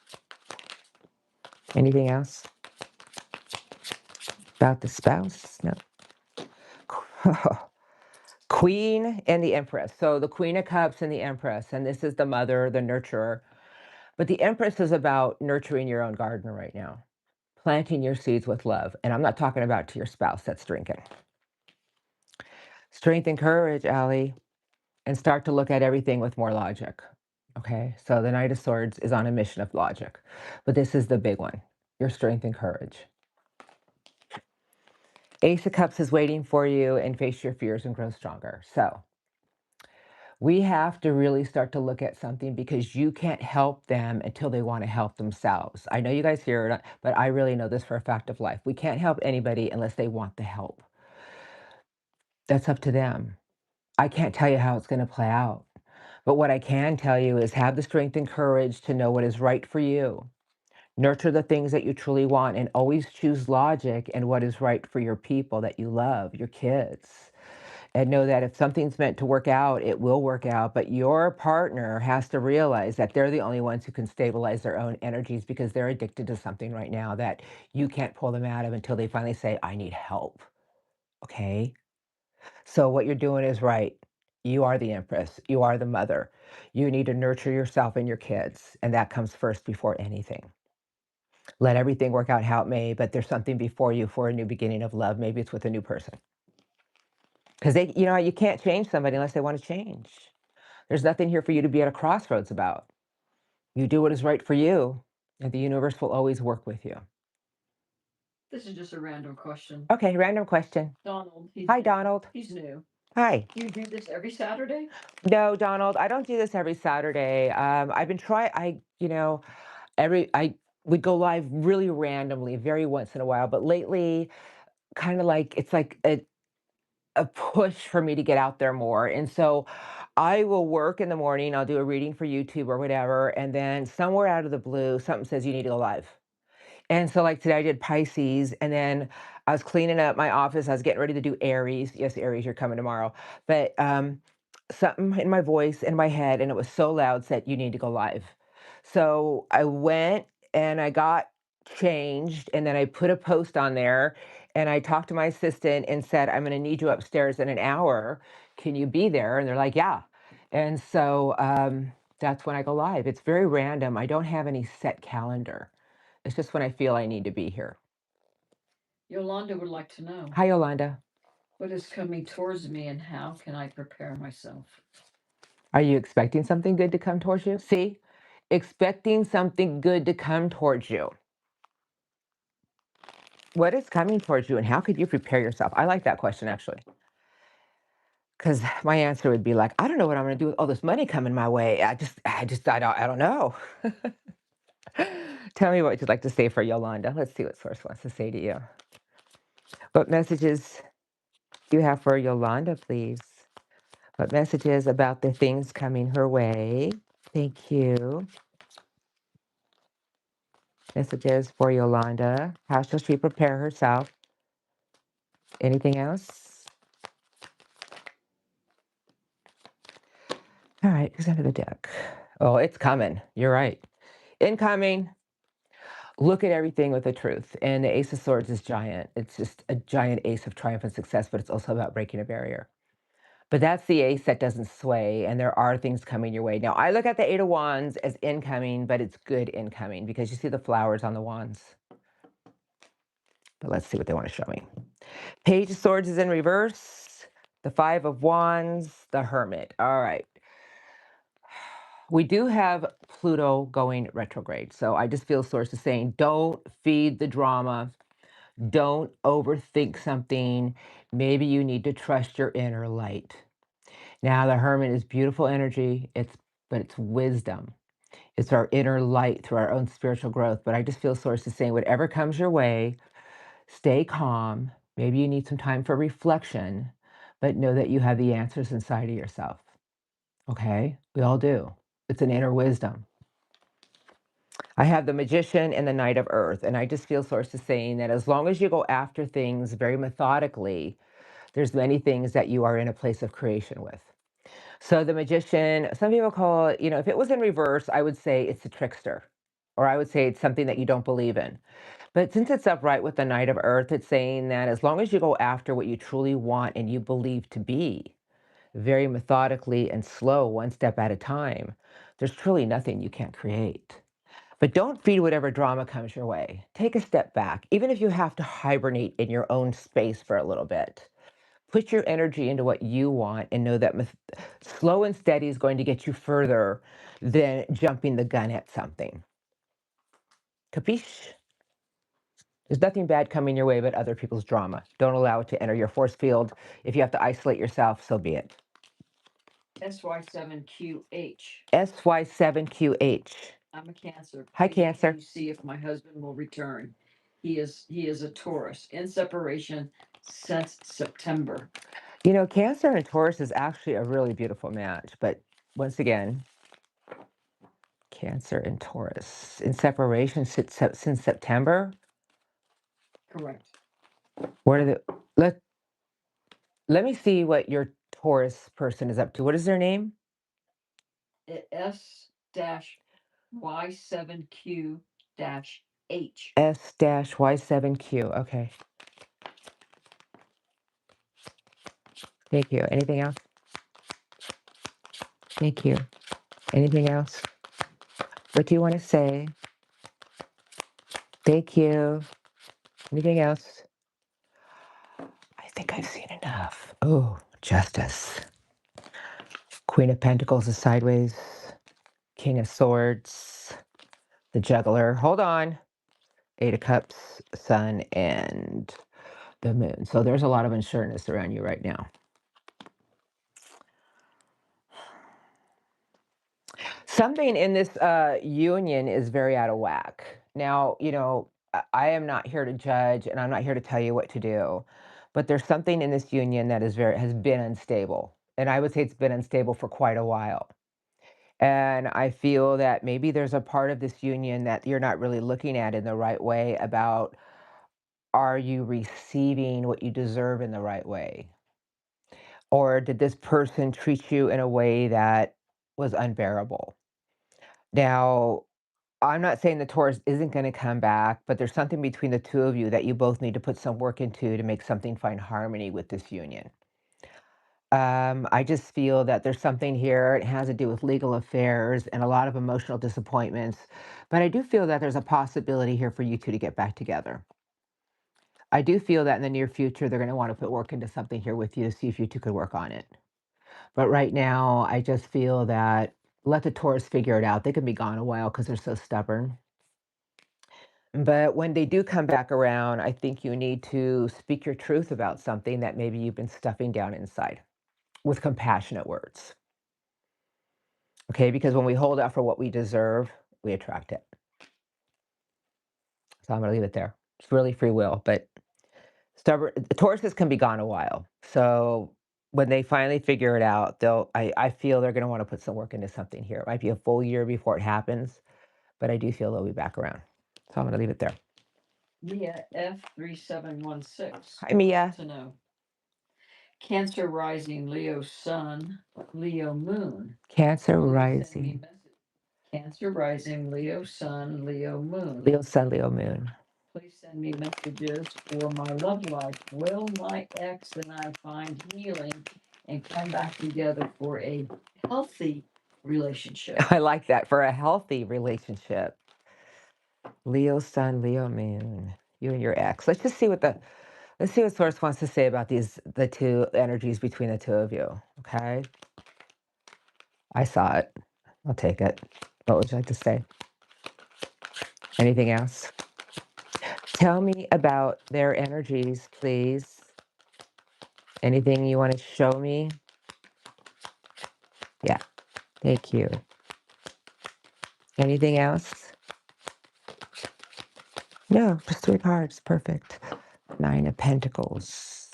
Anything else? About the spouse? No. Queen and the Empress. So the Queen of Cups and the Empress, and this is the mother, the nurturer. But the Empress is about nurturing your own garden right now, planting your seeds with love. And I'm not talking about to your spouse that's drinking. Strength and courage, Allie, and start to look at everything with more logic. Okay, so the Knight of Swords is on a mission of logic, but this is the big one, your strength and courage. Ace of Cups is waiting for you, and face your fears and grow stronger. So we have to really start to look at something because you can't help them until they want to help themselves. I know you guys hear it, but I really know this for a fact of life. We can't help anybody unless they want the help. That's up to them. I can't tell you how it's going to play out. But what I can tell you is have the strength and courage to know what is right for you. Nurture the things that you truly want and always choose logic and what is right for your people that you love, your kids. And know that if something's meant to work out, it will work out. But your partner has to realize that they're the only ones who can stabilize their own energies because they're addicted to something right now that you can't pull them out of until they finally say, I need help. Okay? So what you're doing is right. You are the Empress. You are the mother. You need to nurture yourself and your kids. And that comes first before anything. Let everything work out how it may, but there's something before you for a new beginning of love. Maybe it's with a new person. Because you can't change somebody unless they want to change. There's nothing here for you to be at a crossroads about. You do what is right for you, and the universe will always work with you. This is just a random question. Okay, random question. Donald. Hi, Donald. He's new. Hi. You do this every Saturday? No, Donald, I don't do this every Saturday. I've been trying. I would go live really randomly, very once in a while, but lately, kind of like it's like a push for me to get out there more. And so I will work in the morning, I'll do a reading for YouTube or whatever, and then somewhere out of the blue, something says you need to go live. And so, like today, I did Pisces, and then I was cleaning up my office. I was getting ready to do Aries. Yes, Aries, you're coming tomorrow. But something in my voice, in my head, and it was so loud said, you need to go live. So I went and I got changed, and then I put a post on there, and I talked to my assistant and said, I'm going to need you upstairs in an hour. Can you be there? And they're like, yeah. And so that's when I go live. It's very random. I don't have any set calendar. It's just when I feel I need to be here. Yolanda would like to know. Hi, Yolanda. What is coming towards me and how can I prepare myself? Are you expecting something good to come towards you? See, expecting something good to come towards you. What is coming towards you and how could you prepare yourself? I like that question actually. Because my answer would be like, I don't know what I'm going to do with all this money coming my way. I don't know. Tell me what you'd like to say for Yolanda. Let's see what Source wants to say to you. What messages do you have for Yolanda, please? What messages about the things coming her way? Thank you. Messages for Yolanda. How shall she prepare herself? Anything else? All right, who's under the deck? Oh, it's coming. You're right. Incoming. Look at everything with the truth. And the Ace of Swords is giant. It's just a giant ace of triumph and success, but it's also about breaking a barrier. But that's the ace that doesn't sway, and there are things coming your way. Now, I look at the Eight of Wands as incoming, but it's good incoming because you see the flowers on the wands. But let's see what they want to show me. Page of Swords is in reverse. The Five of Wands, the Hermit. All right. We do have Pluto going retrograde. So I just feel Source is saying, don't feed the drama. Don't overthink something. Maybe you need to trust your inner light. Now, the Hermit is beautiful energy, but it's wisdom. It's our inner light through our own spiritual growth. But I just feel Source is saying, whatever comes your way, stay calm. Maybe you need some time for reflection, but know that you have the answers inside of yourself. Okay? We all do. It's an inner wisdom. I have the Magician and the Knight of Earth, and I just feel Source is saying that as long as you go after things very methodically, there's many things that you are in a place of creation with. So the Magician, some people call it, if it was in reverse, I would say it's a trickster, or I would say it's something that you don't believe in. But since it's upright with the Knight of Earth, it's saying that as long as you go after what you truly want and you believe to be, very methodically and slow, one step at a time, there's truly nothing you can't create. But don't feed whatever drama comes your way. Take a step back, even if you have to hibernate in your own space for a little bit. Put your energy into what you want and know that slow and steady is going to get you further than jumping the gun at something. Capiche? There's nothing bad coming your way but other people's drama. Don't allow it to enter your force field. If you have to isolate yourself, so be it. SY7QH. SY7QH. I'm a Cancer. Hi, Please Cancer. can you see if my husband will return? He is a Taurus in separation since September. Cancer and Taurus is actually a really beautiful match. But once again, Cancer and Taurus in separation since September. Correct. What are the let me see what your Taurus person is up to. What is their name? S-Y7Q-H. S-Y7Q. Okay. Thank you. Anything else? Thank you. Anything else? What do you want to say? Thank you. Anything else? I think I've seen enough. Oh, Justice. Queen of Pentacles is sideways. King of Swords. The Juggler. Hold on. Eight of Cups, Sun, and the Moon. So there's a lot of unsureness around you right now. Something in this union is very out of whack. Now, I am not here to judge and I'm not here to tell you what to do, but there's something in this union that has been unstable. And I would say it's been unstable for quite a while. And I feel that maybe there's a part of this union that you're not really looking at in the right way about, are you receiving what you deserve in the right way? Or did this person treat you in a way that was unbearable? Now, I'm not saying the Taurus isn't going to come back, but there's something between the two of you that you both need to put some work into to make something find harmony with this union. I just feel that there's something here. It has to do with legal affairs and a lot of emotional disappointments. But I do feel that there's a possibility here for you two to get back together. I do feel that in the near future, they're going to want to put work into something here with you to see if you two could work on it. But right now, I just feel that let the Taurus figure it out. They can be gone a while because they're so stubborn. But when they do come back around, I think you need to speak your truth about something that maybe you've been stuffing down inside with compassionate words. Okay, because when we hold out for what we deserve, we attract it. So I'm going to leave it there. It's really free will, but stubborn Tauruses can be gone a while. So when they finally figure it out, I feel they're going to want to put some work into something here. It might be a full year before it happens, but I do feel they'll be back around. So I'm going to leave it there. Mia F3716. Hi, Mia. To know. Cancer rising, Leo sun, Leo moon. Cancer Please send me rising. message. Cancer rising, Leo sun, Leo moon. Leo sun, Leo moon. Please send me messages for my love life. Will my ex and I find healing and come back together for a healthy relationship? I like that, for a healthy relationship. Leo sun, Leo moon. You and your ex. Let's see what Source wants to say about the two energies between the two of you. Okay. I saw it. I'll take it. What would you like to say? Anything else? Tell me about their energies, please. Anything you want to show me? Yeah. Thank you. Anything else? No, just 3 cards. Perfect. 9 of Pentacles,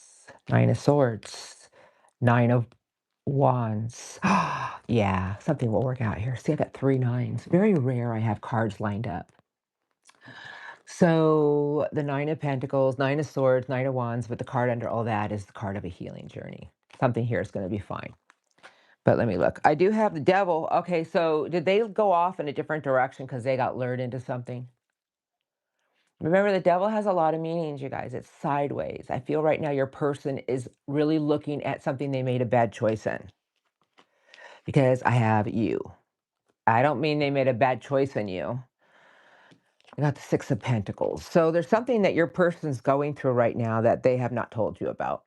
9 of Swords, 9 of Wands. Yeah, something will work out here. See, I got 3 nines. Very rare I have cards lined up. So the 9 of Pentacles, 9 of Swords, 9 of Wands, but the card under all that is the card of a healing journey. Something here is going to be fine. But let me look. I do have the Devil. Okay, so did they go off in a different direction because they got lured into something? Remember, the Devil has a lot of meanings, you guys. It's sideways. I feel right now your person is really looking at something they made a bad choice in. Because I have you. I don't mean they made a bad choice in you. I got the 6 of Pentacles. So there's something that your person's going through right now that they have not told you about.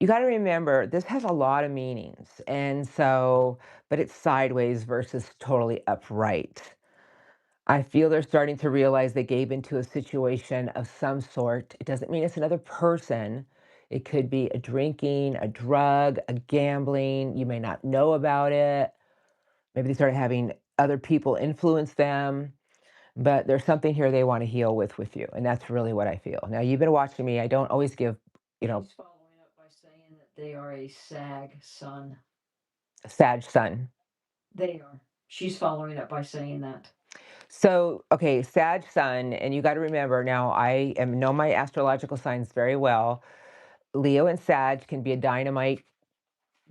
You got to remember, this has a lot of meanings. And so, but it's sideways versus totally upright. I feel they're starting to realize they gave into a situation of some sort. It doesn't mean it's another person. It could be a drinking, a drug, a gambling. You may not know about it. Maybe they started having other people influence them. But there's something here they want to heal with you. And that's really what I feel. Now, you've been watching me. I don't always give, She's following up by saying that they are a Sag sun. Sag sun. They are. She's following up by saying that. So, okay, Sag sun, and you got to remember now, know my astrological signs very well. Leo and Sag can be a dynamite,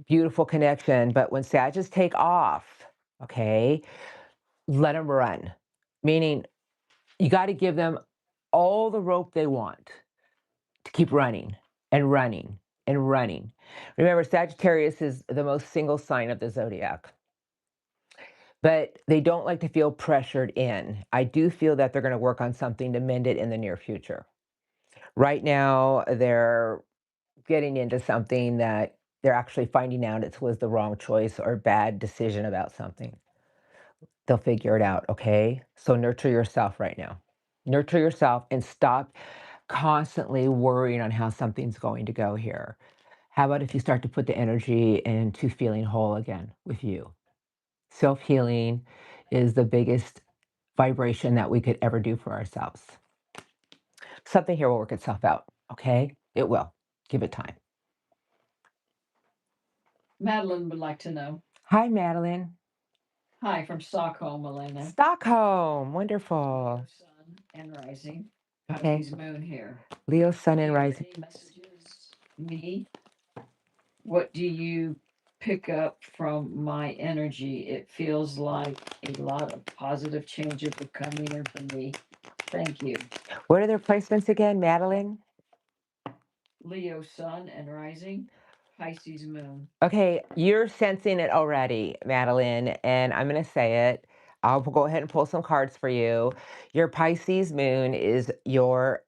beautiful connection, but when Sages take off, okay, let them run. Meaning, you got to give them all the rope they want to keep running and running and running. Remember, Sagittarius is the most single sign of the zodiac. But they don't like to feel pressured in. I do feel that they're going to work on something to mend it in the near future. Right now, they're getting into something that they're actually finding out it was the wrong choice or bad decision about something. They'll figure it out, okay? So nurture yourself right now. Nurture yourself and stop constantly worrying on how something's going to go here. How about if you start to put the energy into feeling whole again with you? Self-healing is the biggest vibration that we could ever do for ourselves. Something here will work itself out, okay? It will. Give it time. Madeline would like to know. Hi, Madeline. Hi, from Stockholm, Elena. Stockholm. Leo Wonderful. sun and rising. Okay. Pisces moon here. Leo sun Do and you have rising. any messages? Me? What do you pick up from my energy? It feels like a lot of positive changes are coming in for me. Thank you. What are their placements again, Madeline? Leo sun and rising. Pisces moon. Okay, you're sensing it already, Madeline, and I'm going to say it. I'll go ahead and pull some cards for you. Your Pisces moon is your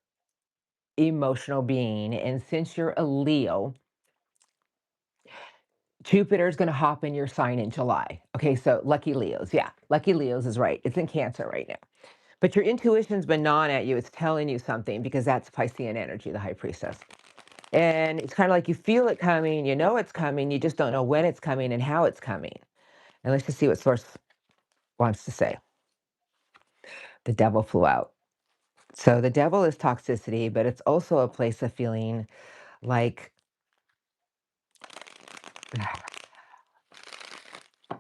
emotional being. And since you're a Leo, Jupiter is going to hop in your sign in July. Okay, so lucky Leos. Yeah, lucky Leos is right. It's in Cancer right now. But your intuition's been gnawing at you. It's telling you something because that's Piscean energy, the high priestess. And it's kind of like you feel it coming, you know it's coming, you just don't know when it's coming and how it's coming. And let's just see what Source wants to say. The devil flew out. So the devil is toxicity, but it's also a place of feeling like,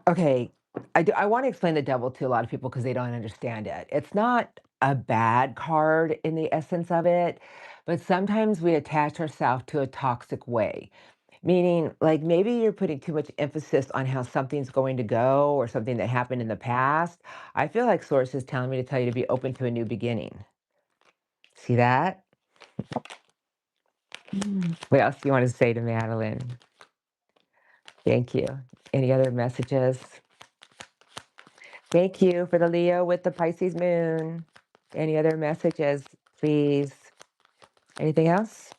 okay, I want to explain the devil to a lot of people because they don't understand it. It's not a bad card in the essence of it, but sometimes we attach ourselves to a toxic way. Meaning, like maybe you're putting too much emphasis on how something's going to go or something that happened in the past. I feel like Source is telling me to tell you to be open to a new beginning. See that? What else do you want to say to Madeline? Thank you. Any other messages? Thank you for the Leo with the Pisces moon. Any other messages, please? Anything else?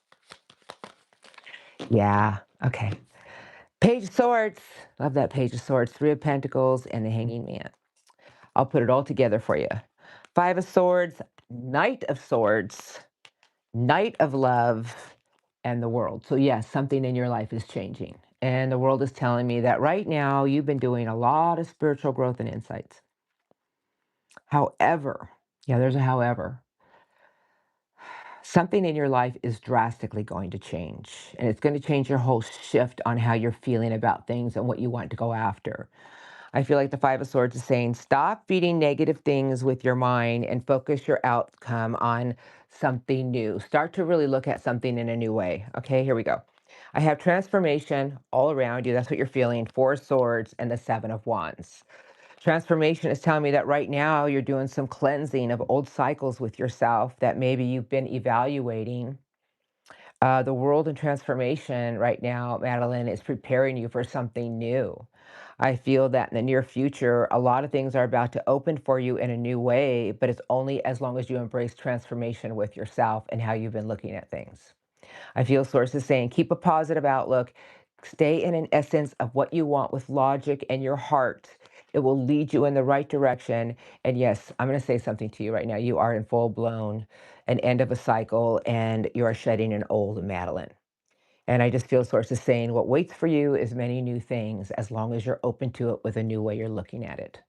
Yeah. Okay. Page of Swords. Love that Page of Swords. Three of Pentacles and the Hanging Man. I'll put it all together for you. Five of Swords, Knight of Swords, Knight of Love, and the World. So yes, something in your life is changing. And the world is telling me that right now you've been doing a lot of spiritual growth and insights. However, yeah, there's a however. Something in your life is drastically going to change. And it's going to change your whole shift on how you're feeling about things and what you want to go after. I feel like the Five of Swords is saying, stop feeding negative things with your mind and focus your outcome on something new. Start to really look at something in a new way. Okay, here we go. I have transformation all around you. That's what you're feeling. Four of Swords and the Seven of Wands. Transformation is telling me that right now you're doing some cleansing of old cycles with yourself that maybe you've been evaluating. The world in transformation right now, Madeline, is preparing you for something new. I feel that in the near future, a lot of things are about to open for you in a new way, but it's only as long as you embrace transformation with yourself and how you've been looking at things. I feel sources saying keep a positive outlook, stay in an essence of what you want with logic and your heart. It will lead you in the right direction. And yes, I'm going to say something to you right now. You are in full blown an end of a cycle and you are shedding an old Madeline. And I just feel sources saying what waits for you is many new things as long as you're open to it with a new way you're looking at it.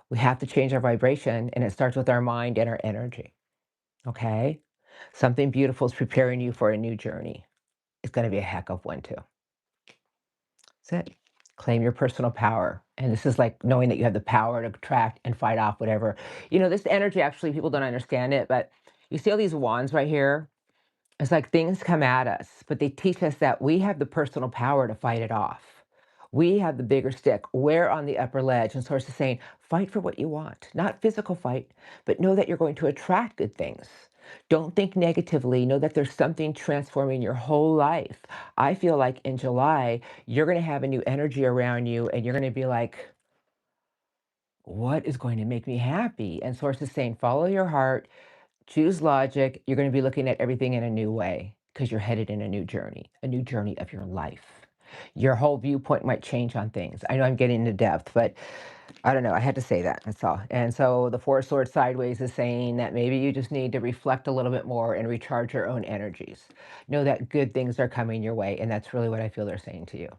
We have to change our vibration and it starts with our mind and our energy. Okay? Something beautiful is preparing you for a new journey. It's going to be a heck of one too. That's it. Claim your personal power. And this is like knowing that you have the power to attract and fight off whatever. You know, this energy actually, people don't understand it, but you see all these wands right here? It's like things come at us, but they teach us that we have the personal power to fight it off. We have the bigger stick. We're on the upper ledge. And Source is saying, fight for what you want, not physical fight, but know that you're going to attract good things. Don't think negatively. Know that there's something transforming your whole life. I feel like in July, you're going to have a new energy around you and you're going to be like, what is going to make me happy? And Source is saying, follow your heart. Choose logic. You're going to be looking at everything in a new way because you're headed in a new journey of your life. Your whole viewpoint might change on things. I know I'm getting into depth, but I don't know. I had to say that. That's all. And so the Four Swords sideways is saying that maybe you just need to reflect a little bit more and recharge your own energies. Know that good things are coming your way. And that's really what I feel they're saying to you.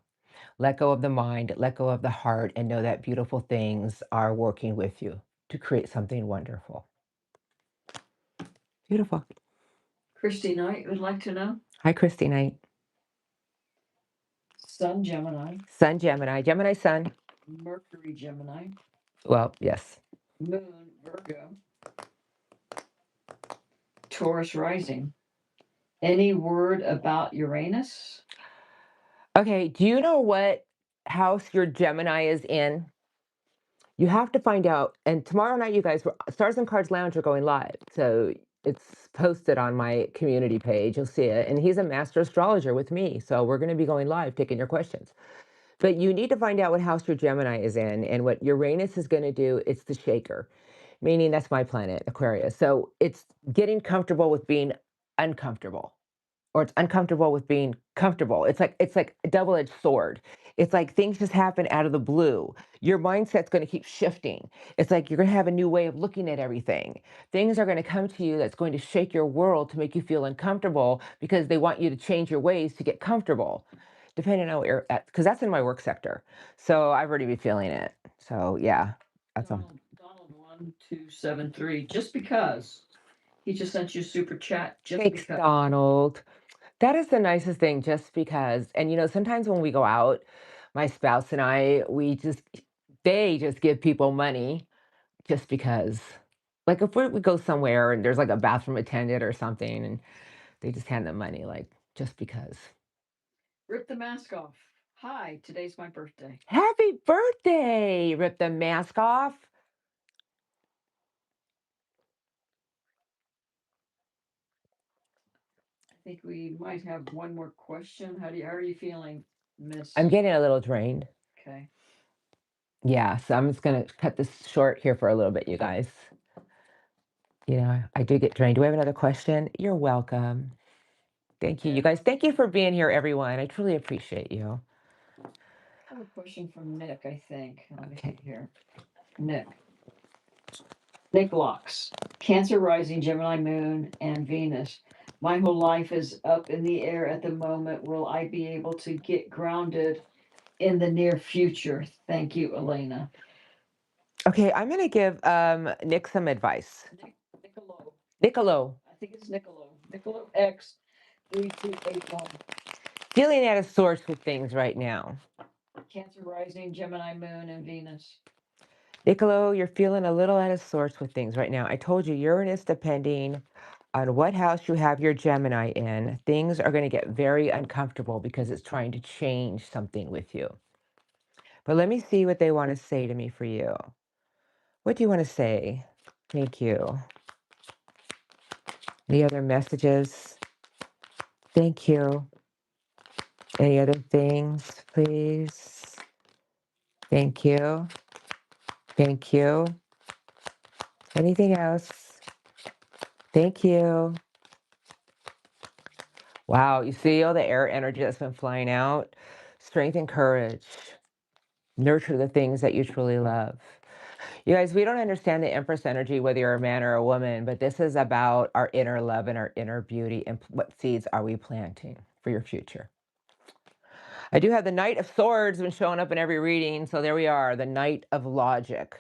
Let go of the mind, let go of the heart, and know that beautiful things are working with you to create something wonderful. Beautiful. Christy Knight would like to know. Hi, Christy Knight. Sun Gemini, Sun Gemini, Gemini Sun. Mercury Gemini, Well, yes. Moon Virgo, Taurus rising. Any word about Uranus? Okay, do you know what house your Gemini is in? You have to find out. And tomorrow night, you guys, Stars and Cards Lounge are going live. So it's posted on my community page. You'll see it. And he's a master astrologer with me. So we're going to be going live, taking your questions. But you need to find out what house your Gemini is in, and what Uranus is going to do. It's the shaker, meaning that's my planet, Aquarius. So it's getting comfortable with being uncomfortable, or it's uncomfortable with being comfortable. It's like a double-edged sword. It's like things just happen out of the blue. Your mindset's going to keep shifting. It's like you're going to have a new way of looking at everything. Things are going to come to you that's going to shake your world to make you feel uncomfortable because they want you to change your ways to get comfortable, depending on what you're at, because that's in my work sector. So I've already been feeling it. So yeah, that's all. Donald 1273. Just because he just sent you a super chat. Just Thanks, because. Donald. That is the nicest thing, just because. And sometimes when we go out, my spouse and I, they just give people money just because. Like if we go somewhere and there's like a bathroom attendant or something, and they just hand them money, like just because. Rip the mask off. Hi, today's my birthday. Happy birthday! Rip the mask off. I think we might have one more question. How are you feeling, Miss? I'm getting a little drained. Okay. Yeah, so I'm just gonna cut this short here for a little bit, you guys. I do get drained. Do we have another question? You're welcome. Thank you, you guys. Thank you for being here, everyone. I truly appreciate you. I have a question from Nick, I think. Let me Okay. see here. Nick. Nick Locks. Cancer rising, Gemini moon, and Venus. My whole life is up in the air at the moment. Will I be able to get grounded in the near future? Thank you, Elena. Okay, I'm gonna give Nick some advice. Niccolo. Niccolo, I think it's Niccolo. Niccolo X 3281. feeling out of sorts with things right now. Cancer rising, Gemini moon, and Venus. Niccolo, you're feeling a little out of sorts with things right now. I told you, Uranus, depending on what house you have your Gemini in, things are going to get very uncomfortable because it's trying to change something with you. But let me see what they want to say to me for you. What do you want to say? Thank you. Any other messages? Thank you. Any other things, please? Thank you. Thank you. Anything else? Thank you. Wow, you see all the air energy that's been flying out? Strength and courage. Nurture the things that you truly love. You guys, we don't understand the Empress energy, whether you're a man or a woman, but this is about our inner love and our inner beauty, and what seeds are we planting for your future. I do have the Knight of Swords been showing up in every reading, so there we are, the Knight of Logic,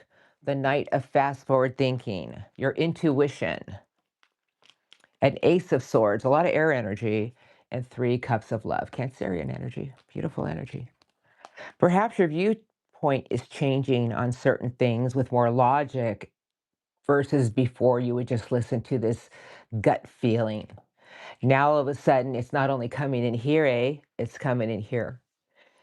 the Knight of Fast Forward Thinking, your intuition, an Ace of Swords, a lot of air energy, and 3 Cups of Love, Cancerian energy, beautiful energy. Perhaps your viewpoint is changing on certain things with more logic versus before you would just listen to this gut feeling. Now all of a sudden, it's not only coming in here, it's coming in here.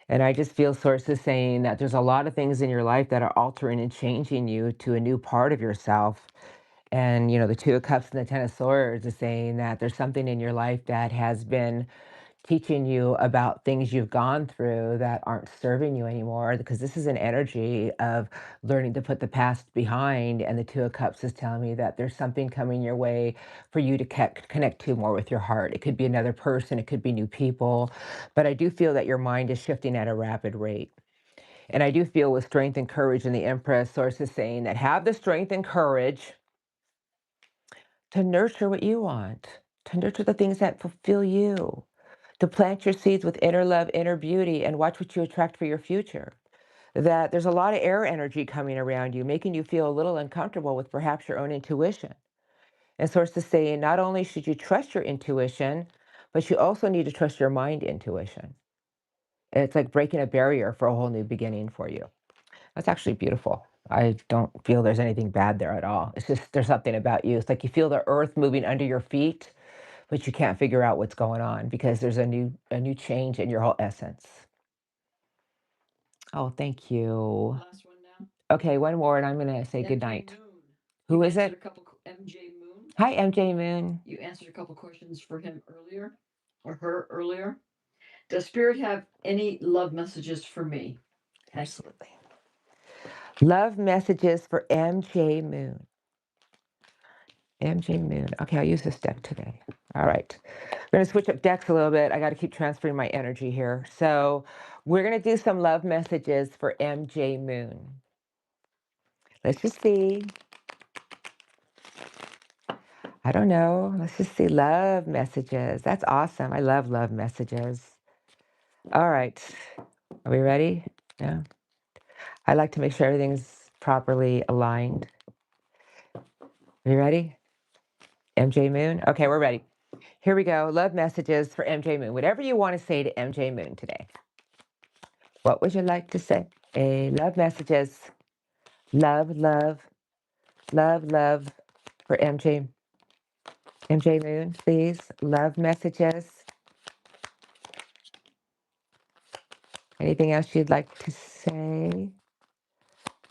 And I just feel sources saying that there's a lot of things in your life that are altering and changing you to a new part of yourself. And, the Two of Cups and the Ten of Swords is saying that there's something in your life that has been teaching you about things you've gone through that aren't serving you anymore, because this is an energy of learning to put the past behind. And the Two of Cups is telling me that there's something coming your way for you to connect to more with your heart. It could be another person, it could be new people, but I do feel that your mind is shifting at a rapid rate. And I do feel with strength and courage in the Empress, sources saying that have the strength and courage to nurture what you want, to nurture the things that fulfill you, to plant your seeds with inner love, inner beauty, and watch what you attract for your future. That there's a lot of air energy coming around you, making you feel a little uncomfortable with perhaps your own intuition. And sources saying not only should you trust your intuition, but you also need to trust your mind intuition. And it's like breaking a barrier for a whole new beginning for you. That's actually beautiful. I don't feel there's anything bad there at all. It's just there's something about you. It's like you feel the earth moving under your feet, but you can't figure out what's going on because there's a new change in your whole essence. Oh, thank you. Last one now. Okay, one more, and I'm gonna say good MJ night. Moon. Who You is answered it? a couple. MJ Moon. Hi, MJ Moon. You answered a couple questions for him earlier, or her earlier. Does Spirit have any love messages for me? Absolutely. Love messages for MJ Moon. MJ Moon. Okay, I'll use this deck today. All right. We're going to switch up decks a little bit. I got to keep transferring my energy here. So we're going to do some love messages for MJ Moon. Let's just see. I don't know. Let's just see love messages. That's awesome. I love messages. All right. Are we ready? Yeah. I like to make sure everything's properly aligned. Are you ready? MJ Moon? Okay, we're ready. Here we go. Love messages for MJ Moon. Whatever you want to say to MJ Moon today. What would you like to say? Love messages. Love, love for MJ Moon, please. Love messages. Anything else you'd like to say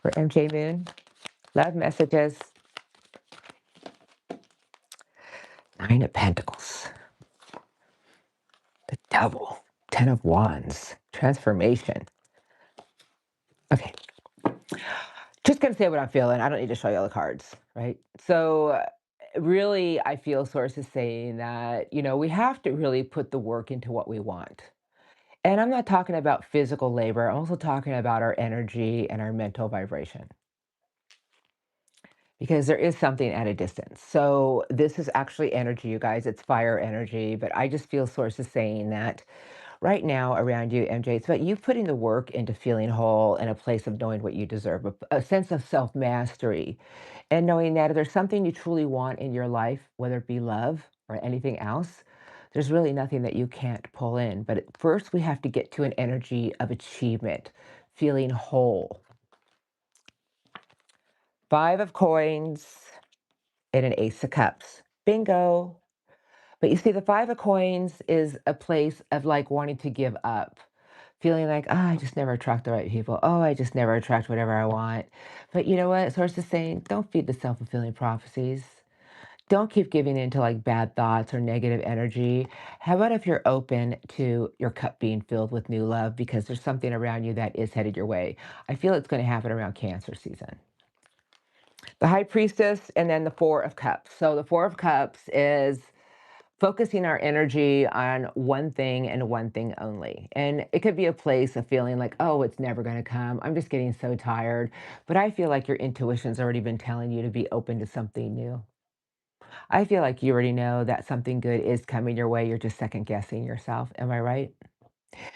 for MJ Moon? Love messages. Nine of Pentacles. The Devil. Ten of Wands. Transformation. Okay. Just going to say what I'm feeling. I don't need to show you all the cards, right? So really, I feel sources saying that, we have to really put the work into what we want. And I'm not talking about physical labor. I'm also talking about our energy and our mental vibration. Because there is something at a distance. So this is actually energy, you guys. It's fire energy. But I just feel sources saying that right now around you, MJ, it's about you putting the work into feeling whole in a place of knowing what you deserve, a sense of self-mastery, and knowing that if there's something you truly want in your life, whether it be love or anything else, there's really nothing that you can't pull in. But at first, we have to get to an energy of achievement, feeling whole. Five of Coins and an Ace of Cups. Bingo. But you see, the Five of Coins is a place of like wanting to give up, feeling like, oh, I just never attract the right people. Oh, I just never attract whatever I want. But you know what? Source is saying, don't feed the self-fulfilling prophecies. Don't keep giving in to like bad thoughts or negative energy. How about if you're open to your cup being filled with new love because there's something around you that is headed your way? I feel it's going to happen around Cancer season. The High Priestess and then the Four of Cups. So the Four of Cups is focusing our energy on one thing and one thing only. And it could be a place of feeling like, oh, it's never going to come. I'm just getting so tired. But I feel like your intuition's already been telling you to be open to something new. I feel like you already know that something good is coming your way. You're just second guessing yourself. Am I right?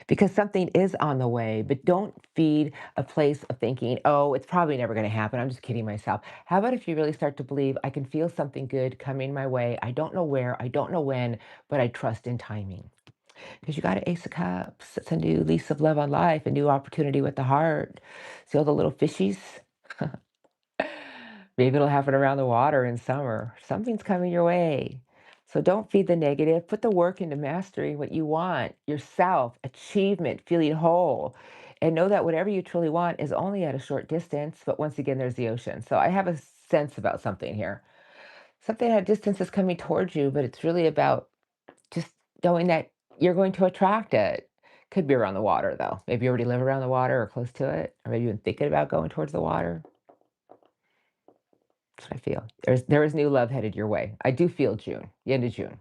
Because something is on the way, but don't feed a place of thinking, oh, it's probably never going to happen. I'm just kidding myself. How about if you really start to believe I can feel something good coming my way? I don't know where, I don't know when, but I trust in timing. Because you got an Ace of Cups. It's a new lease of love on life, a new opportunity with the heart. See all the little fishies? Maybe it'll happen around the water in summer. Something's coming your way. So don't feed the negative. Put the work into mastering what you want, yourself, achievement, feeling whole. And know that whatever you truly want is only at a short distance. But once again, there's the ocean. So I have a sense about something here. Something at a distance is coming towards you, but it's really about just knowing that you're going to attract it. Could be around the water, though. Maybe you already live around the water or close to it, or maybe you've been thinking about going towards the water. That's what I feel. There is new love headed your way. I do feel June, the end of June.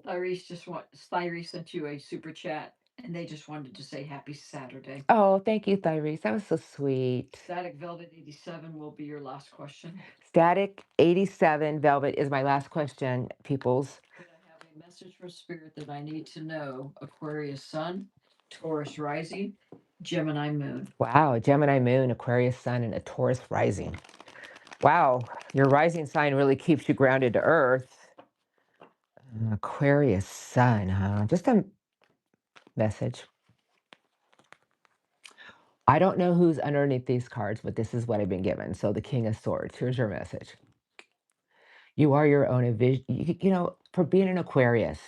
Tyrese sent you a super chat, and they just wanted to say happy Saturday. Oh, thank you, Tyrese. That was so sweet. Static Velvet 87 will be your last question. Static 87 Velvet is my last question, peoples. Could I have a message from Spirit that I need to know? Aquarius Sun, Taurus Rising, Gemini Moon. Wow, Gemini Moon, Aquarius Sun, and a Taurus Rising. Wow, your rising sign really keeps you grounded to Earth. Aquarius Sun, huh? Just a message. I don't know who's underneath these cards, but this is what I've been given. So the King of Swords, here's your message. You are your own vision. For being an Aquarius,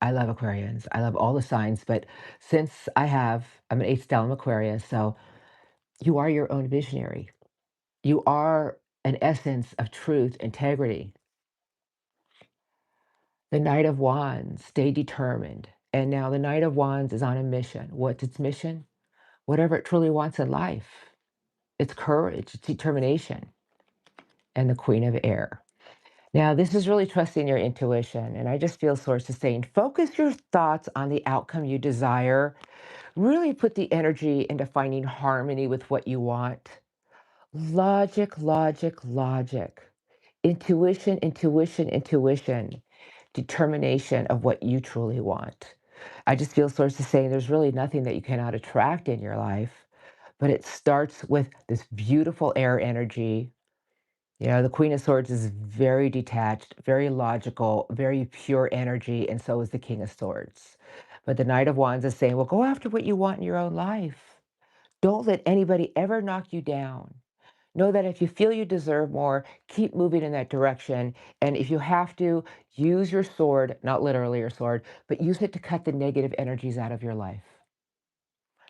I love Aquarians. I love all the signs, but since I'm an 8th stellium Aquarius, so you are your own visionary. You are an essence of truth, integrity. The Knight of Wands, stay determined. And now the Knight of Wands is on a mission. What's its mission? Whatever it truly wants in life. It's courage, it's determination. And the Queen of Air. Now, this is really trusting your intuition. And I just feel Source is saying, focus your thoughts on the outcome you desire. Really put the energy into finding harmony with what you want. Logic, logic, logic. Intuition, intuition, intuition. Determination of what you truly want. I just feel Source is saying there's really nothing that you cannot attract in your life, but it starts with this beautiful air energy. You know, the Queen of Swords is very detached, very logical, very pure energy, and so is the King of Swords. But the Knight of Wands is saying, well, go after what you want in your own life. Don't let anybody ever knock you down. Know that if you feel you deserve more, keep moving in that direction. And if you have to, use your sword, not literally your sword, but use it to cut the negative energies out of your life.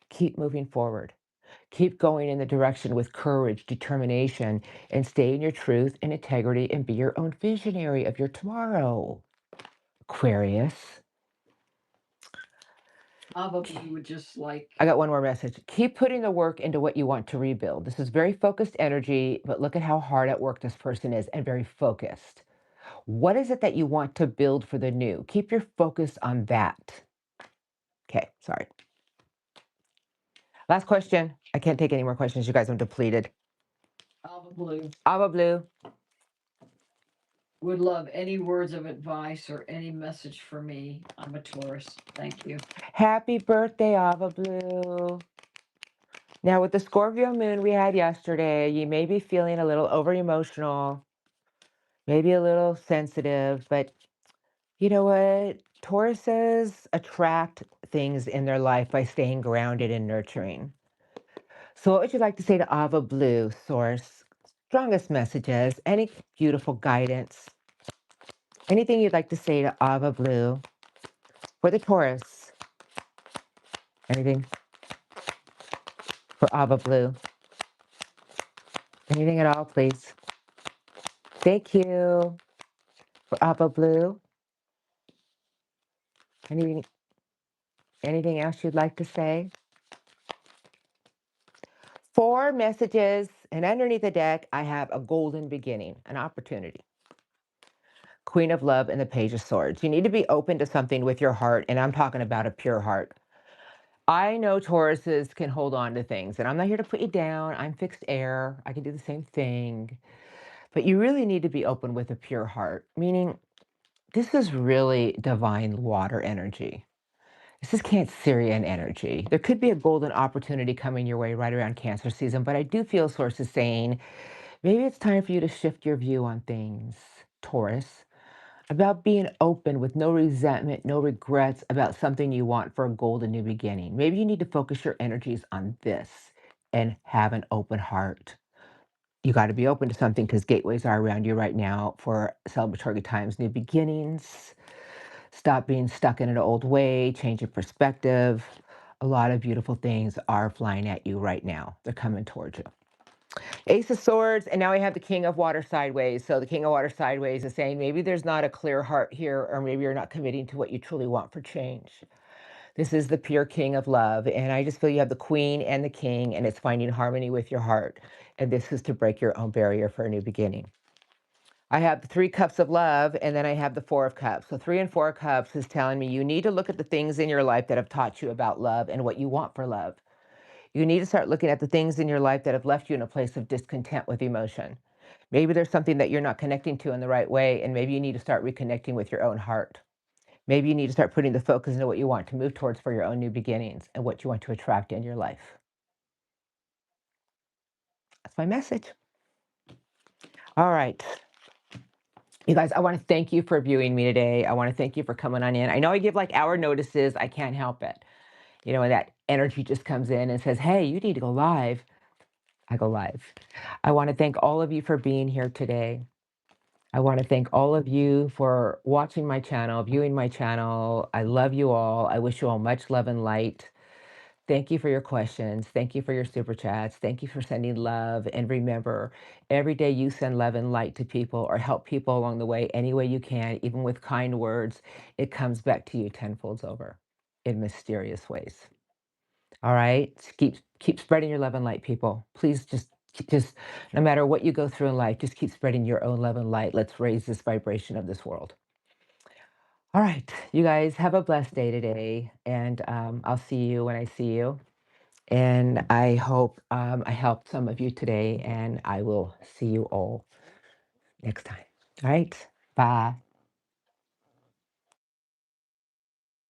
Keep moving forward. Keep going in the direction with courage, determination, and stay in your truth and integrity and be your own visionary of your tomorrow. Aquarius. Probably would just like. I got one more message. Keep putting the work into what you want to rebuild. This is very focused energy, but look at how hard at work this person is and very focused. What is it that you want to build for the new? Keep your focus on that. Okay, sorry. Last question. I can't take any more questions. You guys, I'm depleted. Alba Blue. Ava Blue. Would love any words of advice or any message for me. I'm a Taurus. Thank you. Happy birthday, Ava Blue. Now, with the Scorpio moon we had yesterday, you may be feeling a little over emotional, maybe a little sensitive, but you know what? Tauruses attract things in their life by staying grounded and nurturing. So, what would you like to say to Ava Blue, Source? Strongest messages, any beautiful guidance, anything you'd like to say to Ava Blue for the Taurus? Anything for Ava Blue? Anything at all, please? Thank you for Ava Blue. Anything else you'd like to say? 4 messages, and underneath the deck, I have a golden beginning, an opportunity. Queen of Love and the Page of Swords. You need to be open to something with your heart, and I'm talking about a pure heart. I know Tauruses can hold on to things, and I'm not here to put you down. I'm fixed air. I can do the same thing. But you really need to be open with a pure heart, meaning this is really divine water energy. This is Cancerian energy. There could be a golden opportunity coming your way right around Cancer season, but I do feel sources saying maybe it's time for you to shift your view on things, Taurus, about being open with no resentment, no regrets about something you want for a golden new beginning. Maybe you need to focus your energies on this and have an open heart. You got to be open to something because gateways are around you right now for celebratory times, new beginnings. Stop being stuck in an old way, change your perspective. A lot of beautiful things are flying at you right now. They're coming towards you. Ace of Swords, and now we have the King of Water sideways. So the King of Water sideways is saying maybe there's not a clear heart here, or maybe you're not committing to what you truly want for change. This is the pure King of Love, and I just feel you have the Queen and the King, and it's finding harmony with your heart. And this is to break your own barrier for a new beginning. I have the 3 cups of love, and then I have the 4 of cups. So 3 and 4 cups is telling me you need to look at the things in your life that have taught you about love and what you want for love. You need to start looking at the things in your life that have left you in a place of discontent with emotion. Maybe there's something that you're not connecting to in the right way, and maybe you need to start reconnecting with your own heart. Maybe you need to start putting the focus into what you want to move towards for your own new beginnings and what you want to attract in your life. That's my message. All right. You guys, I want to thank you for viewing me today. I want to thank you for coming on in. I know I give like hour notices. I can't help it. You know, when that energy just comes in and says, hey, you need to go live, I go live. I want to thank all of you for being here today. I want to thank all of you for watching my channel, viewing my channel. I love you all. I wish you all much love and light. Thank you for your questions. Thank you for your super chats. Thank you for sending love. And remember, every day you send love and light to people or help people along the way any way you can, even with kind words, it comes back to you tenfolds over in mysterious ways. All right? Keep spreading your love and light, people. Please just no matter what you go through in life, just keep spreading your own love and light. Let's raise this vibration of this world. All right, you guys have a blessed day today, and I'll see you when I see you. And I hope I helped some of you today, and I will see you all next time. All right, bye.